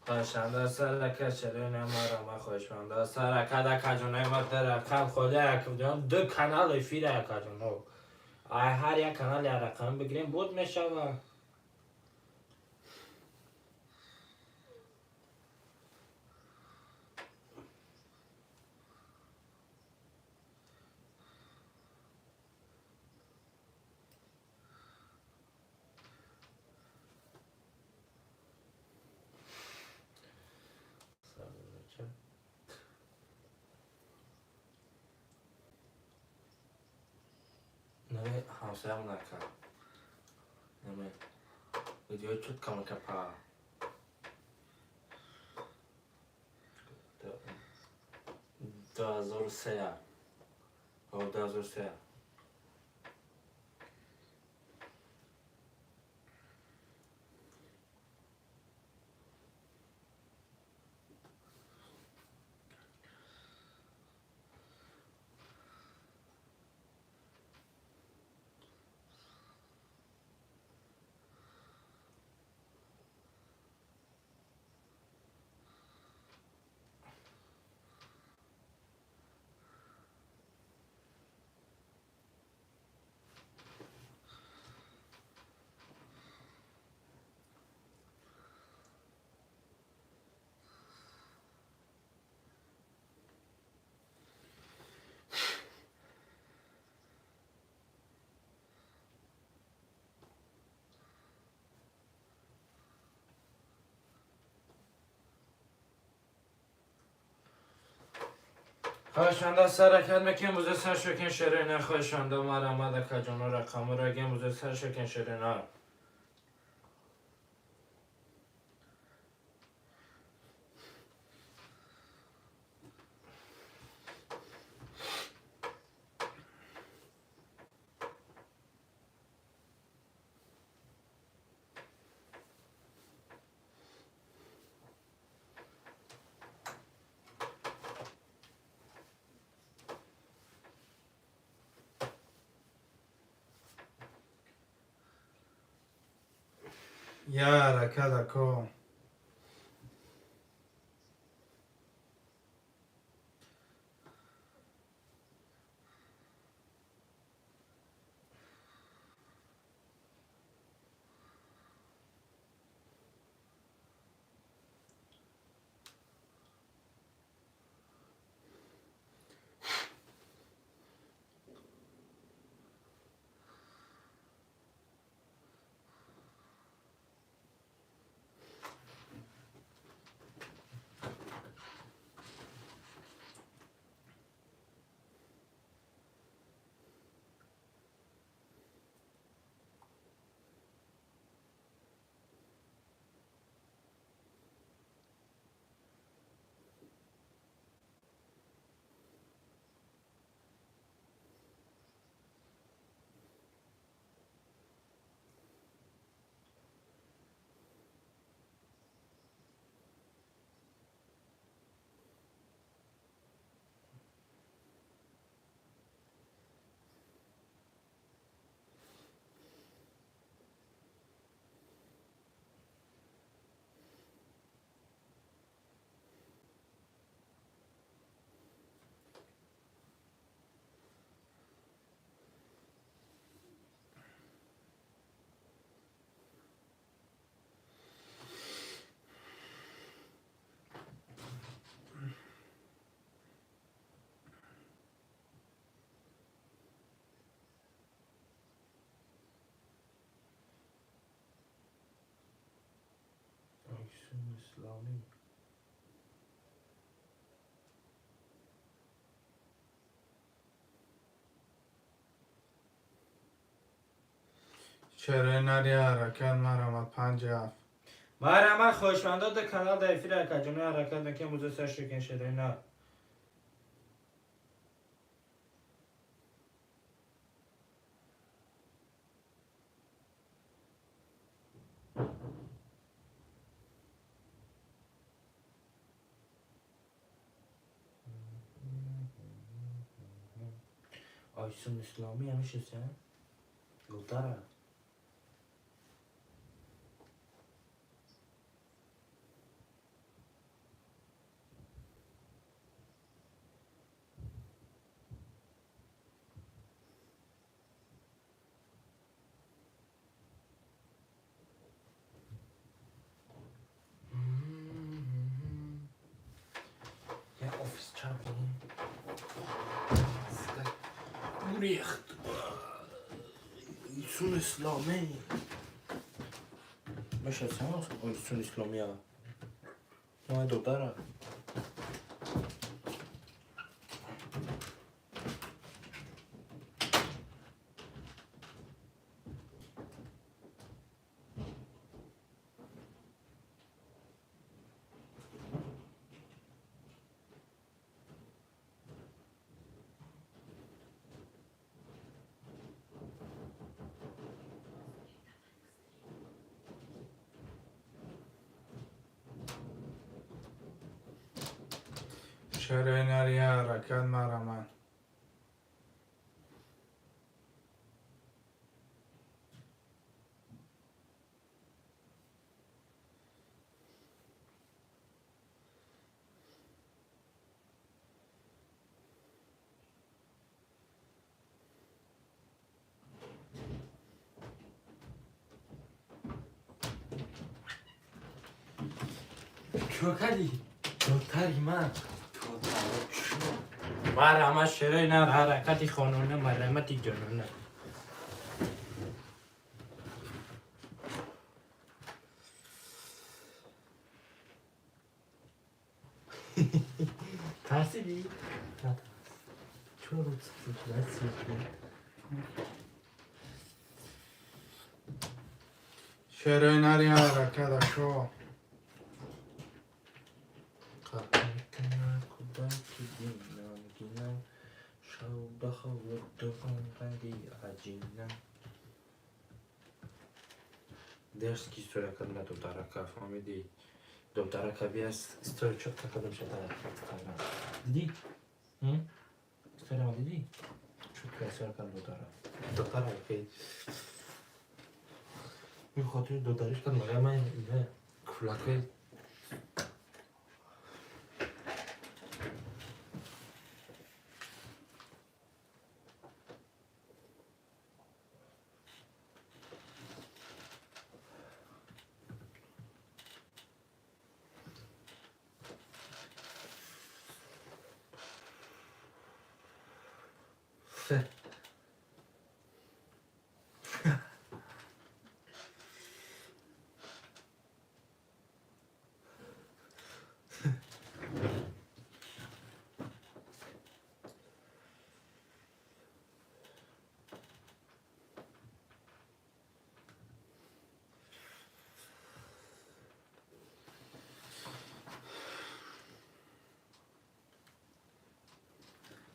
خوشمنده سرکه شیرینه مرا خوشمنده سرکه ده کجونه ما در کم خوده اکبدیان دو کانال افیره کجونه هر یک کانال یا رقم بگیریم بود میشوه Nej, han säger naka. Nej men. Det gör ju kan man kapa. 2003. Ja, 2003. خوشمنده سرکت مکی موزه سر شکن شیرینه خوشمنده مرمده کجونه رقم را گه موزه سر شکن شیرینه Yara cada co. اسلامی چرا نری حرکت مرمت 57 مرحبا خوشمندات کانال در افیر کجونه حرکت نکه موزه سر شکن شده نه آیسون اسلامی همیشه سن گلداره یه آفیس چند ریخت ایسون اسلامی باشه سماس ایسون اسلامی ها ما دختره چرا نری حرکت مرمت چو کردی؟ دختری من مرحمت شرای نه حرکتی خانونه مرحمتی جانونه ترسیدی؟ نه چون رو ترسیدی؟ چرا نری حرکت شو قبلتنا کودکی دینم گینم شوده خود دفن قندی عجینم درس کی سوره کردن دختره که فهمیدی دختره که بیاست استوری چوب تکدم شده دیدی؟ استوری ما دیدی؟ چوب که سوره کردن دختره که این خاطر دخترش کن مگه من اینه کلکه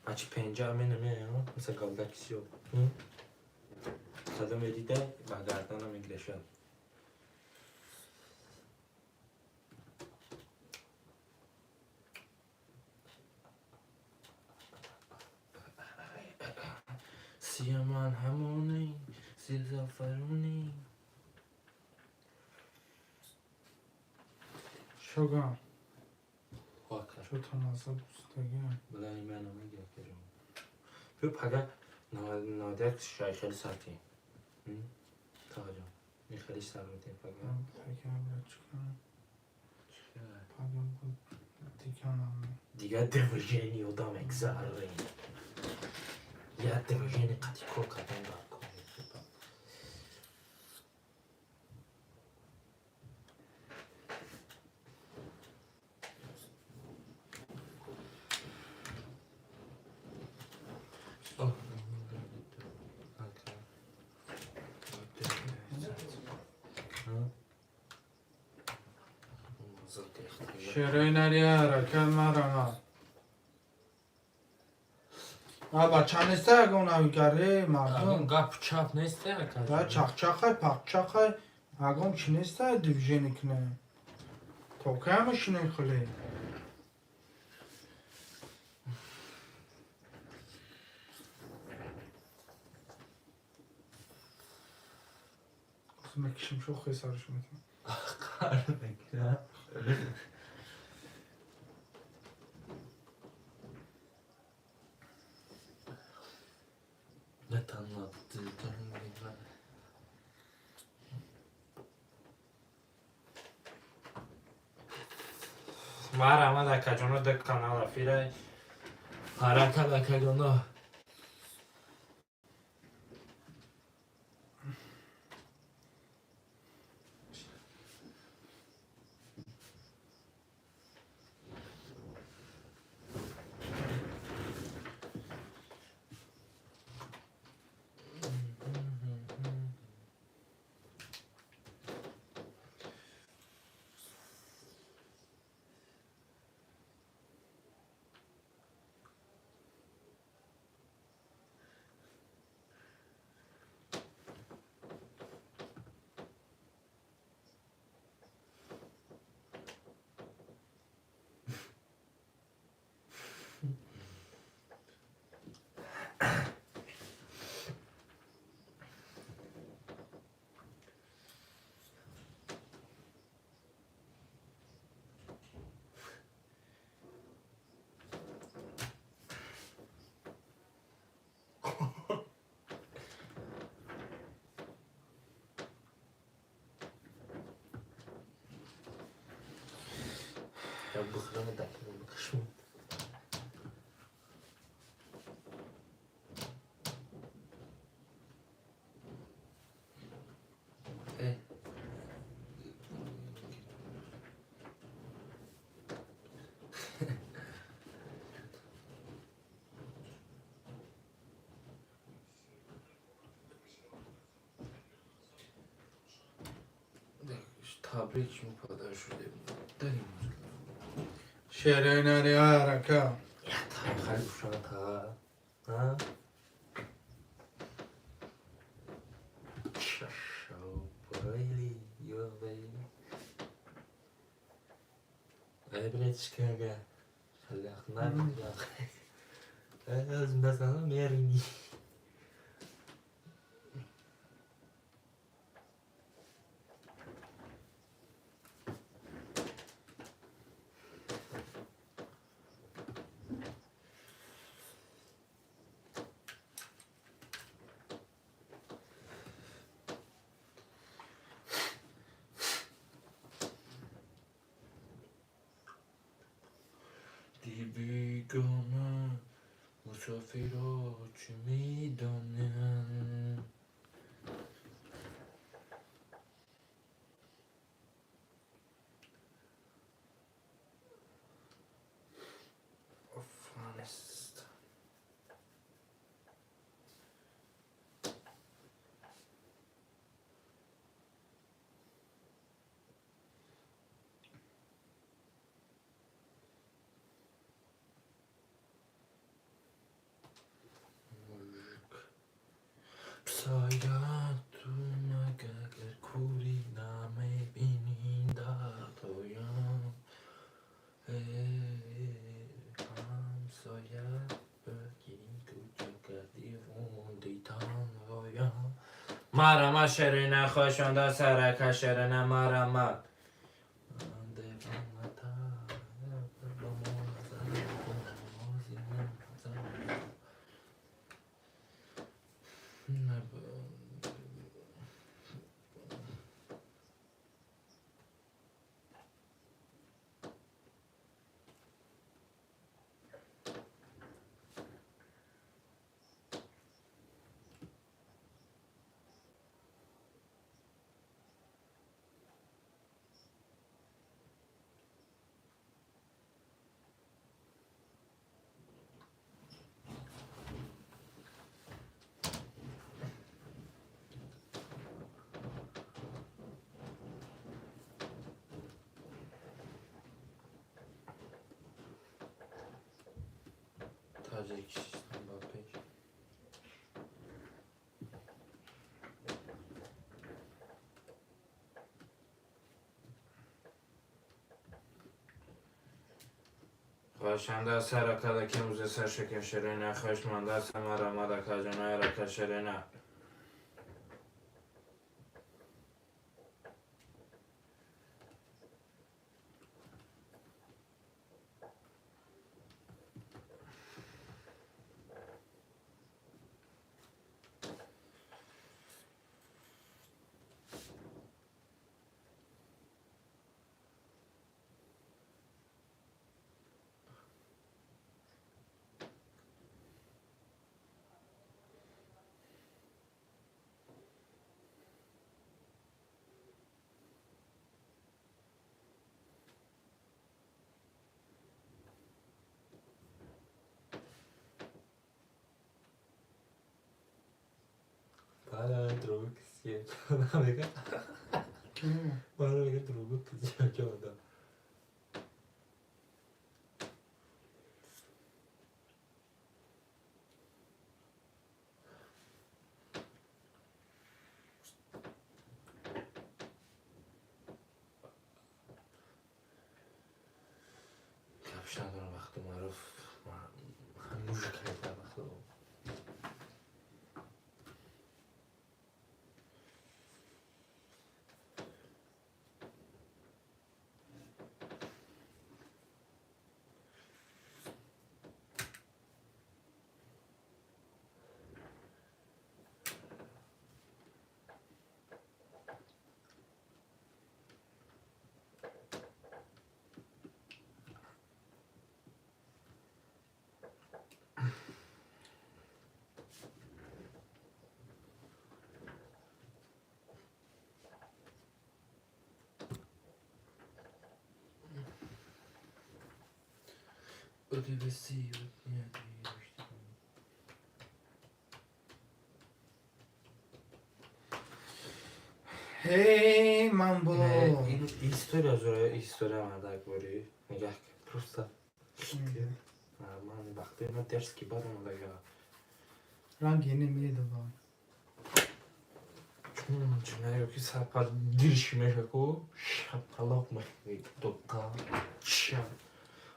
بچه 50 نمیه مثل گالدکی سیو صدا میدیده و گردنم میگرشه سی من همونی سی زفرونی شوگم واکر شو تناسب بستگیم بلانی من نمیگه کریم بیا پگه نادر شای خیلی سرتی تا جان این خیلی سرتی پگه تکم را چکنم پاگم بود دیکنم دیگه دیوژنی و دام اگزاره یه دیوژنی قطی کو کردن دار کنی شیرینری حرکت مرمت بچه نیسته اگه اونوی گره مردم گپ چپ نیسته دا چخچخه پخچخه اگه چی نیسته دیوژینی کنه توکه همشینه خلی مکشم شو خوی سرش میتونم کار بکنم نتانم مرحبا در کجانو دک کانال افیره حرکت در کجانو یا بخورم دکتر بکشم تبریک میپادر شده داریم شیرینری حرکت یا تا خیلی شما تا ها شو برایلی یو بیلی ایبریتش کنگه خیلی اخنر یا از مثلا میرینی دی بیگانه مسافرها چه میدانن افغانستان سایتون اگر کوری نمیبینین در تویم همسایه بگیرین تو جگردی موندی تنهایم مرمت شیرینه خوشانده سرکه شیرینه مرمت تاجیکستان با پیش خوشنده سر کده که موزه سر شکن شرینه خوشمنده سمر آمده که جنای رکه شرینه Para droga que se é. Não, liga. Para liga droga que se é. کفش ندارم وقت معروف هنوز کردم وقت Ödevesi Hej, mambo! История зора, история мада говори. Нигах просто. Man вақте на дерски барам дага. Ранг yeni miydi bu? Чунайо ки сапа дирши мешаку шапалок мехи дота ча.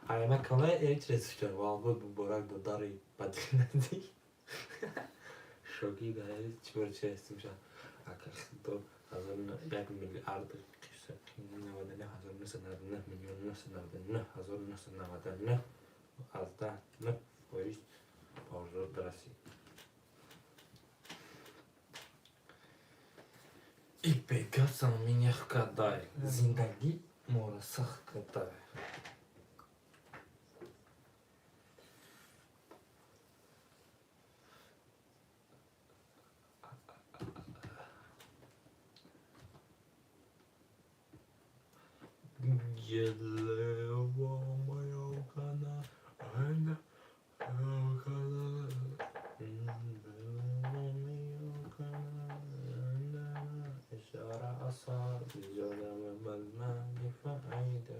Айма кала этресчер валбо борак додари падинди. Шоки дай чурчестим ша. Аках то азон 1 миллиард киса кинавадане азон несанадне миллион несанадне азон несанадне азда не поиш пауза браси. И пекасан минях кадай. Зиндаги мора сах кадай. Елева моя кана, айна кана, إشارة أصاب جرم بالمال فعيدة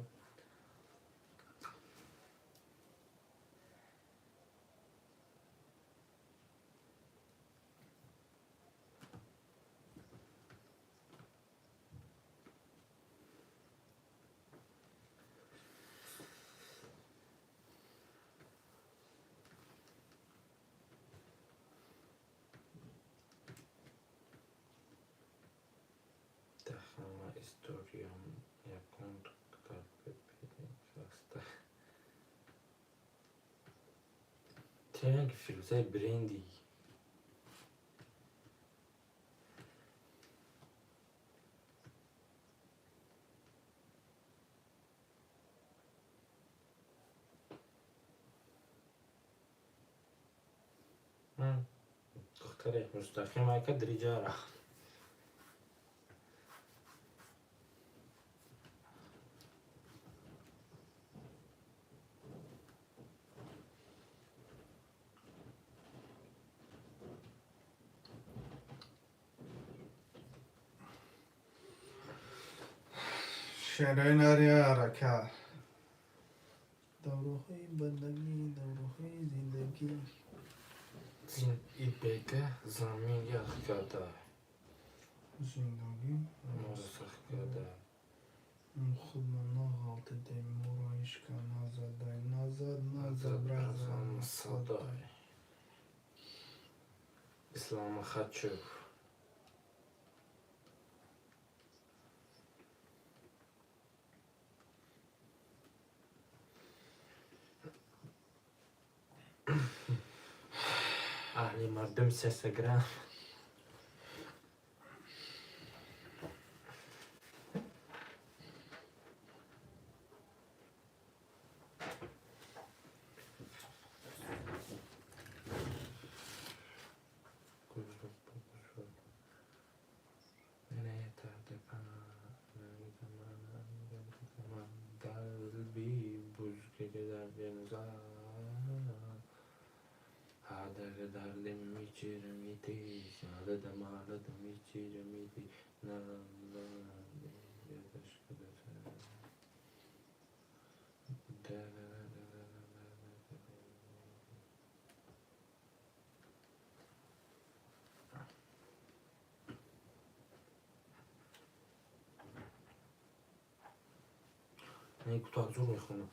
Déjame historia ya contar Pepe Tényleg filmsel brandy. دختره مستقیم های که دریجاره شعرهای ناریا رکا دوروهای بندگی دوروهای زندگی زندگی این بگه زمین یخ کرده زندگی ما رو سخت کرده خود من نغالط دیم مورایش که نزد برزم صدای اسلام хочу اهل مردم سسگرم Derdim içirmidi, ağladım içirmidi, نه کوتاه زور میخونم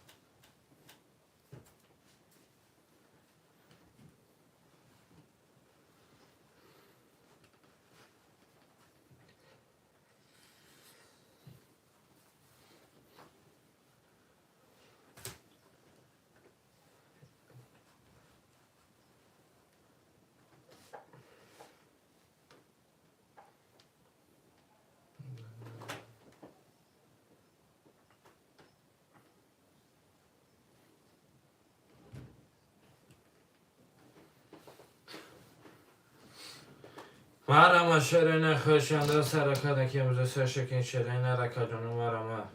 مرم شرین خشنده سرکده که امروز سرشکین شرین رکه جانو مرم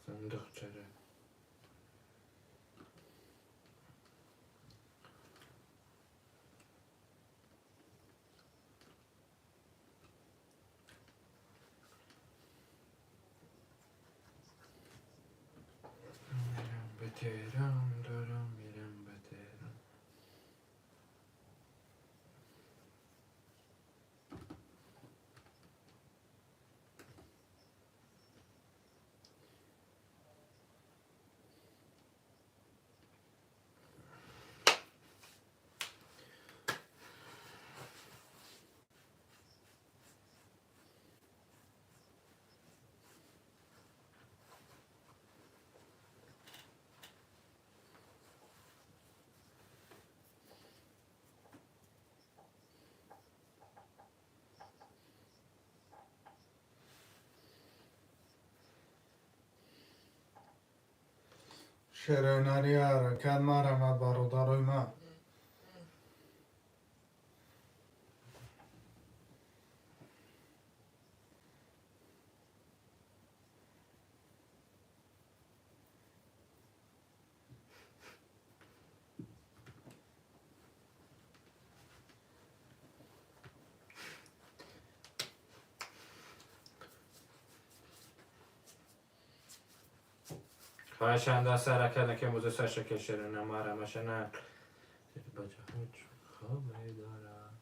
صندوق چره میرم به تهران دارم میرم به تهران شرینری حرکت مرم برادرای من خواهشنده سرکده که امروز سرشکین شرین مرم شنن بچه خوابه دارم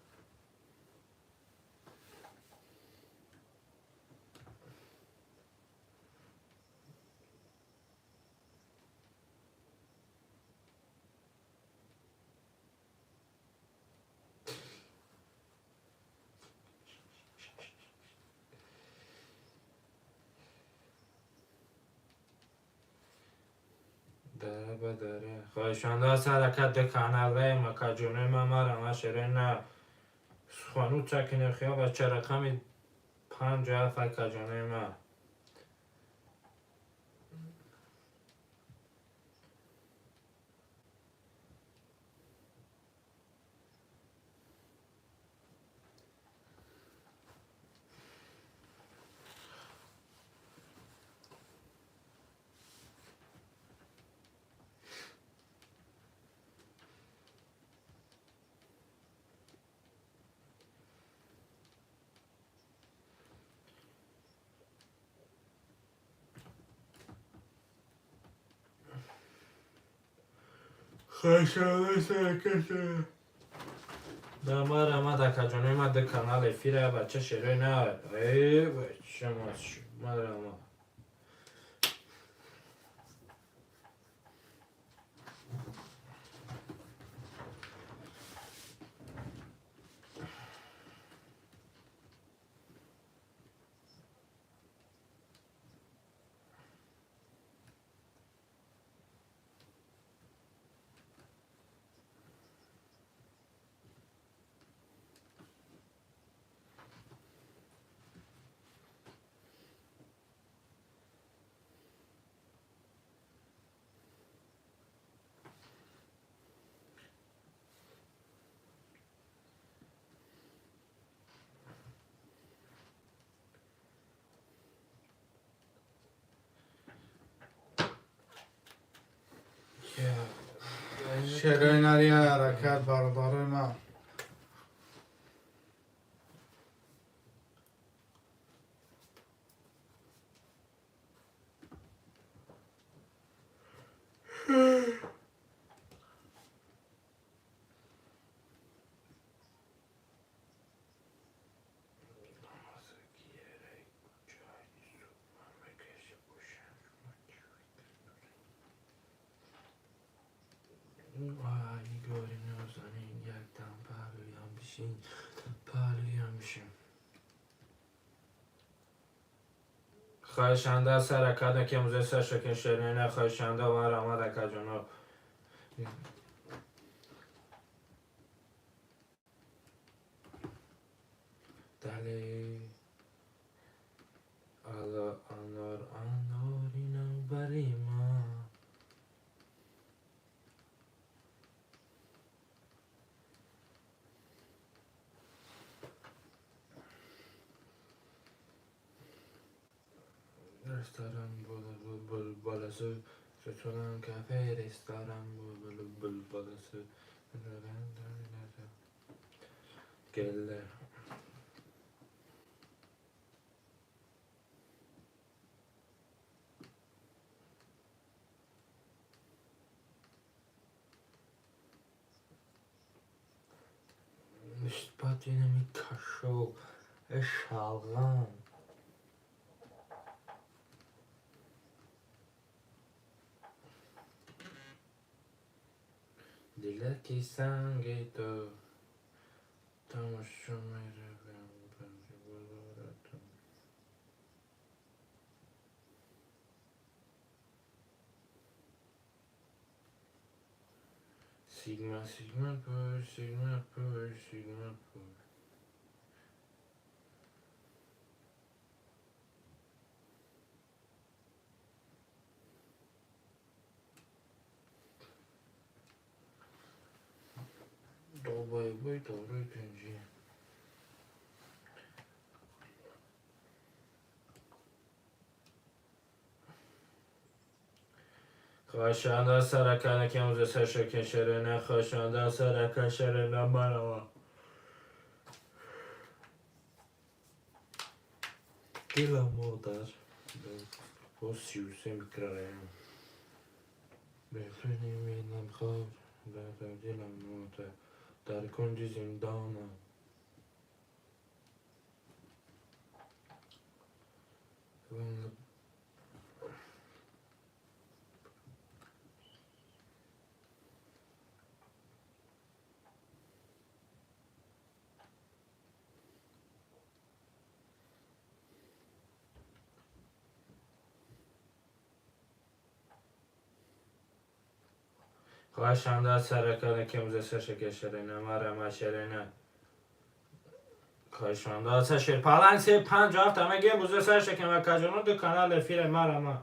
داره بداره خواهشنده سرکت ده کاناله مکا جونه مرم شرین خانو چکنه خیاب و چرکمی 5 فکر جونه ما خواهشانه سرکشه در ما رمد اکجانه ما ده کانال افیره بچه شروع نه ای بچه ما رمد شروینری حرکت برادر من خواهشانده سرکت که موزه سرشکن شرینه خواهشانده و رمد اکجانه دلی انار اینو بری ما رستوران بل بالاسو رستوران کافه رستوران بل بالاسو گله نسبت اینمی کشو شلغم دلکی سنگ تو تماشا میره سیگما سیگما پر سیگما پر سیگما پر دو بای بای داره پنجی خواهشانده سرکانه که موزه سرشکن شرینه خواهشانده سرکن شرینه مرمه Dila mudar o 33 mikrorajón. Befriending me nem خواب در دلم موته در کنج زندانم خواهشانده سرکانه که موزه سرشکن شرینه مرمه شرینه خواهشانده سرشکن پالنگ سی 5 هفته همه موزه سرشکن و کجانو دو کانال افیر مرمه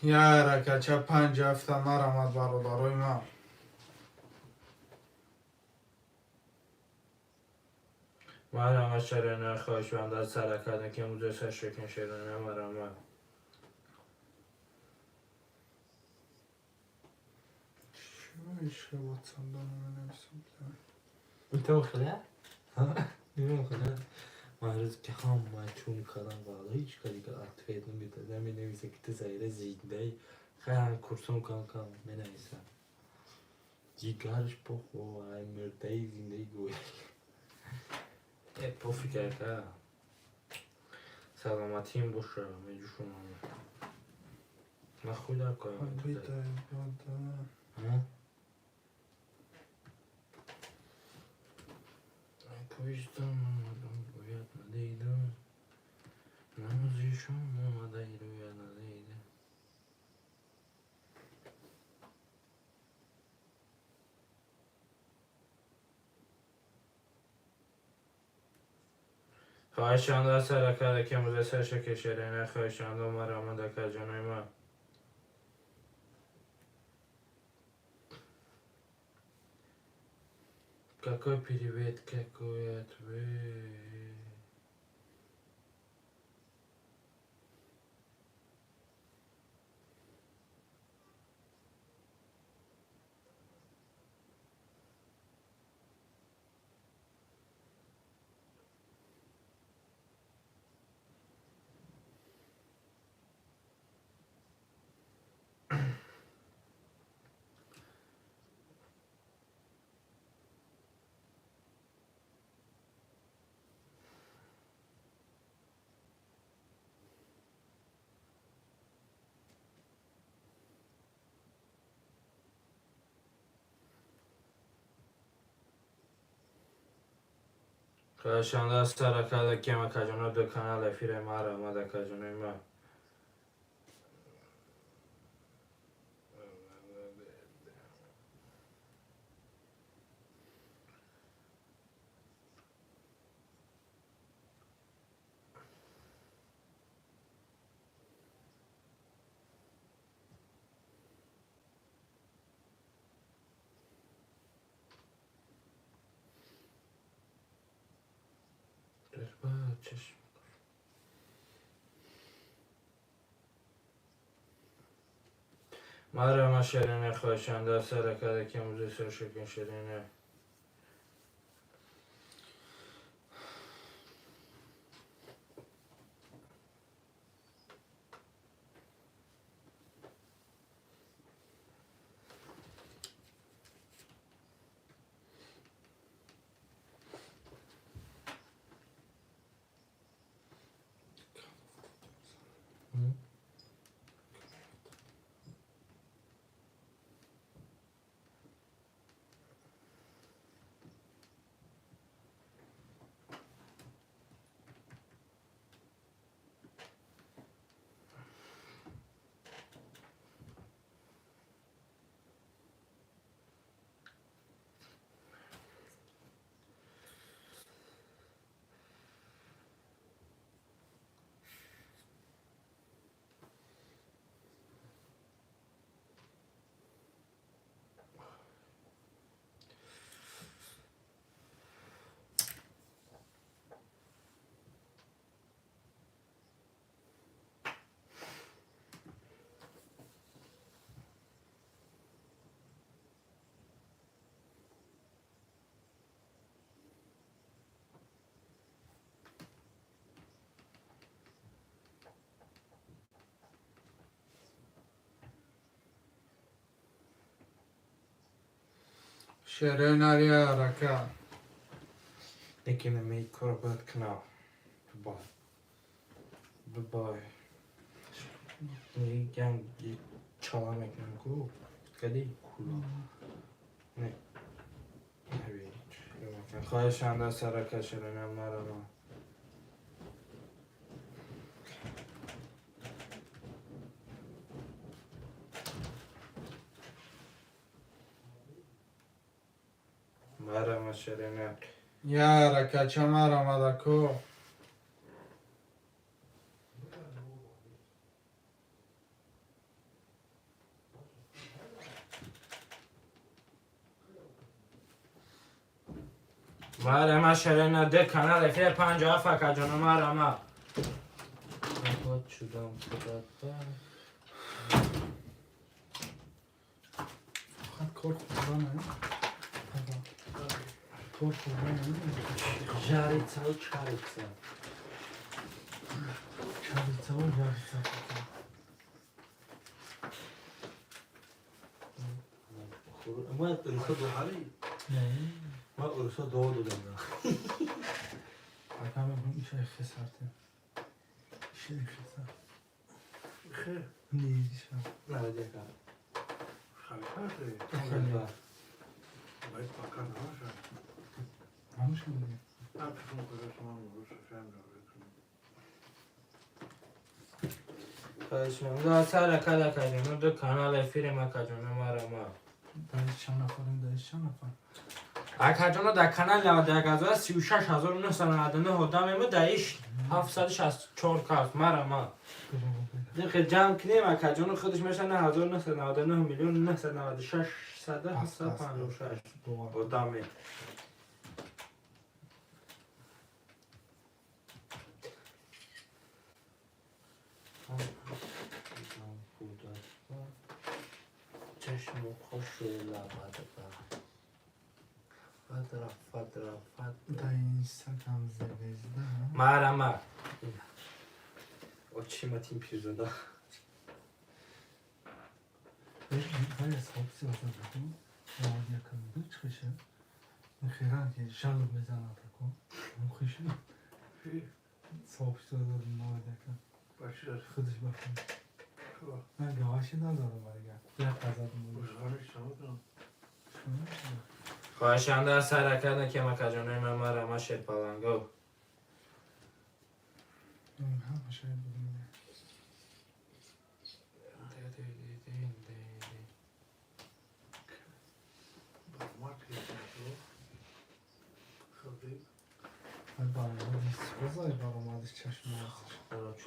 یارکه چه 5 هفته نرمد برادرای من. مرحمت شرینه خواهشمند از سرکردن که موزه سشکن شرینه مرحمت. چه عشق واتسان دانم نمیسیم انت مخله؟ نمیخله؟ معروض که هم چون کردم والا هیچ کاری که اکتفید نمیده نمی نویسه که تزایره زیده خیلی کرسون کن می نویسه جیگرش پخ و مرده زنده گوی پوفی که سلامتیم باشه میجو شما نخوی در کنم پوشتم آمدم باید ندیدم نمازیشم آمده روی ندیده خواهشان در سرکرده که موزه سرشک شرینه خواهشان در مرامه دکر جانوی من Какой привет, какой ответ. خواهشان در سرکرده که ما کجانو دو کانال افیره مرامه دکر جانوی من چشم مرامه شرینه خواهشان در سرکرده که موزه سرشکن شرینه شرینه یارکه Nekime mi korbat kanal. Bye. Bye. Gel çalam ekran ku. Kadi kula. Ne? Evet. خواهشان در سرکه شرینه مرامه مرامه شرینه یارکه چه مرامه دکو مرمه شرینه ده کانال افیر 57 کجانو مرمه باید شدم خودت فقط کار خوردن کار خوردن جاریتسا و چاریتسا چاریتسا و جاریتسا ما ارسا دو حالی ما ارسا دو دادم اگه میشه خسارته میشه خسارت خیر نیزیشم نه دیگه خیلی باید پاکر نماشه همش میگه اپشون کجاست من روش فهم خواهش می‌کنم سر کلا کجانو ده کانال افیر ما کجانو مرمه دایش چند نفرم دایش چند نفر اکجانو در کانال 91,36999 هدام ما دایش 764 کاست مرمه دیگه جمع کنیم اکجانو خودش میشه 9,999 میلیون 996 صده 756 هدامه چشم خوش و لبت فدرا در اینستاگرام زوزده مرمه o ma تیم پیرزاده باید صحب سیازده بکن مواد یکم دو چخشه خیران که شلو بزنه بکن خوشه صحب سیازده مواد یکم باشی داشت خودش بکن من گواشی ندارم برگرد یک قضا دمون روزگارش شما خواهشم در سر کردن که ما کجانوی من مرمه شرپالنگو همه شاید بودیم باید برامادش بزای برامادش چشم آزش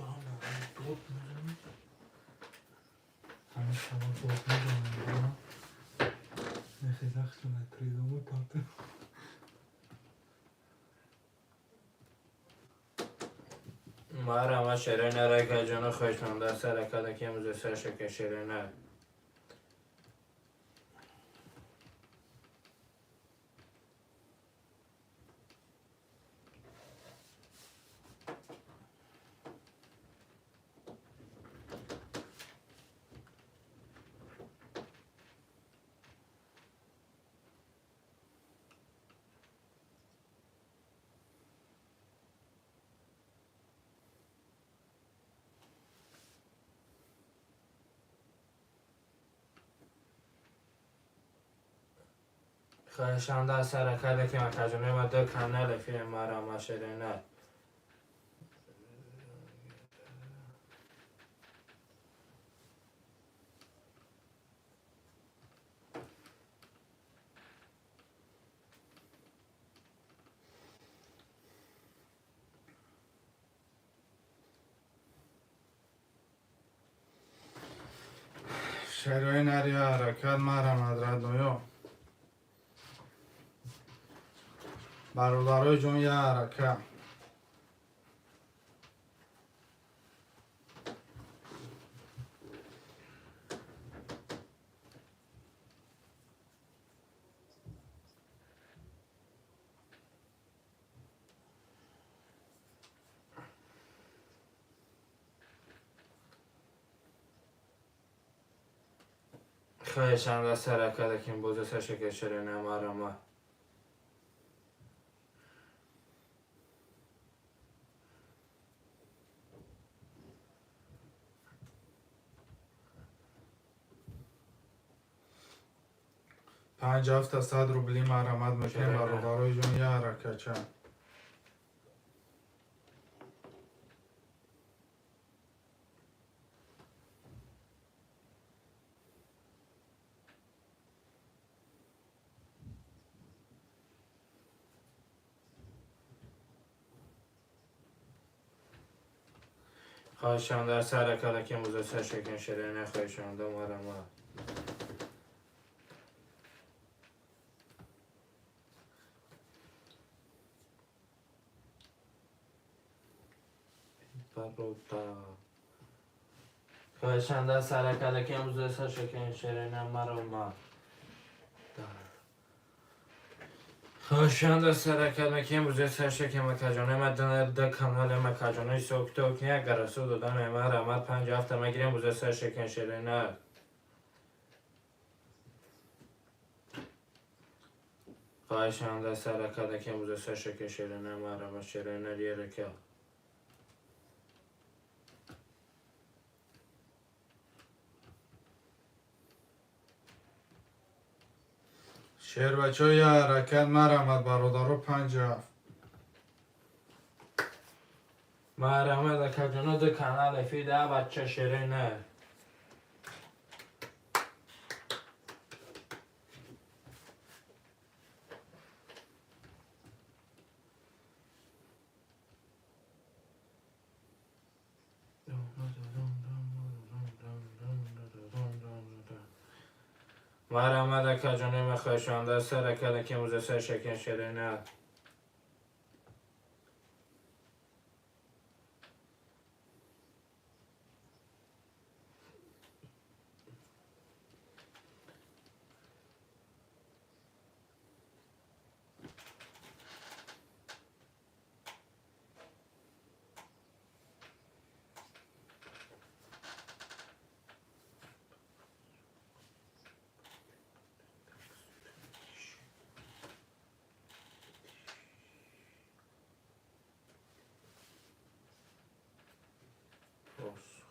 همه شما دوت میدونم نخی زخشونه تریدامو تاته مرمه شرینه را کجانو خواهشم در سر کردن که موزه سرشکه شرینه خواهشم در سر کردن که ما کجانوی ما دو کانال فیلم مرمه شرینه شروع نریا حرکت مرم ادرد نویا برادرای جون یه حرکت خواهشم در سر کردن که موزه سرشکه شرینه مرمه پنج هفت صد روبلی مرمت میکنه برادرای جون یه حرکت چند خواهشم در سر کردن که موزه سرشکه شرینه خواهشم در مرمه فروتا خواهشنده سرکده که امروز شکن شیرین مرا خواهشنده سرکده که امروز شکن مکجانه مدن ده کانال مکجانه سوکتوک نیا گرسو دادن امر امر 5 هفته مگیر امروز شکن شیرین خواهشنده سرکده که امروز شکن شیرین مرا شیرین لیره که شعر بچه های حرکت مرمد برادر 50 مرحمت کجانو ده کانال فیده بچه شیرینه مرحمت کجانو مخواهشانده سرکده که امروز شکن شیرینه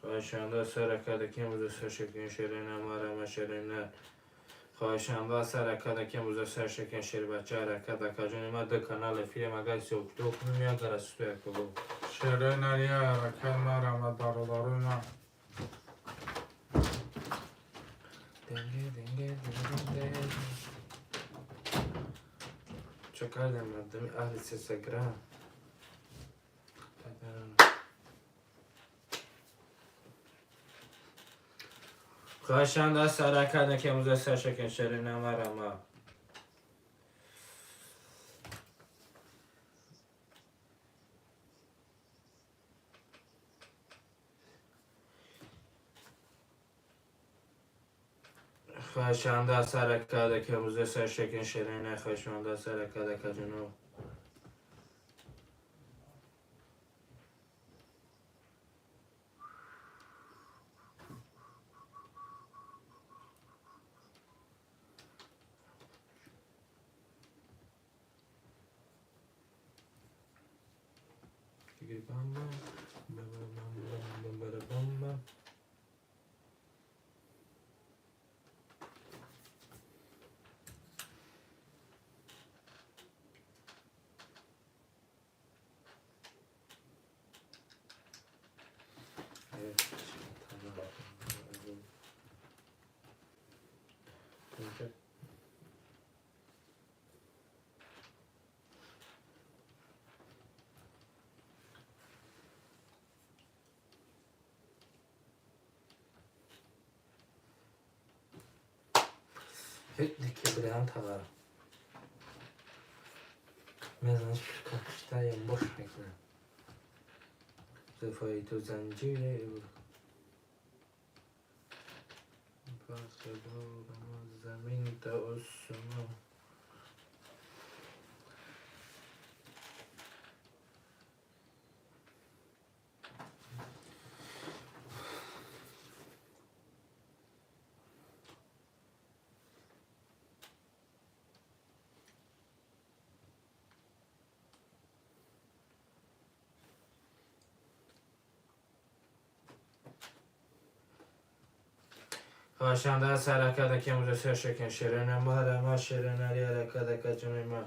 خواهشنده سرکده که امروز شکن شیرینه مرحمت شیرینه خواهشنده سرکده که امروز شکن شیر بچه حرکت کجانو ما ده کانال فیلم اگر سوکتو کنیم یا گرسو یکلو شعر نری حرکت مرمد برادر من چه کردم مردمی اهل سیستگرام خواهشنده سرکده که امروز شکن شیرین مرا خواهشنده سرکده که امروز شکن شیرین خواهشنده سرکده کجانو Hütteki briljantalar. Mezunuz kapıştayım boş bekle. Zıfayı tu zincire Basketbol zemin ta osunu خواهشنده سرکده که امروز شکن شیرین ما شیرین علی حرکده کجانوی ما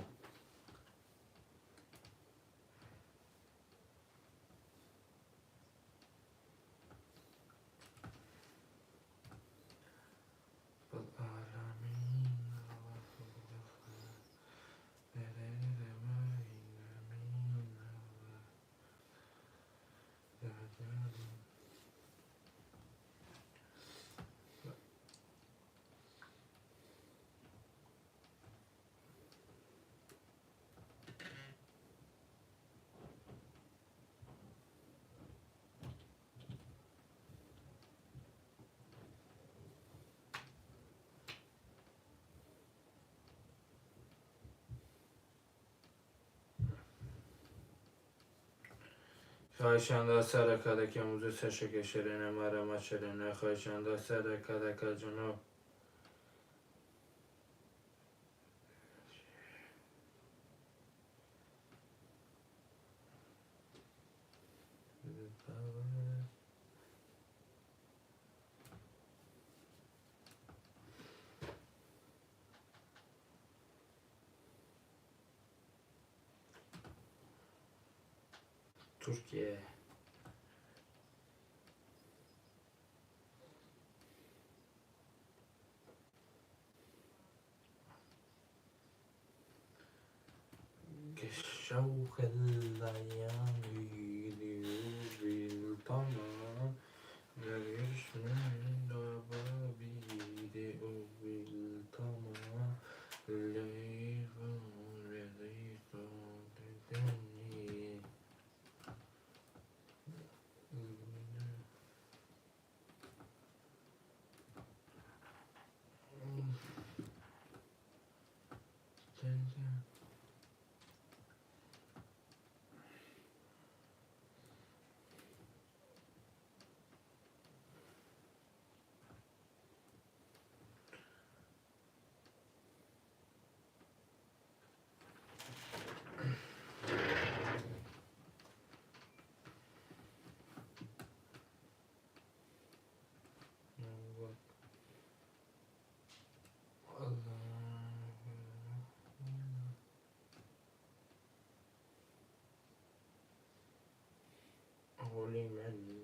خواهشان سر کدک موزه سشک شرینه مرمت شرینه خواهشان سر کدک جنوب Türkiye. شوق الأيام يدور بالطمع يعيش من ضبابي يدور بالطمع ليف لذيذ تدني Holy man.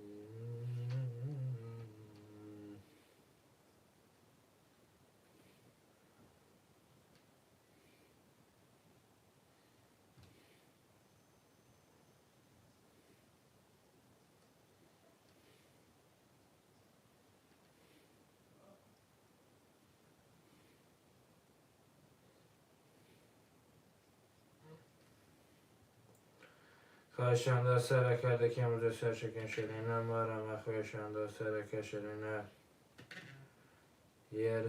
خواهشان سر کدک موزه سشک شرینه مرمت خواهشان سر شرینه yer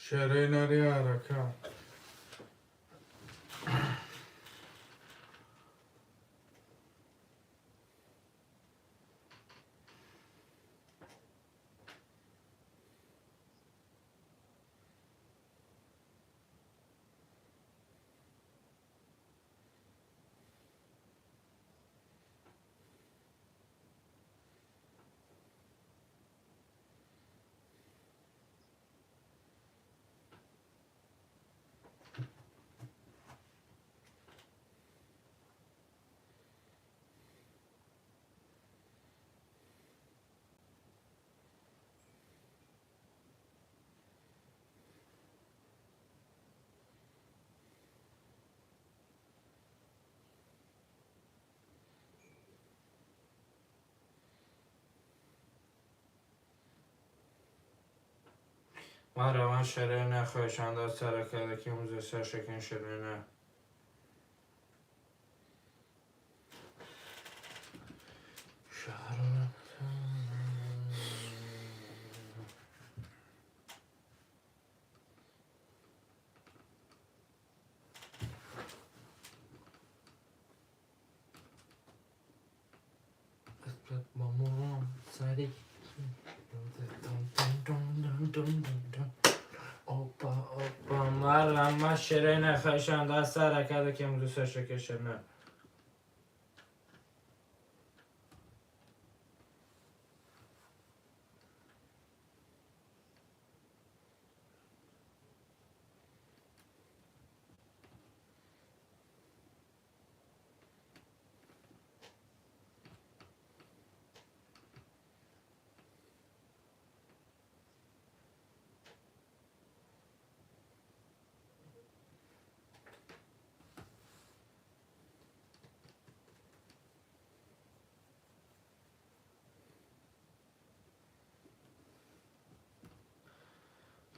شرینه ریارکا مرمت شرینه خواهشان سر کدک موزه سشک شرینه مامان سری اوپا مرمت شرینه خواهشان سر کدک موزه سشک شرینه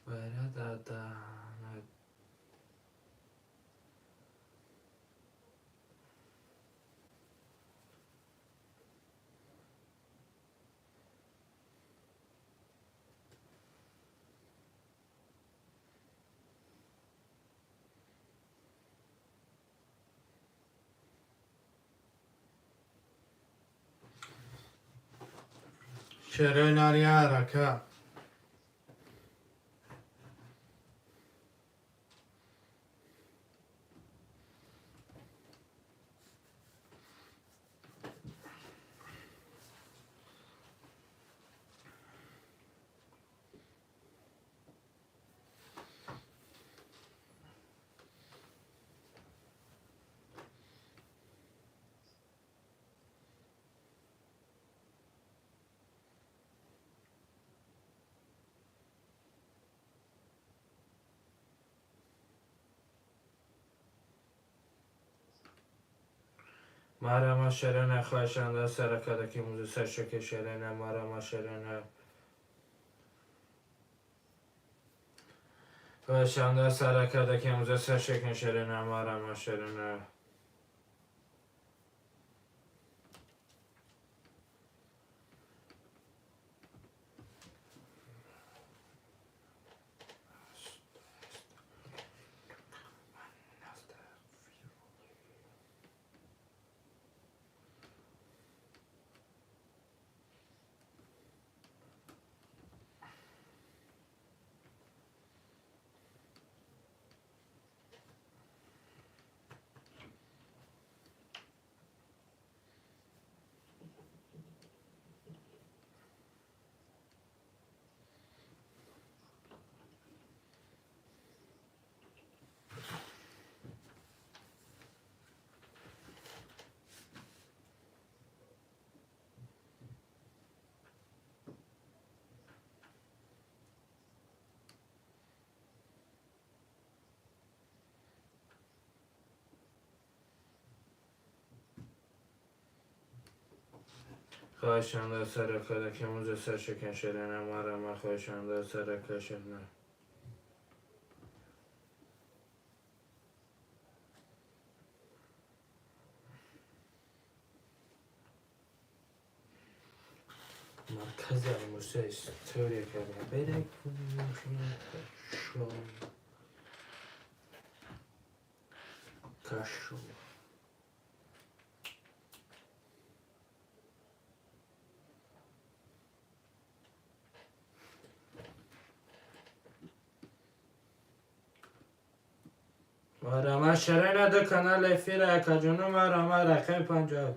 برادر Şerener yaraka. مرا شرنه خواهشنده سرکده که موزه سرشک شرنه مرا شرنه خواهشنده سرکده که موزه سرشک شرنه مرا شرنه خواهشنده سرکده که موزه سرشک شرنه مرا خواهشنده سرکده شرنه مرکز موسیقی استوری کرده بره شو کشو مرا شرنه دو کانال افیره که جنو مرا رقم 50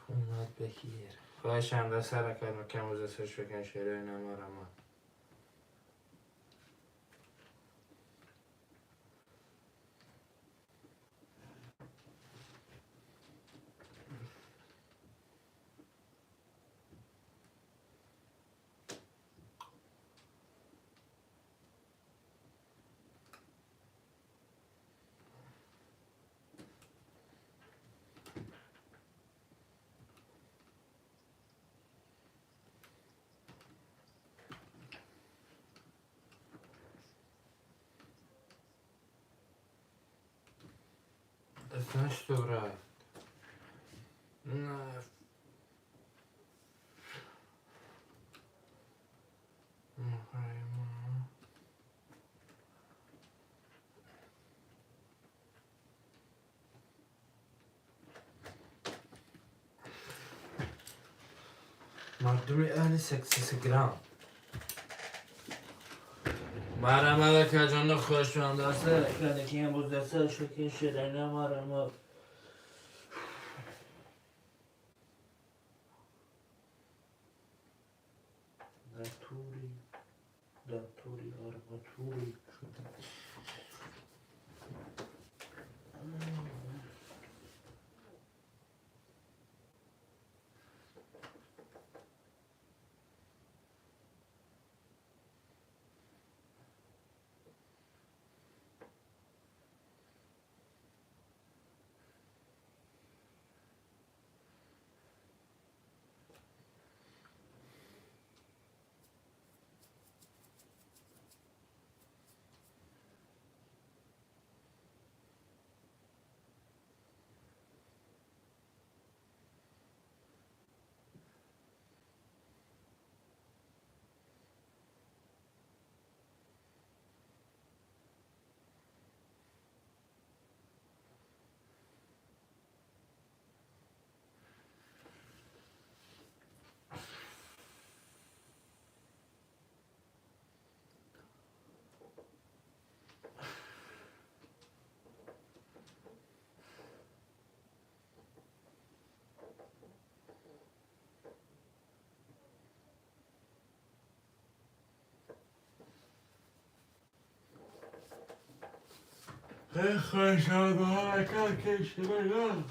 اومد بگیر خواهشنده سرکده که موزه سرشک شرنه مرا Znaš što radi? مردم اهل 63 گرم مرمه کجان خوشمند است کنه که این بود دسته شکین شیرینه مرمه داتوری آرماتوری خوشم حرکت کشی بگم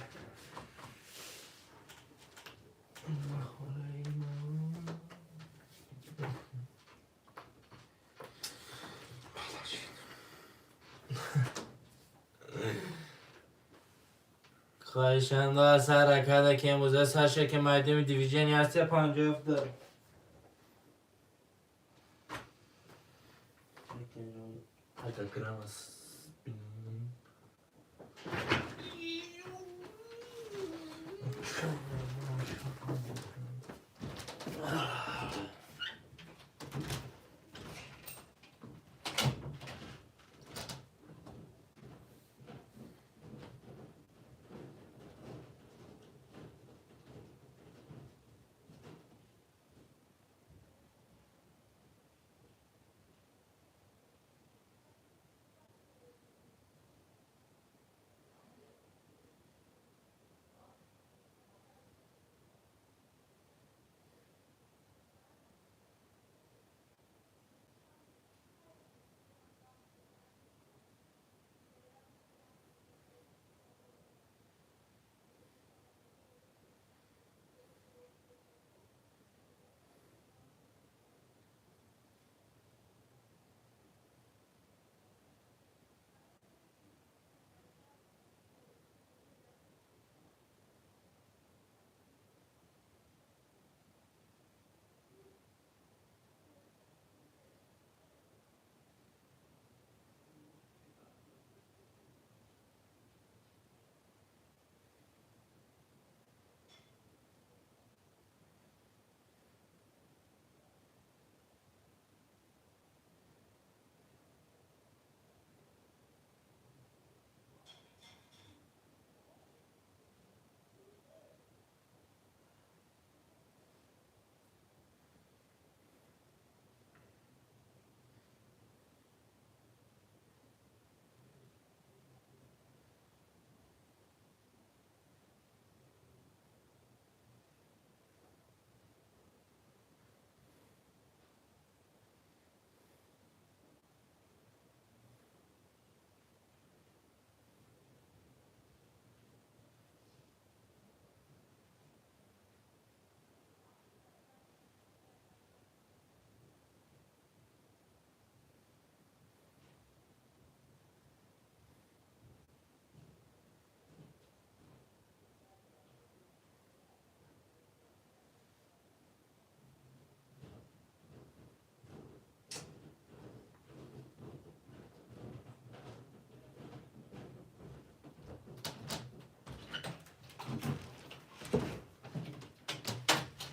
خواهشنده از حرکت که امروز از هر شکل مردم دیویژنی هستی 50 داره حتی گرم است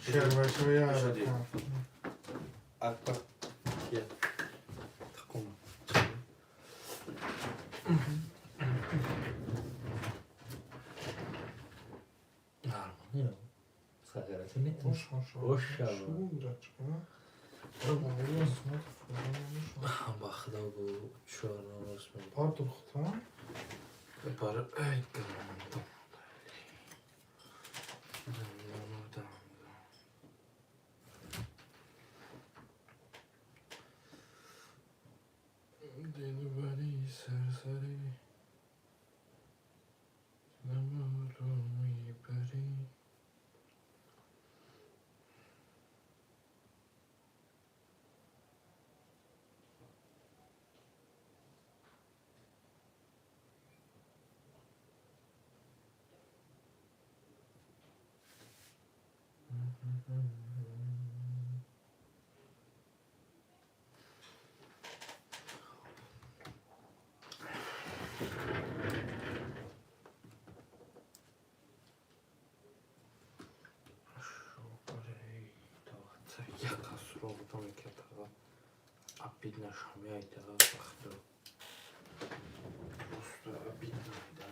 شروعشوی شدی. حرکت اکبر یه تقوم سرگرتی نیست خوش خوش خوش شورچکا با خدا بو چهار راست می پارت خدا پر ای دلبری سرسری نمارو میبری яка сурова там яке така обідна шам'яйте, хто просто обідна, да.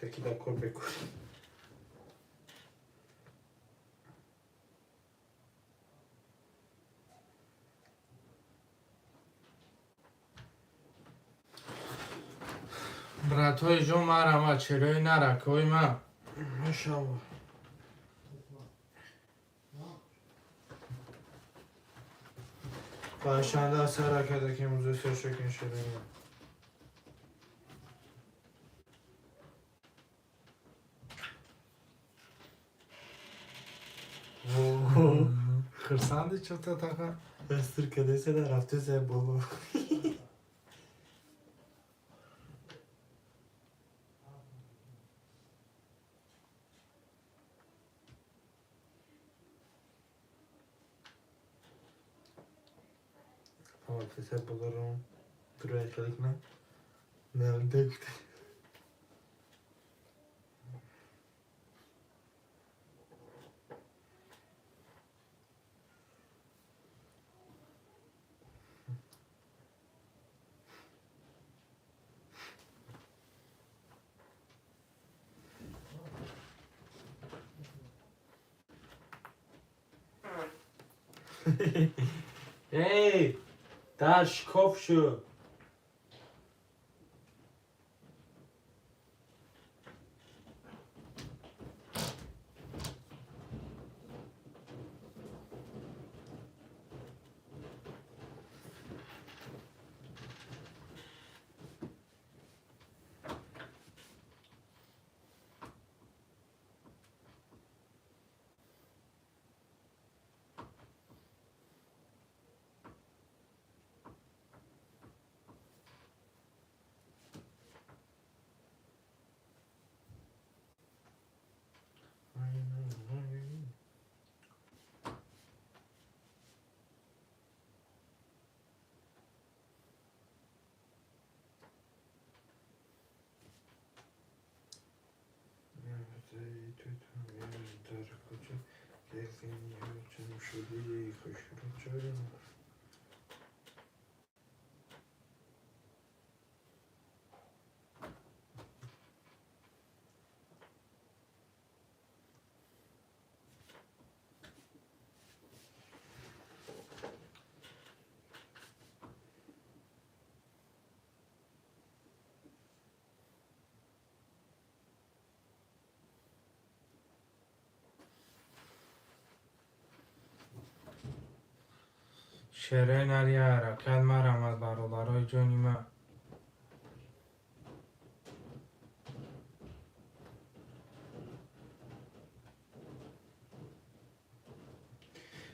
Taky takové beku. براتوی جو مرا چروی نرا کوی ما ماشاءالله. Başında Saraka'daki müzesi şekin şirin. خرسندی چطور تاقا؟ Bastır kadese de raftı se bolu. Ama se bolurum. Duraya kalık ne? Nerede gitti? Hey! Taş kopşu. شدی خوش شدی شیرین علی حرکت مرمد برادرای جانی من.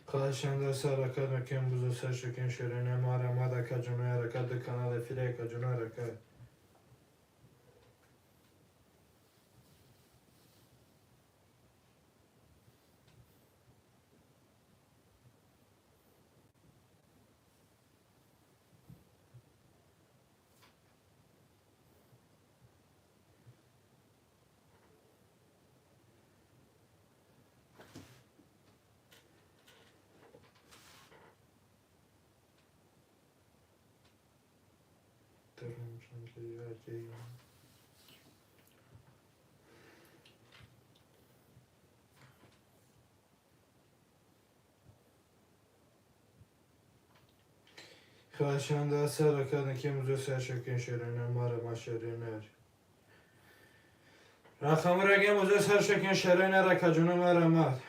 خواهشان دست حرکت نکن بزو سر شکن شیرین مرمد اکا جنوی حرکت ده کانال افیره اکا جنوی حرکت خواهشان دست حرکت نکن بزو سر شکن شیرین مرمد شیرین رقم رگم بزو سر شکن شیرین اکا جنوی مرمد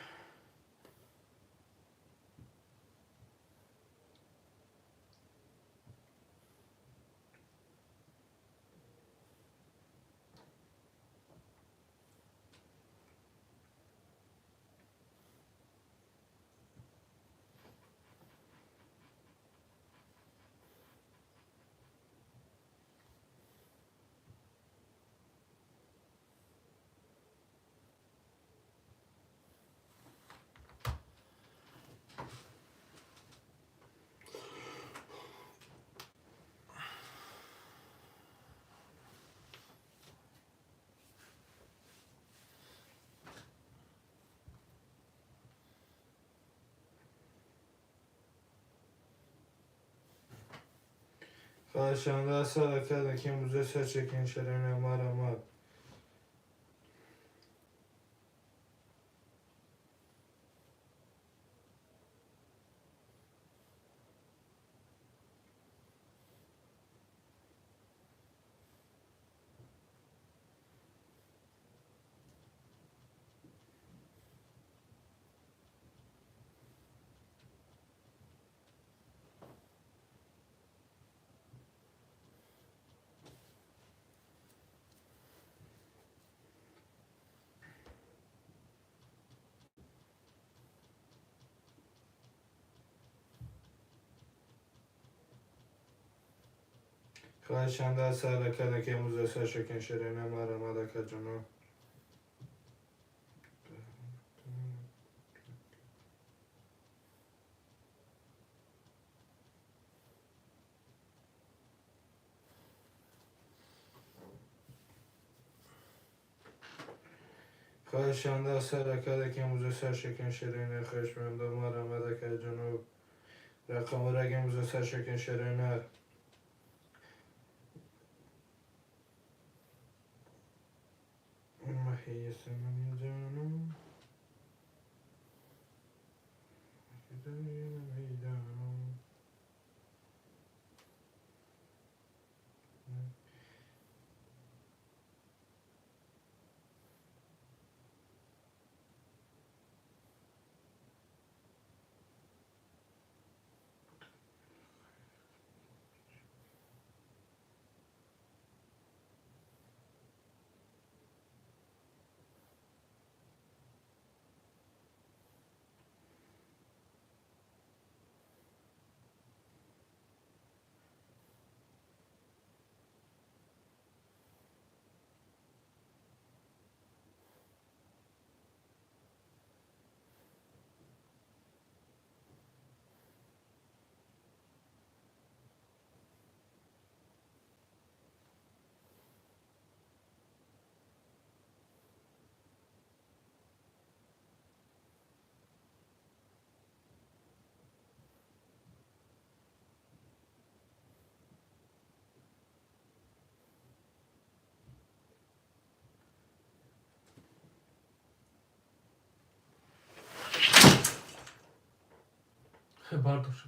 خواهشان دست حرکت نکن بزو سر شکن شیرین مرمد خواهشان دست حرکت نکن بزو سر شکن شیرین مرمد اکا جنوی خواهشان دست حرکت نکن بزو سر شکن شیرین خشمم دو مرمد اکا جنوی رقم رگم بزو سر شکن شیرین محیط من جانم برداشت.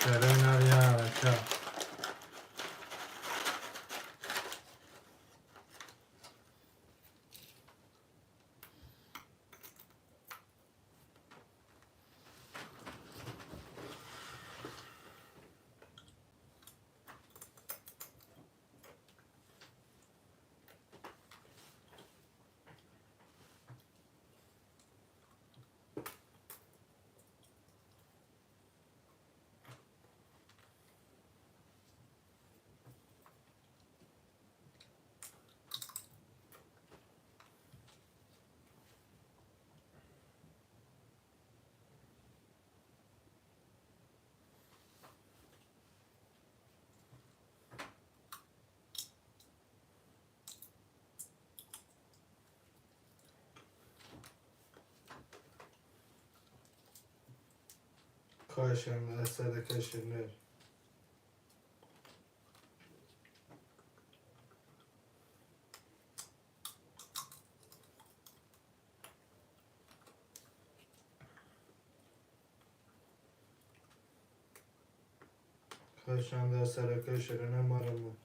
شرينا يا ركاب. خواهشم از صدقه شنر. خواهشم در صدقه شنر مرمون.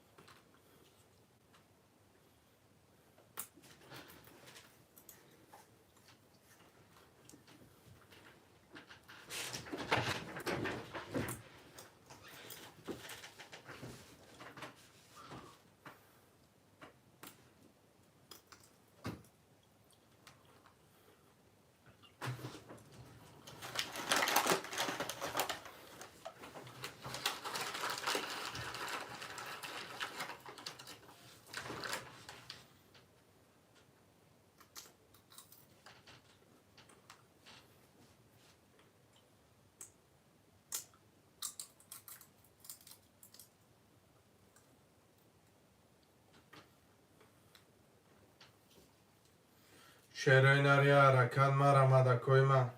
شرينا يا ركاب مرا ماذا كويما.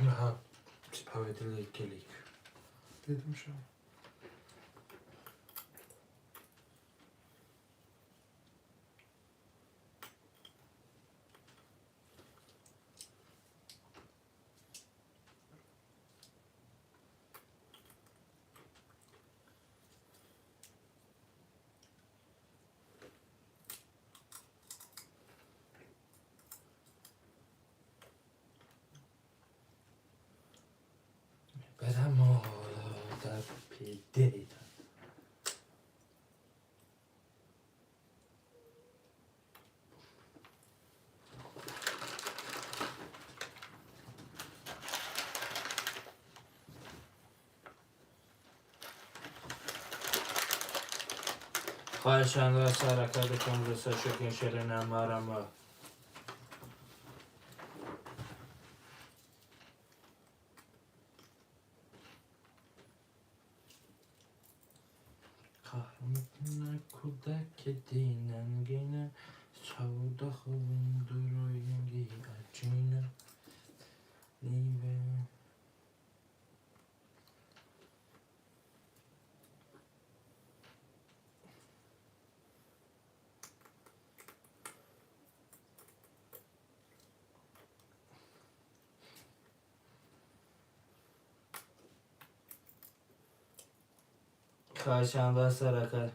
Aha, sprawiedliwy kielik. دیدم شو. برم در پیده. خواهشان را سرکت کم رسا شکن شرین مرم. خواهمتن کودک دیننگینه چوده خوبین دروینگی اجینه لیوه خواهشان را سرکت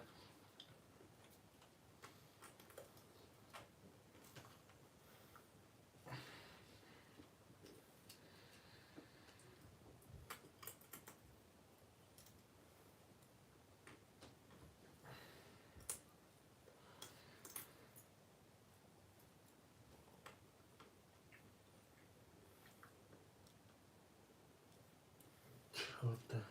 خورده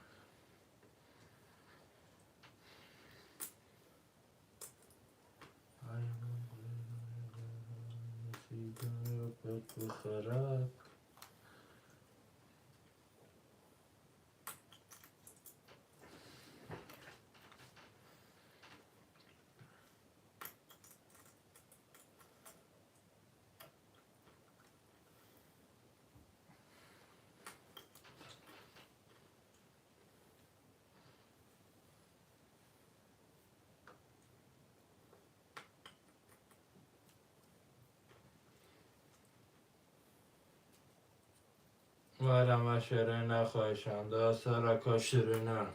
بخرد ورم شیرینه خواهشنده سرکا شیرینه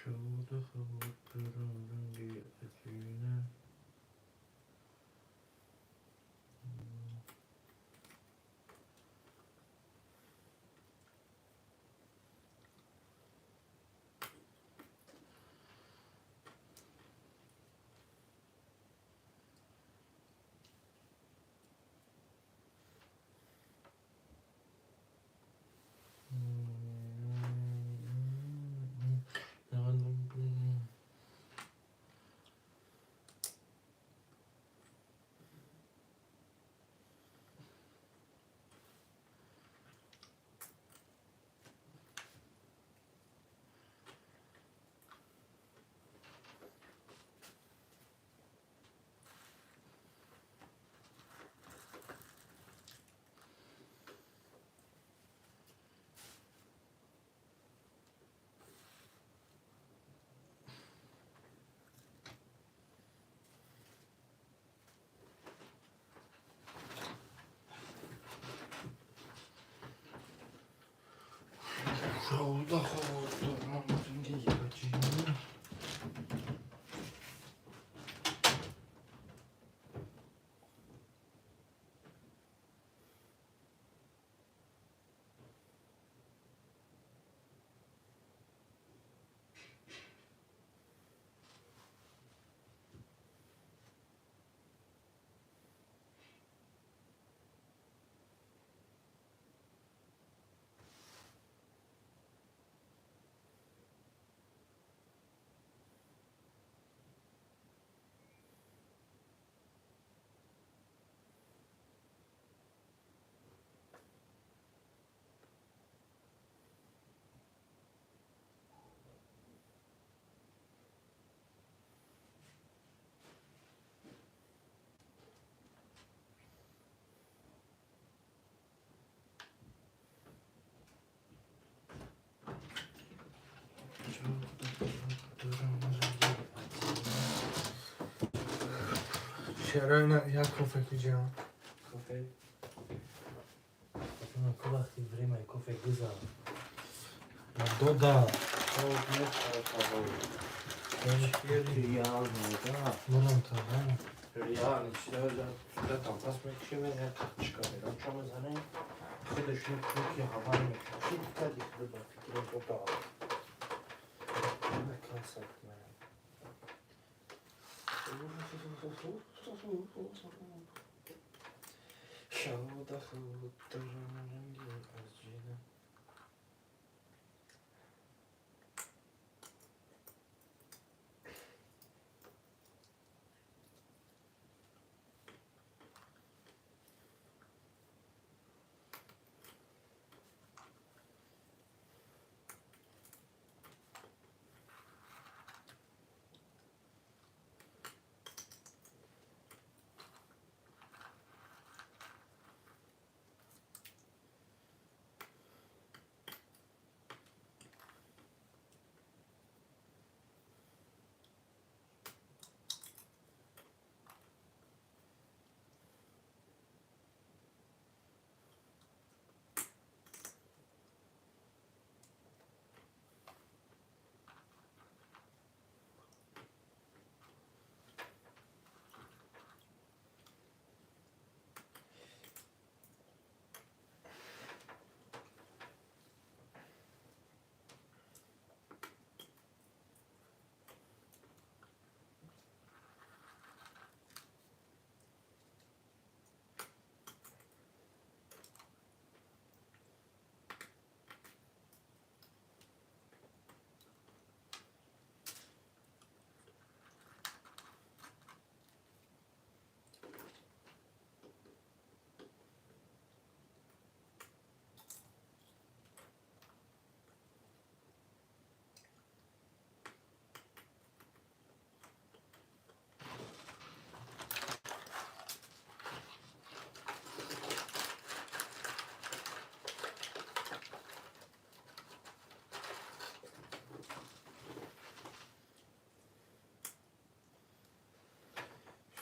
شده خود برم رنگی افینه شده خود برم رنگی افینه شیرینه یک کافه که جان کافه که وقتی بریم کافه گذار دودا خب نمیشه ریال میگه منم تا هم ریال شده tam pas میکشیم یک چیکاری را چه میزنه خودش یک هوا میکشه چی کردی خود با فکر دوتا نکاسد من شده خود درم رنگی از جیده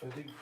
خیلی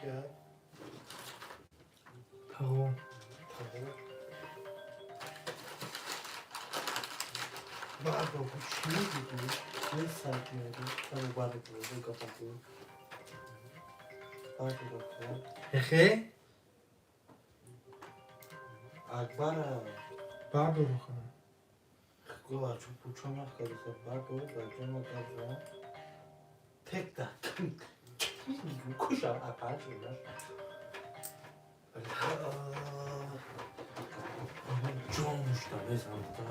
کیا تمام بعد با چی میگی؟ یه ساعت میگی تمام بعد کنید گفتم بعد گفتم اخی اکبر بعد بخورم گوه چون پوچم نخواهی سر بعد بود بچه ما کار تک ده کشم اپر شده جامش da بزن da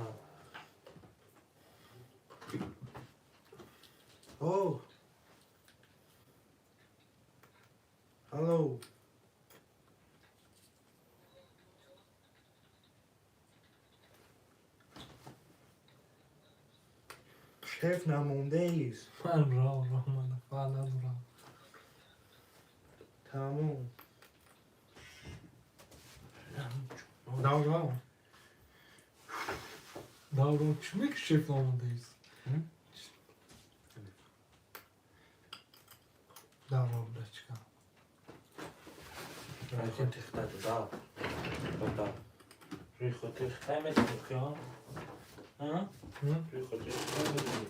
Oh Hello شیف نمونده ایست من من فعلا دارم تموم دوران دوران چی میگه شیف نامونده ایست دوران بوده چیکار ریخو تخته دا دا ریخو تخته میتونی که ها ریخو تخته میتونی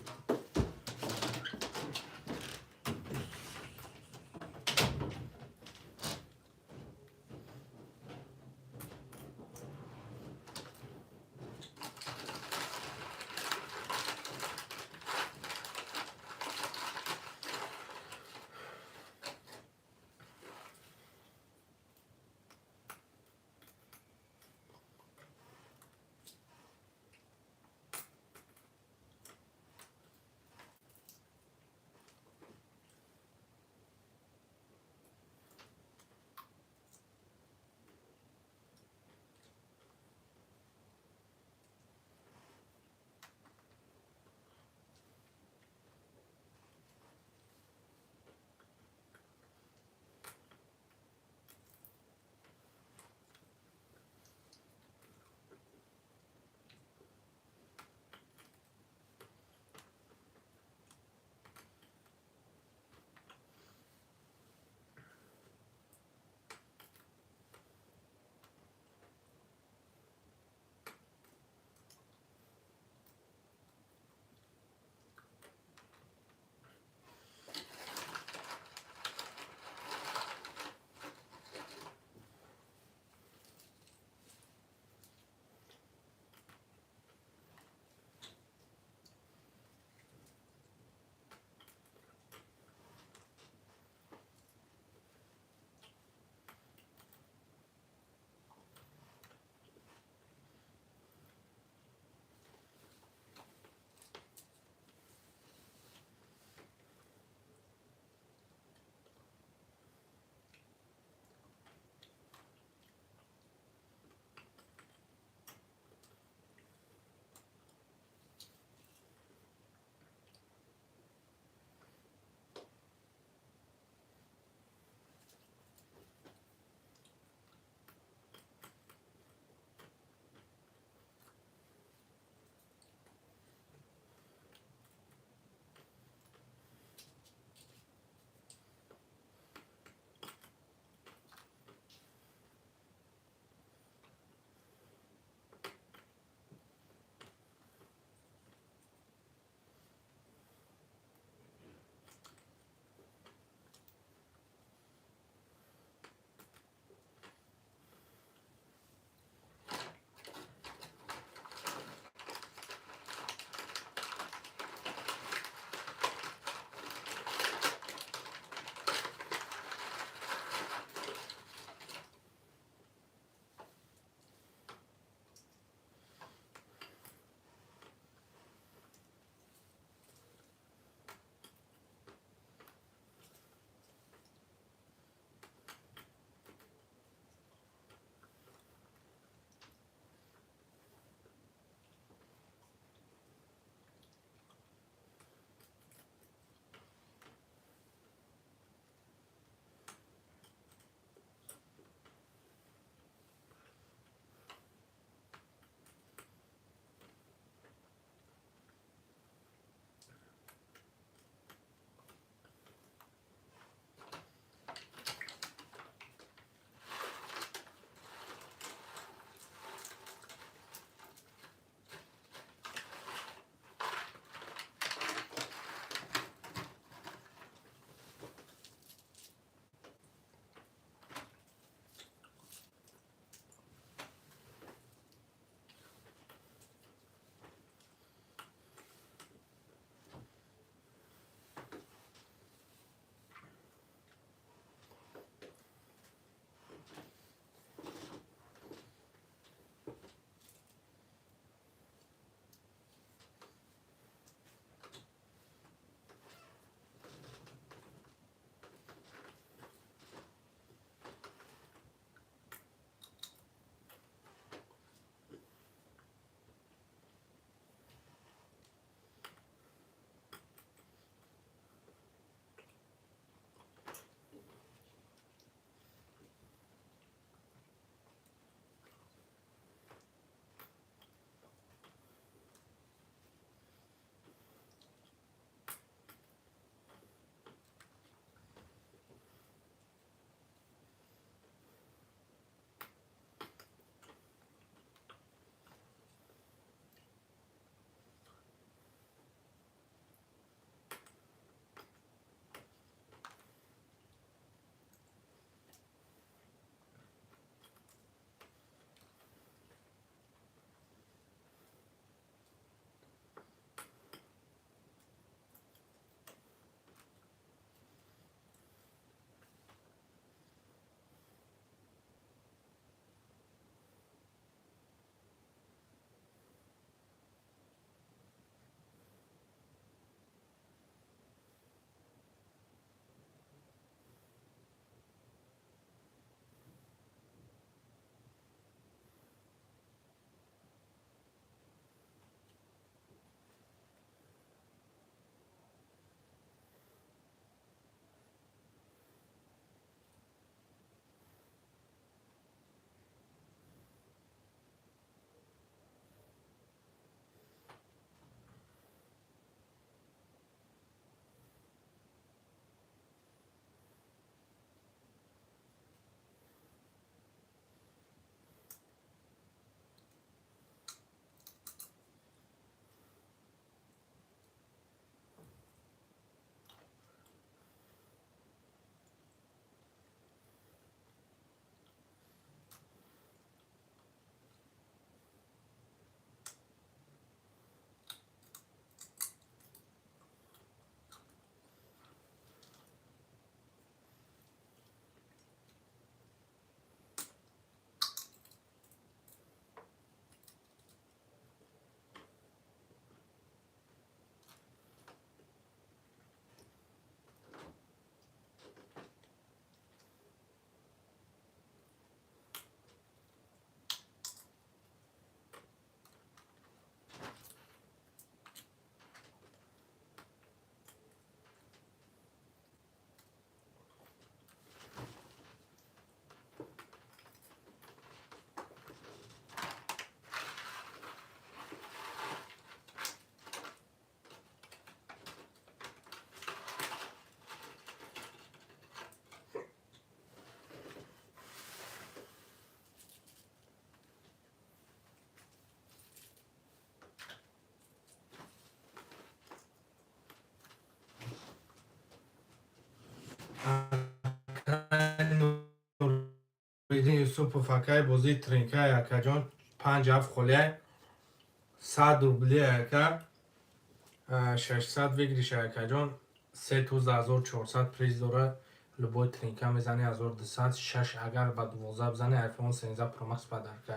نوریدین یوسف فکای بازی ترینکا یکا جان 5 خاله 100 روبلی یکا 600 بگیریش یکا جان 3400 پریز داره لبوی ترینکا میزنی 1200 6 اگر با 12 بزنی آیفون 13 پرو مکس بدر که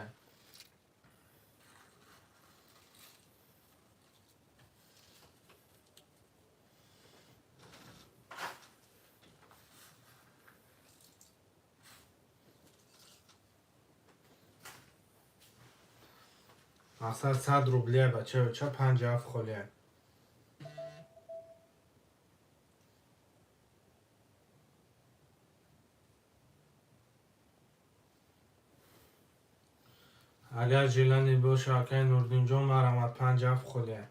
اصلا 100 روبلیه بچه 50 خاله اگر جیلانی باشه اکای نوردین جان مرامت 50 خاله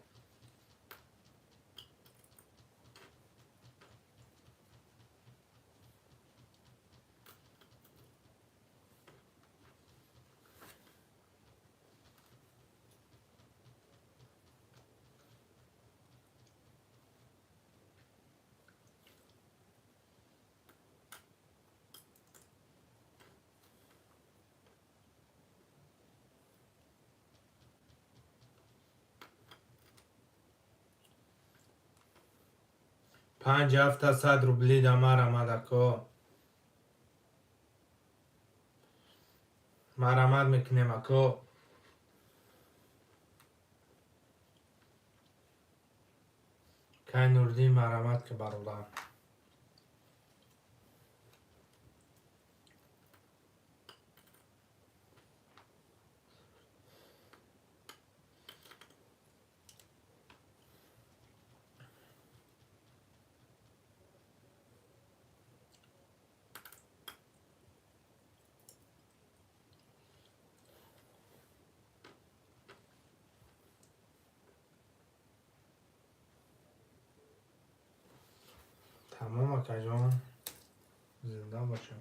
پنج هفته 100 روبلی ده مرامت اکو مرامت میکنیم اکو که نوردین مرامت که برادر تمام اکا جان زنده باشه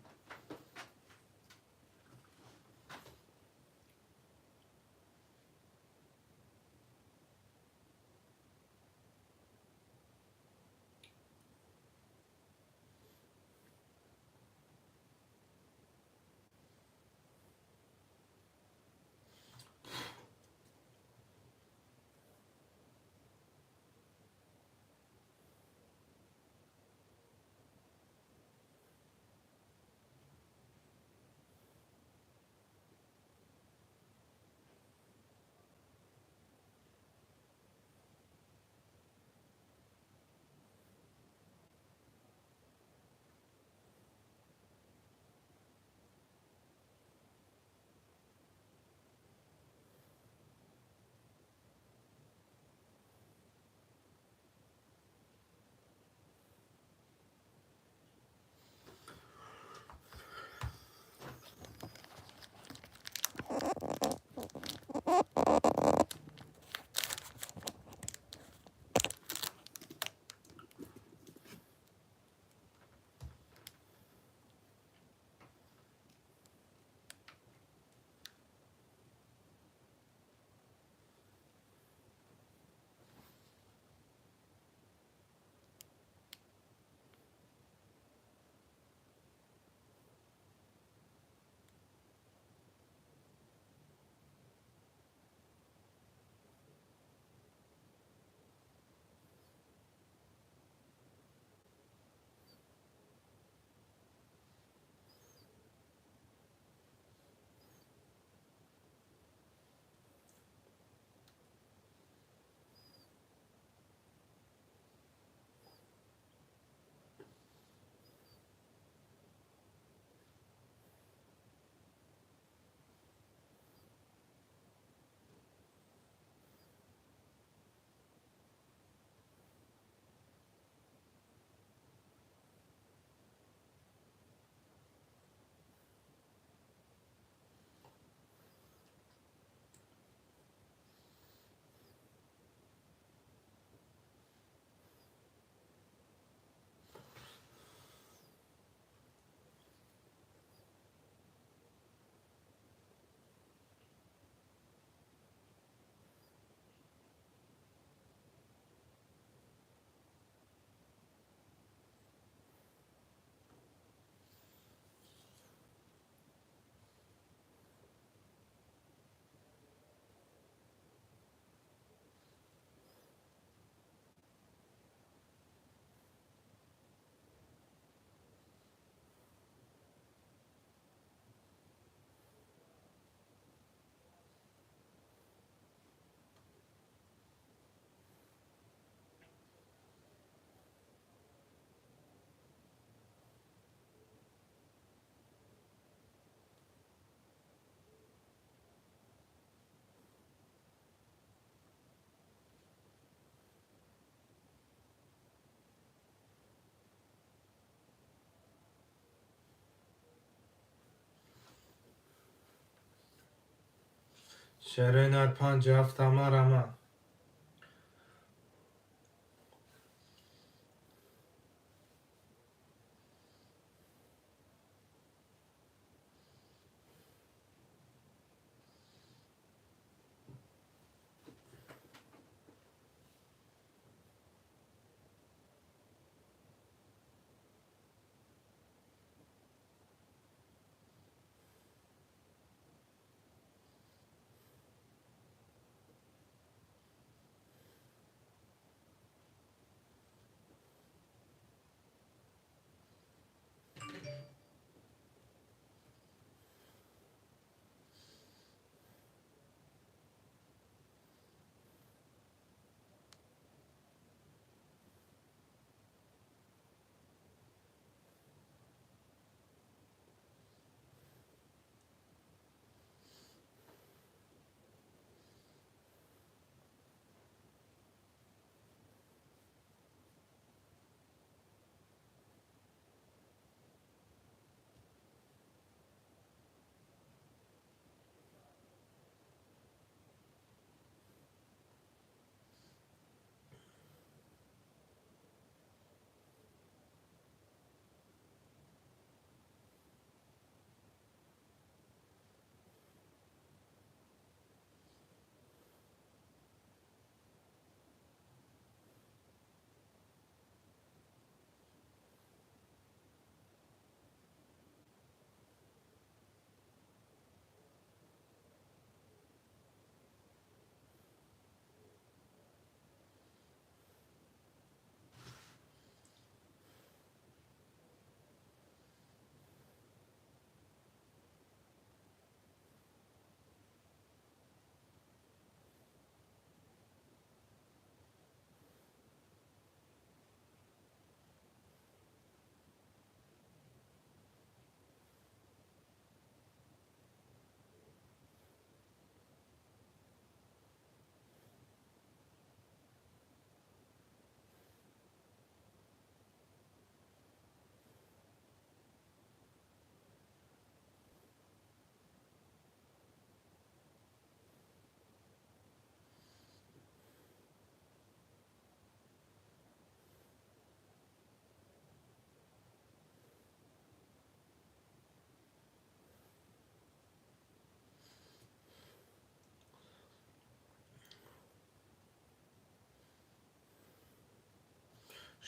شرینات 5 مرما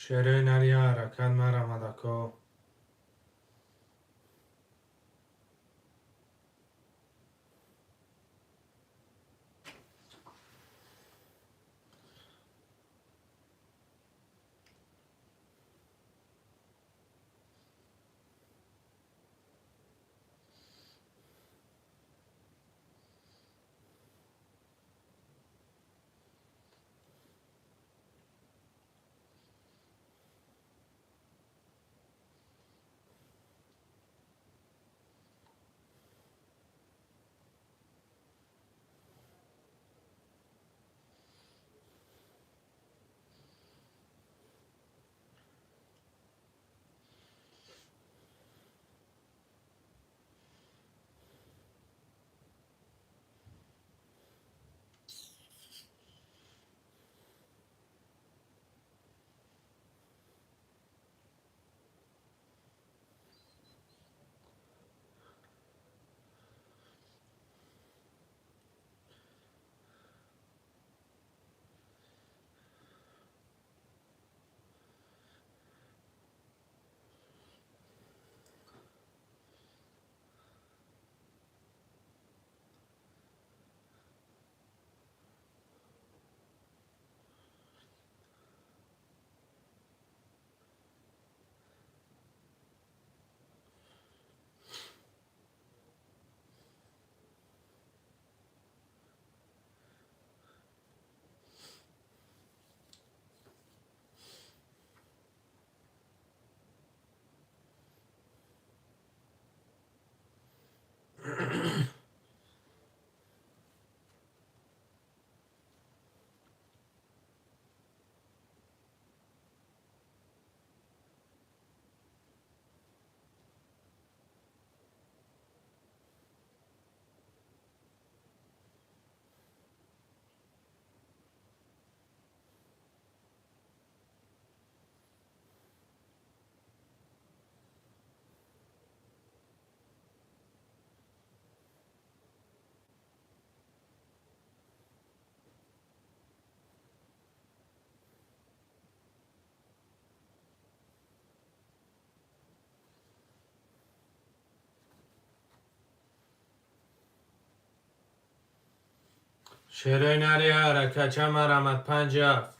شرین یارا کن مرما دکو شیرای نری حرکت چه مرمت 57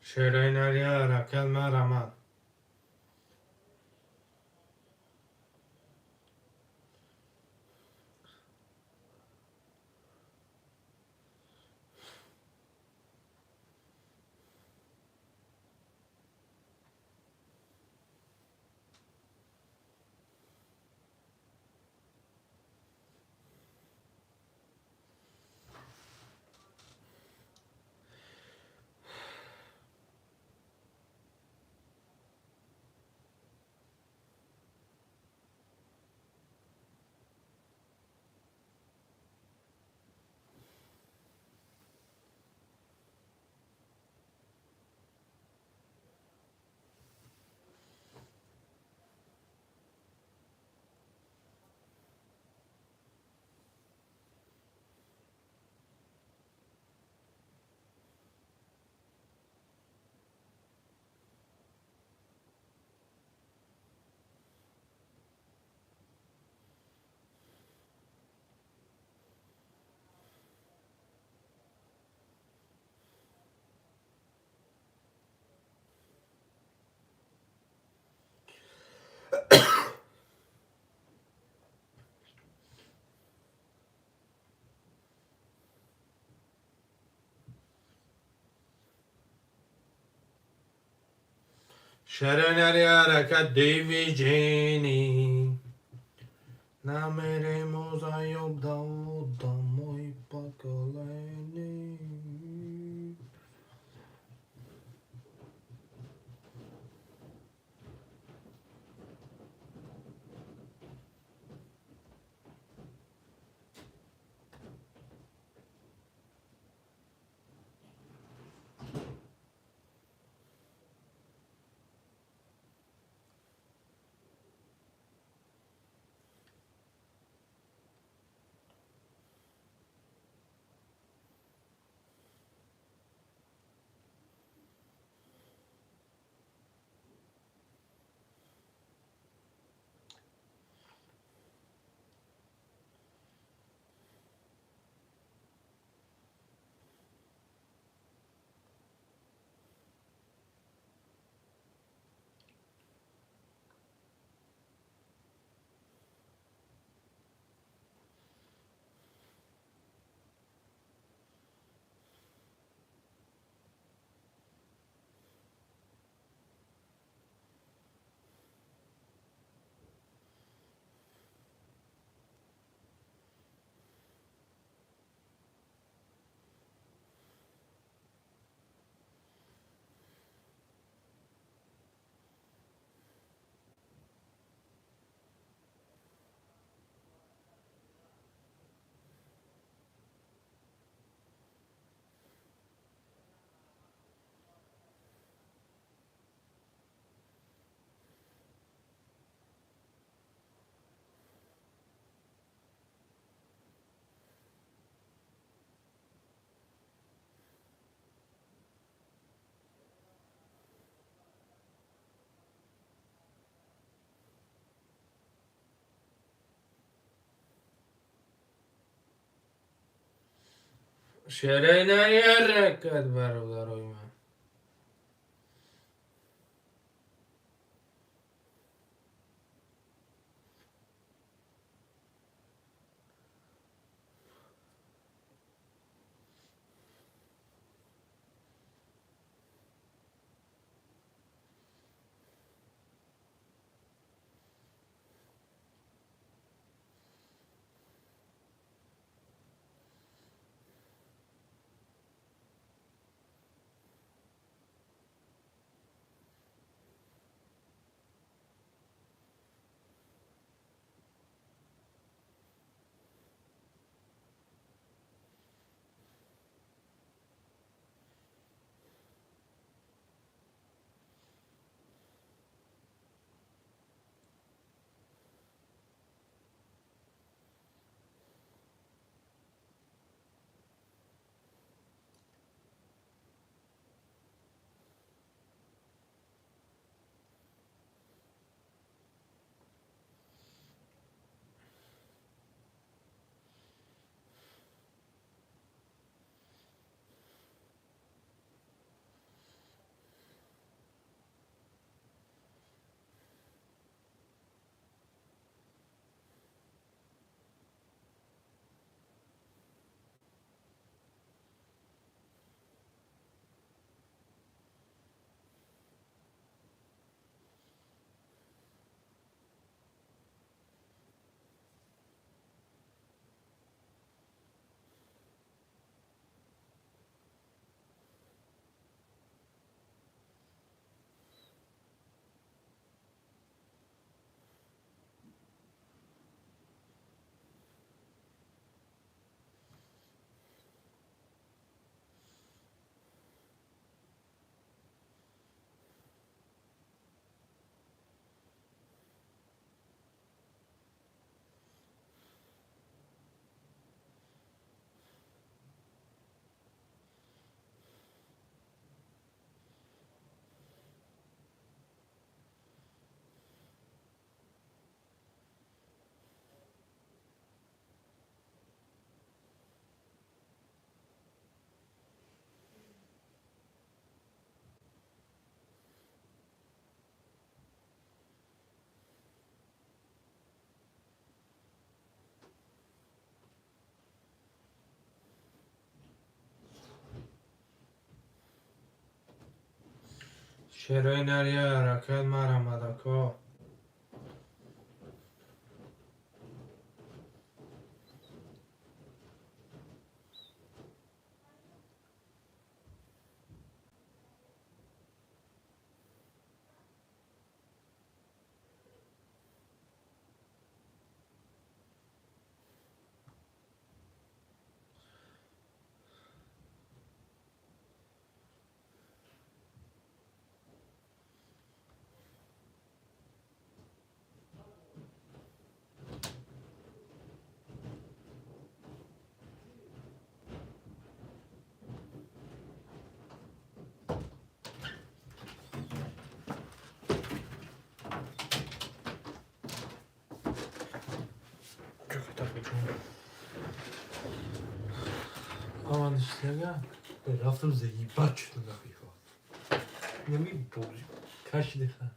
شیرای نری حرکت مرمت شیرای نری حرکت دیوی جینی نمیری موزایب داموی پاکالینی شعرهای نیار رکت برادرای من. شعرهای نیار رکت مرمدکا. آمان اشتگم رفتم زگی بد شدم دقیقا نمی بوزی کشی دیخم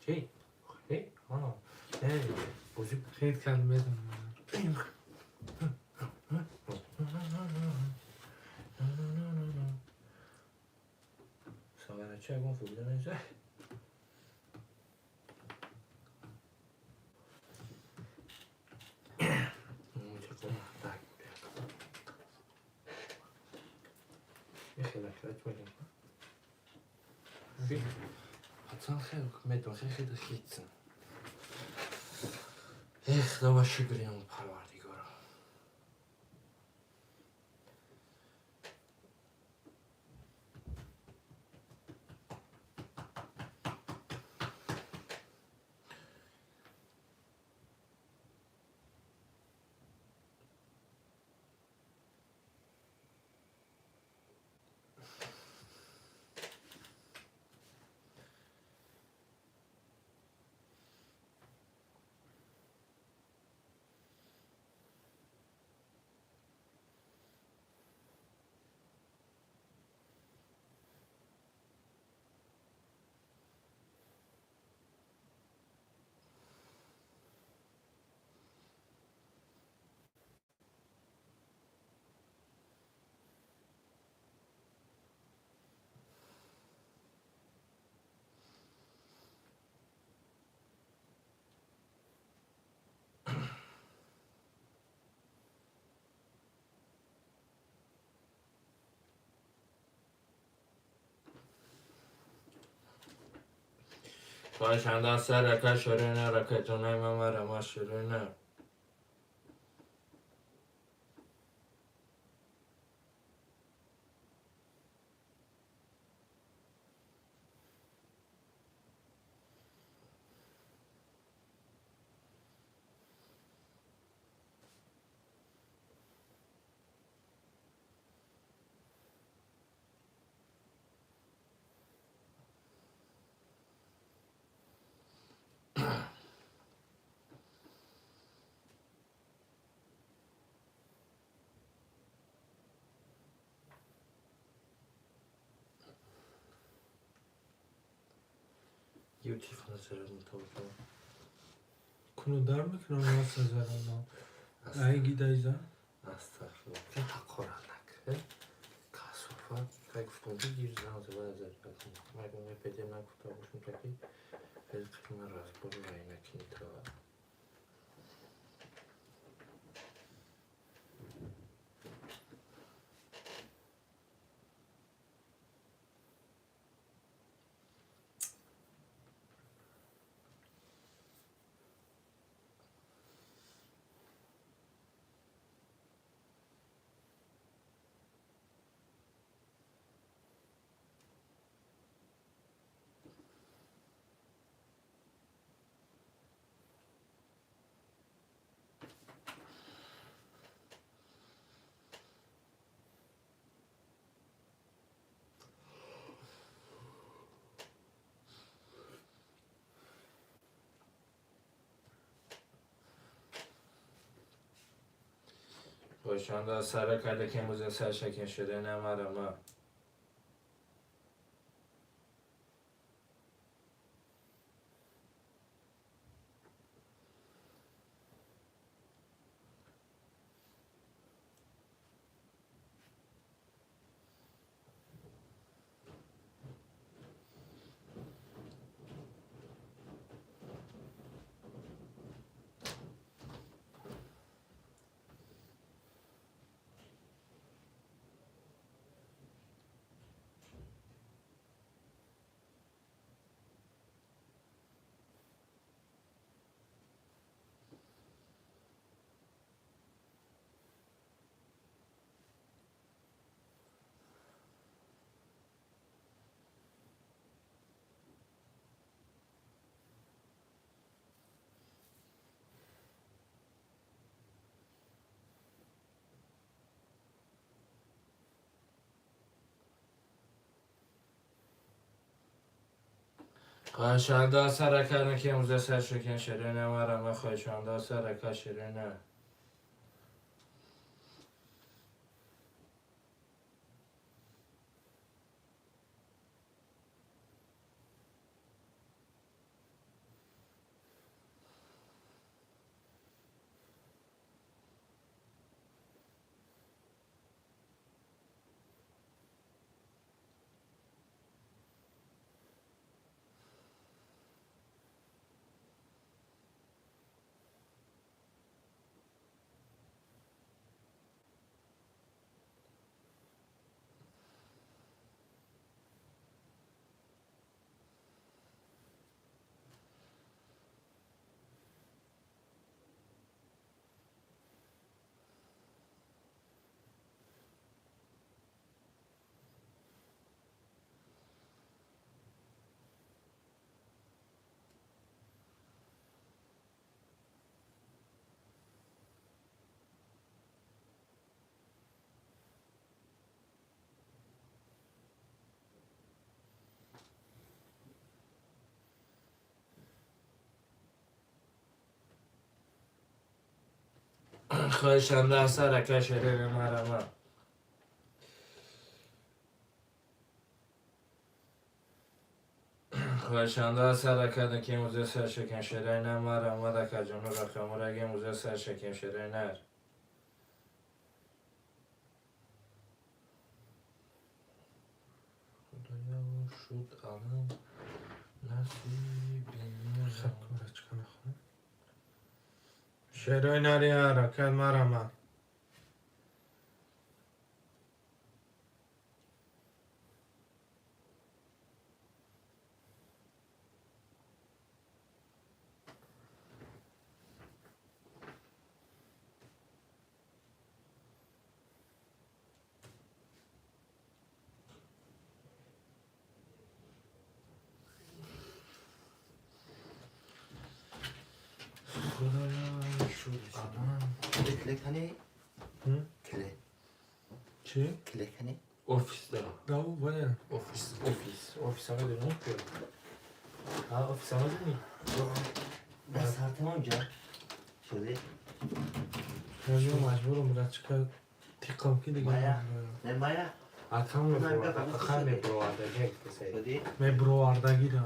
چی؟ خیلی؟ نه بوزی خیلی کلمه دارم. ساغره چه اگه فوبیده نیزه؟ خیلی بگیم حتما خیلی میدون خیلی خیتسن خدا با شکریم اون پروردگارا خواهشنده سرکه شرینه رکه جانای من ما شرینه یو چی فنسرم تو کنو در میکنم واسه زرنا ای گیدایزا استغفرالله که حقارت نکه کسافت که گفتم که گیر زن از باید زد مگه پیدا نگفتم باشم که خیلی قیمه راز برو رای نکنی تو خواهشنده سرکه که موزه سر شکن شده نماره ما خواهشنده سرکه که موزه سر شکن شده نماره ما خواهشنده سرکه شده نه خواهشنده سرکه شده نماره ما خواهشنده سرکه که موزه سر شکن شده نماره ما دکه جانو رقم رگه موزه سر شکن شده نر خدایا شد الان نصیبی خب کنه چکن خونه شیرای نری حرکت مرمه خدایا شد الان کلیک کنی؟ کلیک چی؟ کلیک کنی؟ Ofis da. داو باید Ofis ama dönüyor ki. Ha ofis ama dönüyor. بس هر تمام جا شده؟ مجبور مجبورم برای چکار تیقم که دیگه مایا نه مایا Akam mı bu? Akam mı bu arada? Ne kısay? شدی؟ می برو واردگی دا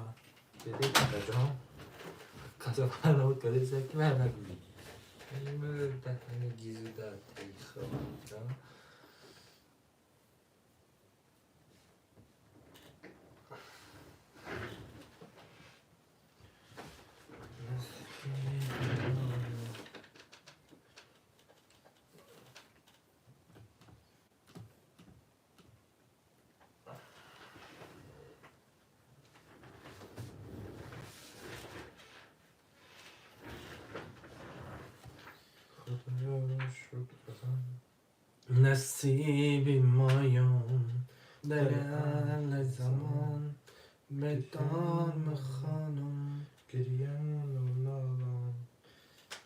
Dedi kazan. Kazan o kadar zeki ver ben. Benim de hani gizli de teyze. نصیب مایم در اهل زمان به دام خانم Geriyen olalım.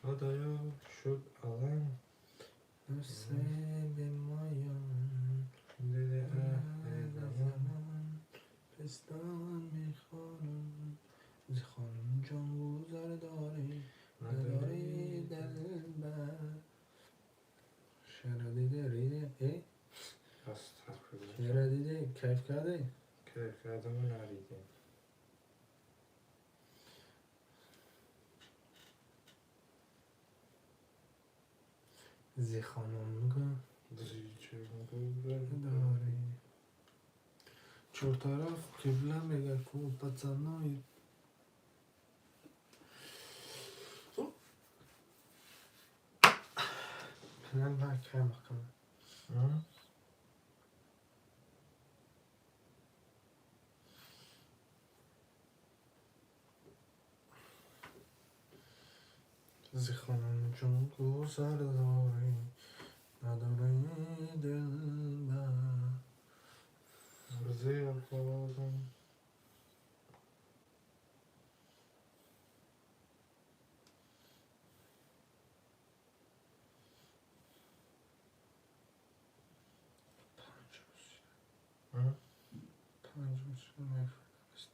Adaya şut alan. نصیب مایم Dede اهل zaman. زمان پستان میخوانم ز خانم جان گذر داری نداری دلبر شنیده ریده ای Estağfurullah. شنیده کیف کرده Kırk adamın arıydı. زی خانم نگاه داری چهار طرف قبله میگه کو پسنای کنن با که مکن زی خانم جون گذر داری نداری دل بر Rızı yapalım. پنج روز نفرست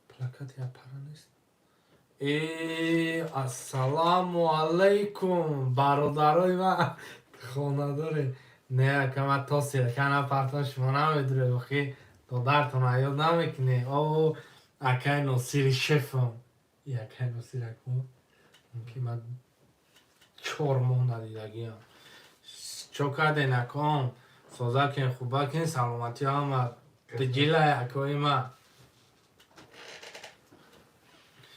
پلاکت یا پرا نیست السلام علیکم برادرای من خانه داره نه که من تا سیلکن پرتان شما نمیدونه بخی دادرتون عیاد نمیکنه او اکای نصیر شفم اکای نصیر اکم که من 4 ماه ندیدگی هم چو کده نکن سوزا کن خوبا کن سلامتی هم دجیل اکای من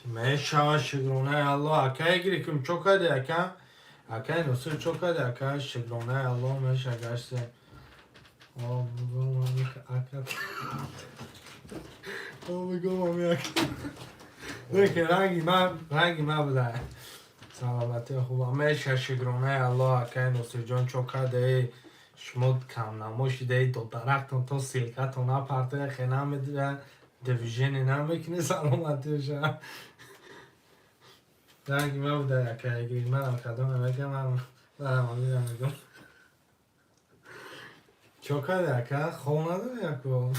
Meşa şigrone Allah akaya girikim çok hadi aka akaya nasıl çok hadi akaya şigrone Allah meşa geçse oh bu mami aka oh my god mami aka Peki rangi ma bada سلامتی خوب meşa şigrone Allah akaya nasıl can çok hadi شمود کم نموشیده دو درختون تو سیلکتون اپرته خیلی میدونه دیویژنی نمیکنی سلامتی بشه رنگی من بوده یکه اگه من هم کدام نمیگم من برم هم میرم میگم چوکه یکه خواه نداره یکو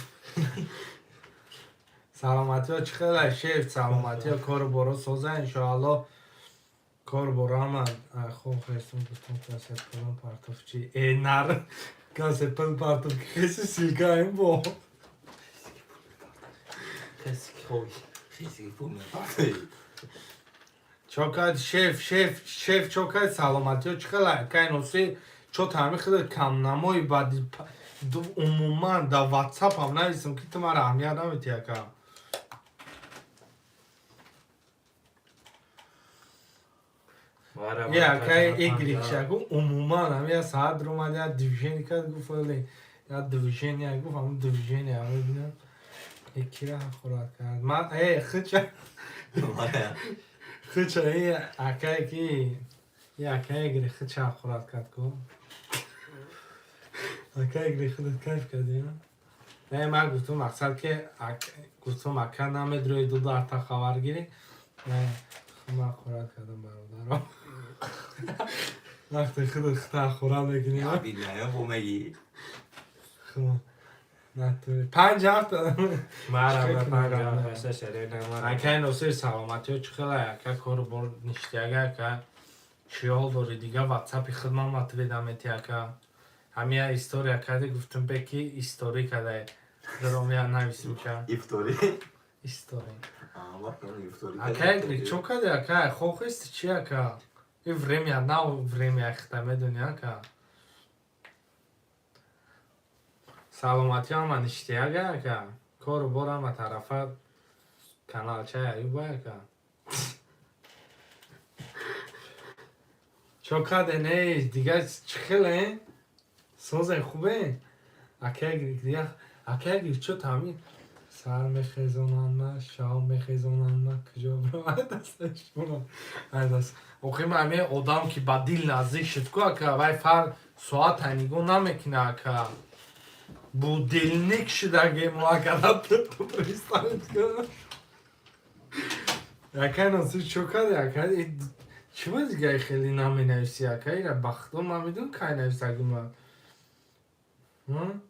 سلامتی ها چقدر شیفت سلامتی ها کار برو سوزه انشاءالله کار برو هم خوب خیستون بستون کسی پلان پارتوف چی ای نر کسی پل پارتوف کسی سیلکه این با خیلی خوبی خیلی پول می‌پرسی چوکات شیف چوکات سلامتی ها چقدر که نوسی چو ترمی خیلی کم نمایی بعد عموما در واتساپ هم نویسم که تو من اهمیت نمیتی اکا یا که ایگریکشاگو عموما همه ساعت رو ماده دیویژن کرد گفت ولی یا دیویژن یا گفت همون دیویژن یا ببینم یکی را خورد کرد من خچه خچه اکای کی یا اکای ایگری خچه خورد کرد کو اکای ایگری خورد کردی نه من گفتم مقصد که گفتم اکا نامه دروی دو تا خبر گیری من خورد کردم برادرم وقتی خود خطا خورم بگیریم بیدیم بومگی نه توی 5 هفته مرا 5 هفته شده نمارم اکه نوسیر سلامتی ها چخیله اکه کار بار نشتی اگه که چی حال داری دیگه واتساپی خدمه مطویدمتی اکه همه ایستوری اکه گفتم بکی ایستوری کده درومی ها نویسیم که ایفتوری ایستوری ایفتوری اکه چو کده اکه خوخیست چی اکه این время نو время اخته میدونی اکه سلامتی هم نشتی اگه کارو برم طرفه کانال چه ایوب اگه چوکاده نیست دیگه چخیله سوزه خوبه اکه چو تامین سر میخیزونن نه شام میخیزونن نه کجا برو دستش برو دست اوخیم همه آدم که با دیل نزدیک شد که وای فر ساعت هنگو نمیکنه که بو دلنیک شده گه مواقعات تو پریستانت کنه یکه ناصر چوکاده یکه چی باید دیگه خیلی نامی نویسی یکه ایره بختم من میدون که نویسگیم من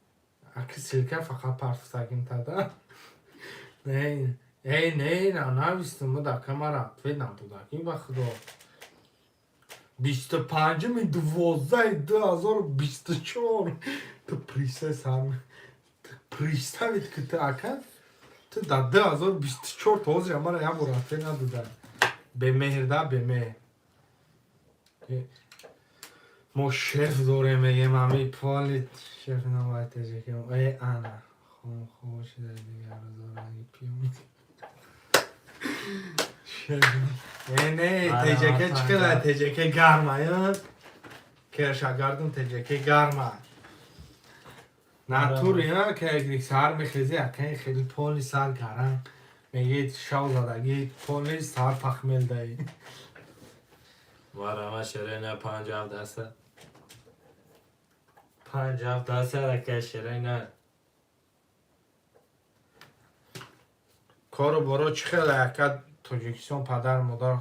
اکه سیلکه فقط پرفتگیم تده نه نویستم دکه مرا فیدم تو دکیم بخدا 25 12 2024 تو پریسه سرم پریستوید که تو اکه تو در 2024 توزی همه یا برافه ندودن به مهر به مهر ما شف داره میگم همی پالی شف نباید تجه کنم ای انا خوش در دیگر رو دارم پیون شف نه تجه که چکه تجه که گرمه یا کرشگردون تجه که گرمه نه طوری نه که اگه سر میخیزی اکنی خیلی پالی سر گرم میگید شو زدگی پالی سر تخمیل دهی مرا شرینه 50 دسته 50 دسته که شرینه کارو برو چی خیلی اکد توجیکسیون پدر مادر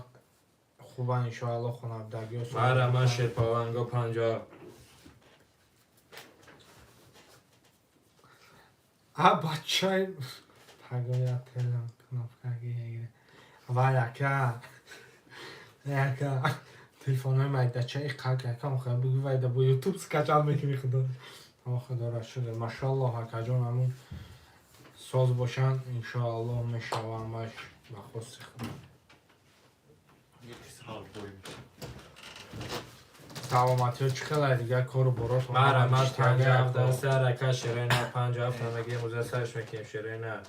خوبه انشاءالله خونبدگی و مرا شرپاونگو 50 بچه پگایا تلم کنافکه گیره و یکه تلفون های مایدچه ای قلق یکم خیلی بگو ویده با یوتوب سکچل میکنی خدا اما خدا را شده ماشالله حکا جان همون ساز باشن انشاءالله میشوامش بخواست خدا سلامتی ها چی خیلی دیگه کارو برات مرا 50 دسته رکه شرینه 50 همگی موزه سرش میکنیم شرینه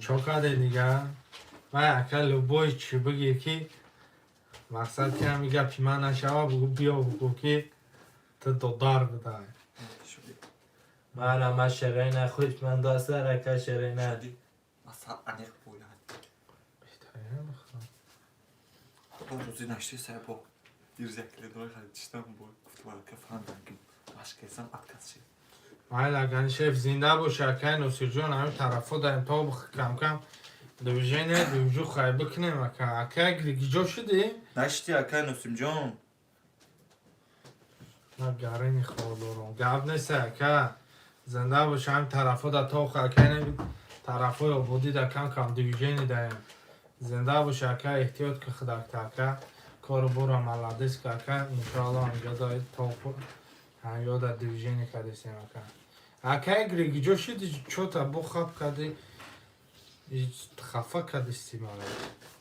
چو کده دیگه و اکل بای چی بگیر که مقصد که همی گپی من نشوه بگو بیا بگو که تو دودار بده مرا شرینه خوش من دسته رکه شرینه مثلا انیق بویان بهتره بخوام با روزی نشتی سر با دیرزکلی داره خیلی چیستم با گفتم که فهمدنگیم مشکلسم اتکت شد مایل اگر شف زنده باشه که نصیر جان همین طرفا داریم تا کم کم دویجو خواهی بکنیم اکه گریگیجا شدی؟ نشتی اکه نسیم جان نه گرینی خواه دارم گب نیست اکه زنده باشه همین طرفا در تا خواهی کنیم طرفا یا بودی در کم کم دویجینی داریم زنده باشه اکه احتیاط که خداکت اکه کارو برو ملادیس که اکه انشاءالله همجا دارید تا همجا در دویجینی کدیسیم اکه گریگیجا شدی چو تا بو خواب کدی خفه کدیستی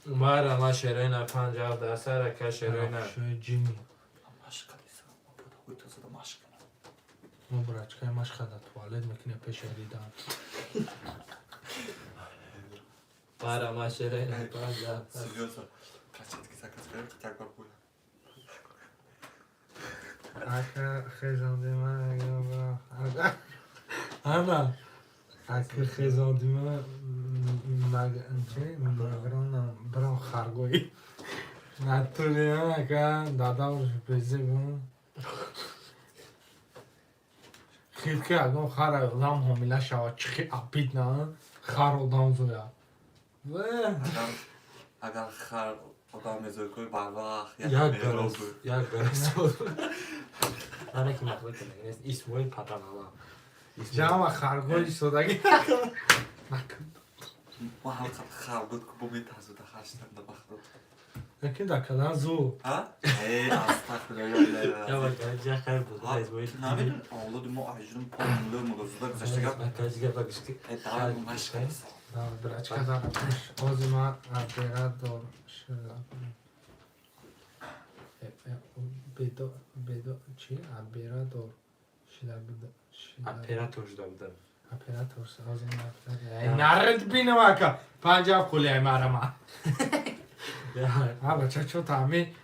مرا شرینه 50 دسته رکه شرینه شوی جینی مشکلیسم بودا بوی تو زده مشکل مو برچکای مشکل در توالت میکنه پیش ریدان Paramashire. Serioso. Kaçet ki sakız verir kıçak bak burada. اکه خیزاندی من اما اکه خیزاندی من برام خرگوی نتوری من اکه دادا رو بیزی بون خیلی که اگه خر اقدام حامیله شود چخی اپید نه خر اقدام زویا اگر خر آدم نزد کوی بالا یا گرسو انا که مخلوق کنه اسموی پاتانا جمع خرگوی شدگی ما هم خر بود که بومی تازه دخشتم دبخت اکه دکلان زو ها ای استغفرالله یا وقتی جا خیر بود اسموی نمیدونم اولاد ما عجون پاملو مدرسه گذشته گفت کاجیگه بگشکی ادعای مشکل برای چه کدام آزی ما بیرد دار شده بیدو چی؟ بیرد دار شده بود اپراتور شده بودم اپراتور آزی ما نرد بینم اکا پنجاب کلیه مرما ها بچه چو تامی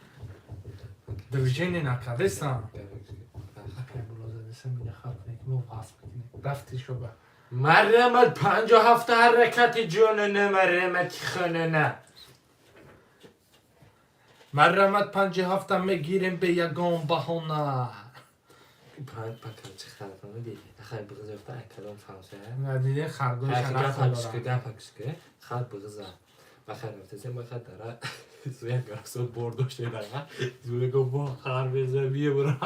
دویجینی نکدستان اکا بلوزه دستم میده خواب نکنه واس بکنه رفتی شو با مرمت 57 حرکت جونونه مرمت خنونه مرمت 57 میگیریم به یگان بهونه پاکم چه خلقانه دیگه خیلی بغضافته کلام فرانسه ندیده خرگوش گپاکسکه خیلی بغضه و خیلی رفتیم با خیلی داره سوی گرسون بردوشته داره زوره گو با خر بزه بیه برا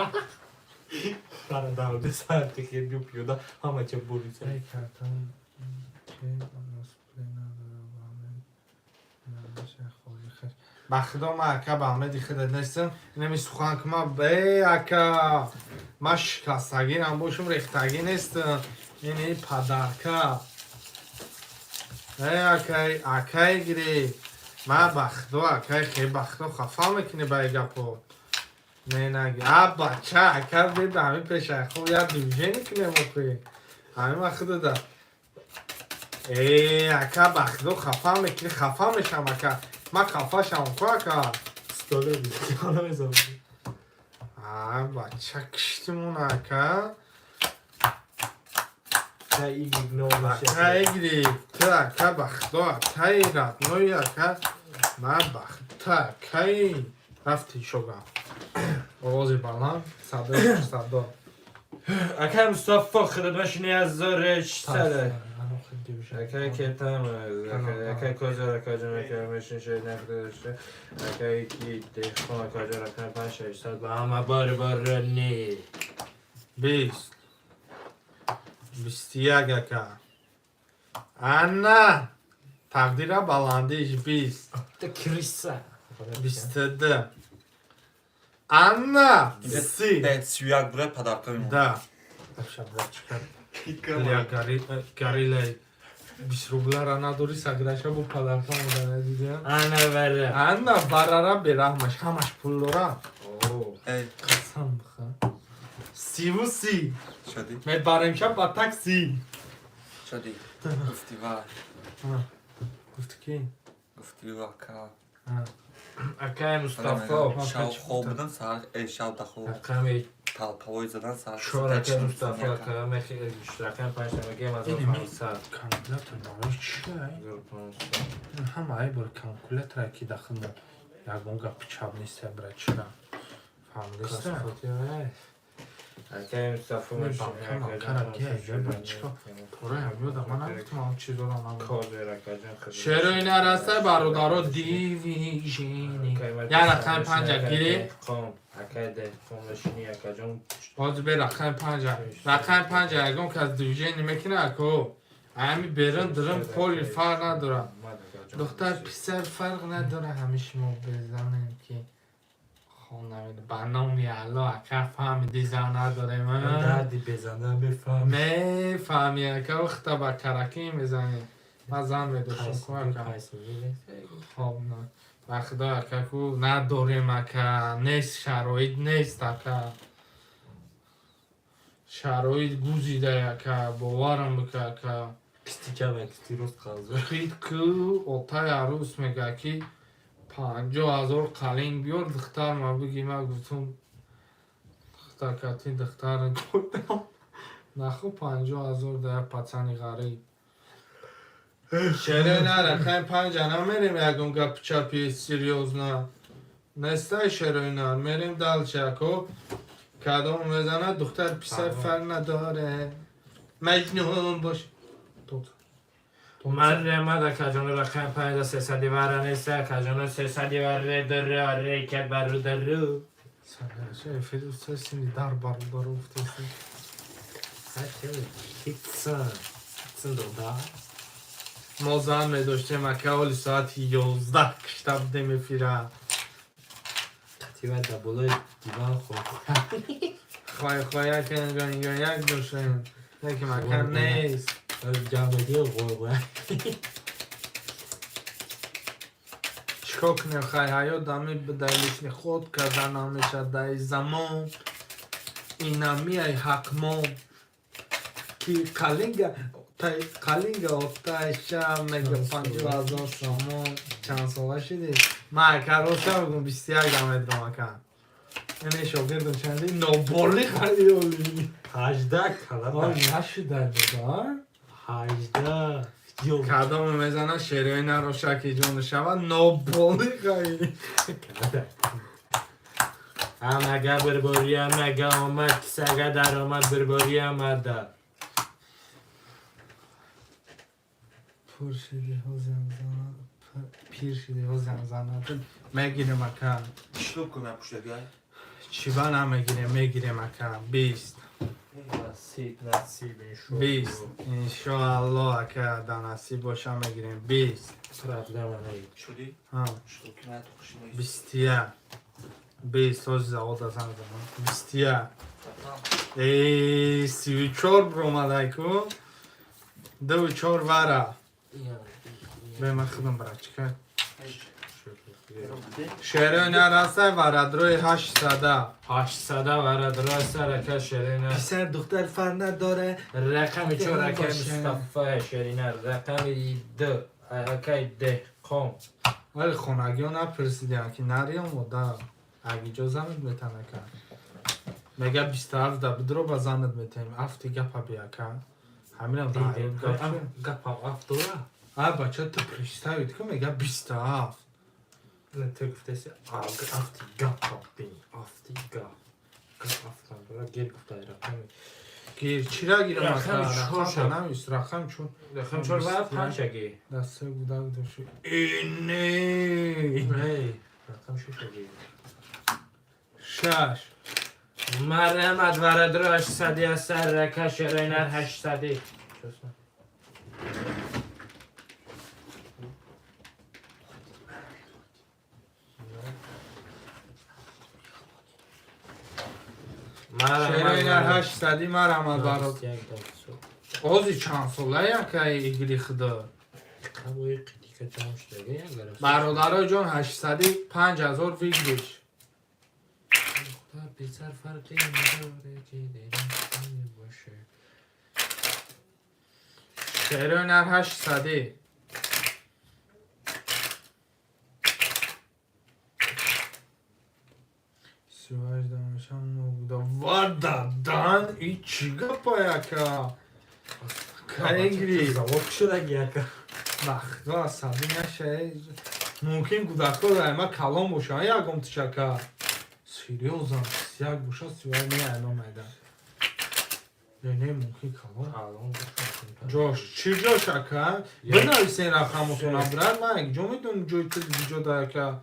خر دارده سرتی خیلی جو پیوده همه چه بوریسه ای کارتون چه نسپلی نداره بخدا ما اکا با همه دیخه دستم نمی سخن که ما به اکا ما شکستگی هم باشم ریختگی نیستم اینی پدرکا ای اکای گیری ما بخدا اکای خیلی بخدا خفا میکنی با گپو نه نگی بچه اکا بید همین پیشه خوب یاد دیوژه میکنه مکوی همین بخدا ده ای اکا بخدا خفا میکنی خفا میشم اکا ما خفا شم خواه اکا ستاله بیده حالا بزن بچه کشتیمون اکا خیلی ایگنور میشه اکای گیری تو اکا بخدا اکای رد نوی اکا ما بخدا اکای رفتی شوگم آوازی بلند صدای صدا اکه مصطفى خدمتش نیازش سره اکه کتم اکه کجا کجا نکردمشون شد نکردشه اکه کی دخون کجا رکن 5-6 با همه بار نی 20 21 اکا انا تقدیر بلندیش 20 ده کریسه 22 انا 30 Ben suyak buraya padarkam Да. افشا برای چکر گریلی 20 روبلر نداری سگرشا بو پدرکا موده ندیدیم انا بره انا برارا برحمش همش پول دارم Ey قسم بخواه 30 شدی می بریم شب با تاکسی شدی گفتی وای گفت کی؟ گفتی واکا اکای مصطفى شاو خوب بدن ساعت شاو دخو اکای تاوی زدن ساعت شورکه مصطفى اکای خیلی اشتراکم 5 نمگه از اینی 500 کانکولاتر نامه چیه؟ همه ای بر کانکولاتر اکی داخل مون یکون گپ چاب نیسته برای چرا فهمیدسته؟ اکای مصطفى من بانکم آکارم که ایجای برای چرا پوره هم یادم من نگفتم هم چی دارم هم چرا این عرصه برادارا دیویژینی یه رقم 5 گیری اکای ده خونشینی اکا جون باز به رقم 5 رقم 5 اگم که از دیویژینی میکنه اکو همی برن درم پولی فرق ندارم دختر پسر فرق نداره همیشه ما بزنیم که خونمید برنامه الله اکا فهمیدی زن نداره من دردی بزنم بفهم میفهمی اکا اختا با کرکی میزنیم من زن میدوشم که اکا خب نه بخدا اکا کو نداریم اکا نیست شرایط نیست اکا شرایط گوزیده اکا باورم بکه اکا Kıstıca ve kıstıroz kaldı. خیلی که اوتای عروس میگه که 50,000 قلنگ بیار دختر ما بگی ما گفتم دختر کتی دختر گفتم نخو 50,000 در پچنی غریب شره نره خیلی 5 نمیریم یکم گپ چپی سیریوز نه نستای شره نه میریم دل چکو کدام میزنه دختر پسر فر نداره مجنون باش مرمه da kajonu rakam payda sesadi varanese kajonu sesadi varre dırrı hareket barru dırrı. şey film sesini dar uftesi. Her şey gitsin. Gitsin da. ما زن می داشتیم اکه حالی ساعت 11 کشتم دمی فیره Kativer da bulu divan khod. خواهی که اینجا یک داشتیم یکی مکان نیست Jamedi qoyğu. چکا کنیم خواهی هیا دمی به دلیشنی خود کردن همیشه دای زمان اینا میای حکمان که قلینگ آتایشم میگه 50,000 سامان چند ساله شدی من کروشه بگم 21 دمت رو مکن اینه شاگردم چندی نوبالی خیلی اولی 18 kala. نشده دار 18. Yok. کدام میزنه شیروی نروشه که جون شود نوبالی خیلی Amaga birbiri amaga omad kisaga dar omad birbiri amada. پر شدی ها زنزانه پیر شدی ها زنزانه میگیره مکان İşte okum ya puşta gel. چیوان هم میگیره مکان 20 Nasip inşallah. 20 انشاءالله که دانستی باشه میگیریم 20 Problem değil. Şöyle. ها İşte okum ya tokuşmayız. 20 20 ها زاودا زنزانه 20 Tamam. ای 34 برومده کو 2 4 وره به من خودم برای چکر شهره نرسه وردروی 800 800 varad rasa raka şerine. پسر دختر فر نداره Rakam 4 rakam باشه. Mustafa şerine. Rakam 2 akay de kom. ولی خونگی ها نپرسیدیم که نریم و دا اگه جازمت میتنه کن میگه 27 دا بدرو بزنت میتیم افتی گپا بیا کن همین هم Dedim دا kapam aftora. بچه تو پریشتاوید که میگه 27 Ne töküftesi afti kapam beni. Afti gap. Gap aftan bura gel kuftay rakam. گیر چی را گیرم رقم رقم چهار. نمیست رقم چون Rakam 4 var 5 agi. دسته بودم دوشی اینه Hey. Rakam 6 agi. 6 مرحمت ورد رو 800 از سر رکه شرینر 800 شیرینر 800 مرحمت برات آزی چند ساله یکه ایگری خدا برادرای جان 805,000 ویگریش بیزار فرقی نداره که دیرم باشه شیرینر 800 سیواج دانشان نبوده وردادن ای چی گپا یکه که ایگری زواب شده یکا بخدا عصبی نشه ممکن کودکا دائما کلام باشه یکم تشکر سیریوزم یک باشه سیوای نه الان میدن نه ممکن کلام جاش چی جاش اکر بنویس این رقمتون برد من یک جا میدونم جای تو دیجا داره که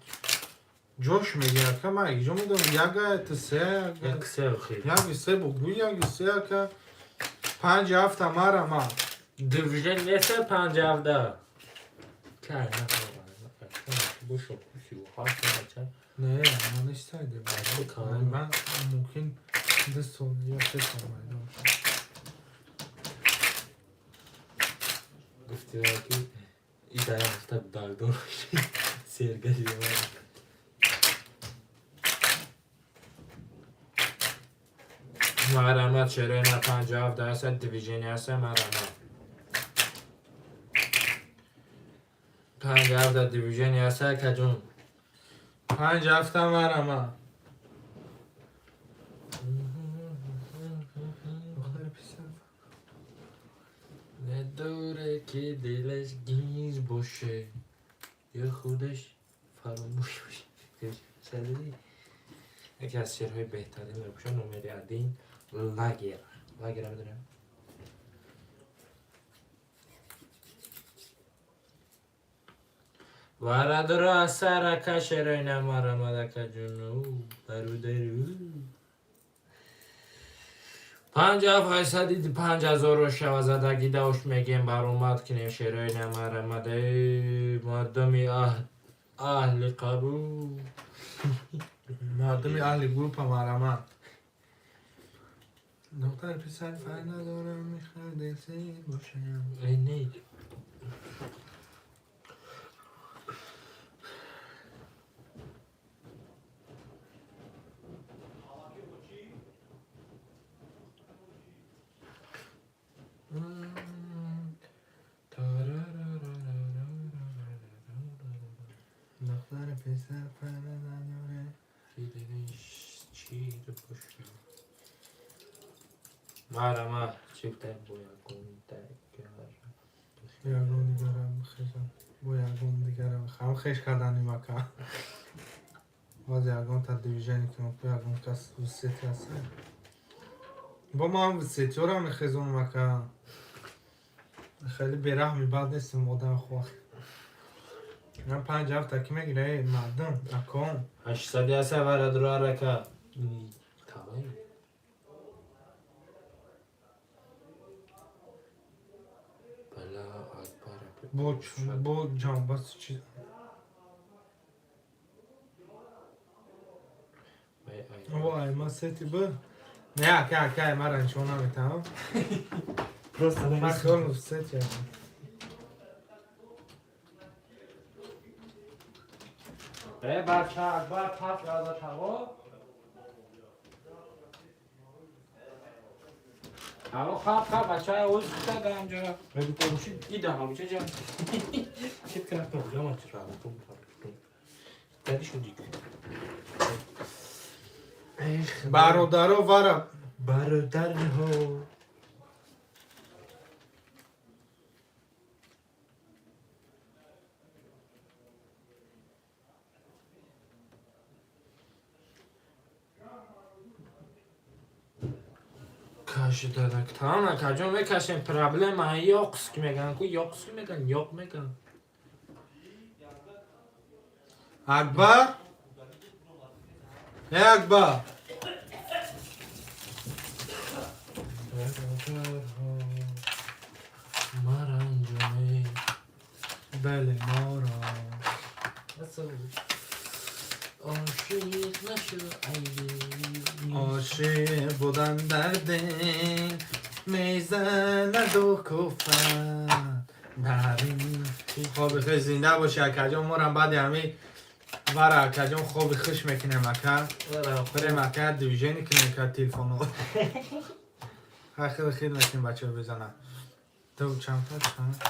جاش میگه که من یک جا میدونم یک سه یک سه خیلی یک سه بگو یک سه که 5 هفته مره من دیویژن نیست 50 که نه بوشو کشی و خواهد کنه نه من استایده من ممکن دست سال یا 3 سال میدونم گفتی که این در هفته بردار سرگشی مرحمت شرین 50 درصد دیویژنی هست مرحمت 5 هفته دیویژن هسته کجون 5 هفته مرمه نداره که دلش گیز باشه یا خودش فراموش باشه شدیدی یکی از شعرهای بهترین میپوشه نومری عدین لگر لگر هم دارم وردارا سرکه شعرهای نمارمده که جونو برودرو 5,500 زدگی داشت میگیم بر اومد کنیم شعرهای نمارمده مردمی اهل قبول مردمی اهل گروپ مرمه دختر پسر فر ندارم میخواد دلسیر باشم ای نید دختر پسر فر نداره چی رو پشت مرمه چیفته باید کنده یارون دیگرم خشم با یارون دیگرم خم خش کردنی مکا باز یارون تا دیویژنی که مکو یارون کس وسیتی هست با ما هم وسیتی ها رو میخیزون مکا خیلی بیرحمی بعد نیستیم آدم خواه من 5 هفته که میگیره مردم اکون 800 هسته ورد رو رکه تمام بلا اکبر با جان باز چیز وای ما سیتی با نه که مرن شما نمیتونم من خیلی سیتی هستم بچه اکبر پس یادا شما اما خواب بچه های اوز کده در همجا بگو پروشی دیده همیشه جا چیت کنم پروگرام ها چرا بکن دادی شدی برادرها ورم برادر ها کاش درکتانه کجا میکشیم پرابلم های یاقس که میگن که یاقس که میگن یاق میگن اکبر نه اکبر مرنجانی بله مارا عاشق نشو ایدی عاشق بودن در دل میزند و کفن نرین خواب خوش زنده باشه اکجا مورم بعد همی ورا اکجا خواب خوش میکنه مکه بره مکه دیویژنی کنه که تلفونو خیلی خیلی نکنیم بچه رو بزنن تو چند تا چند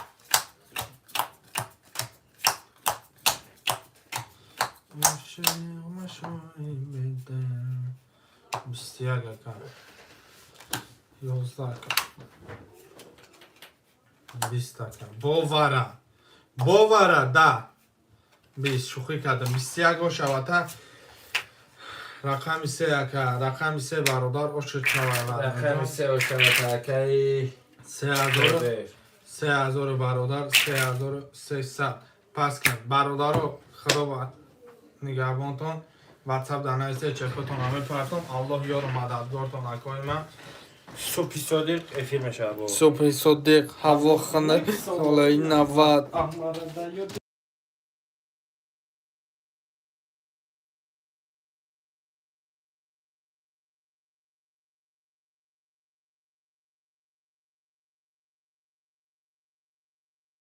عاشق مشایی بدن 21 کن 11 کن 20 کن باوره ده 20 شوخی کردم 21 شواته رقم 3 که رقم 3 برادر عشق شواته رقم 3 شواته که 3000 برادر 3300 پس کن برادر رو خراب نگهبانتون واتساپ در نویسه چپتون همه پرتون الله یار و مددگارتون اکای من صبحی صادق افیر میشه با صبح صدیق هوا خنک سالای 90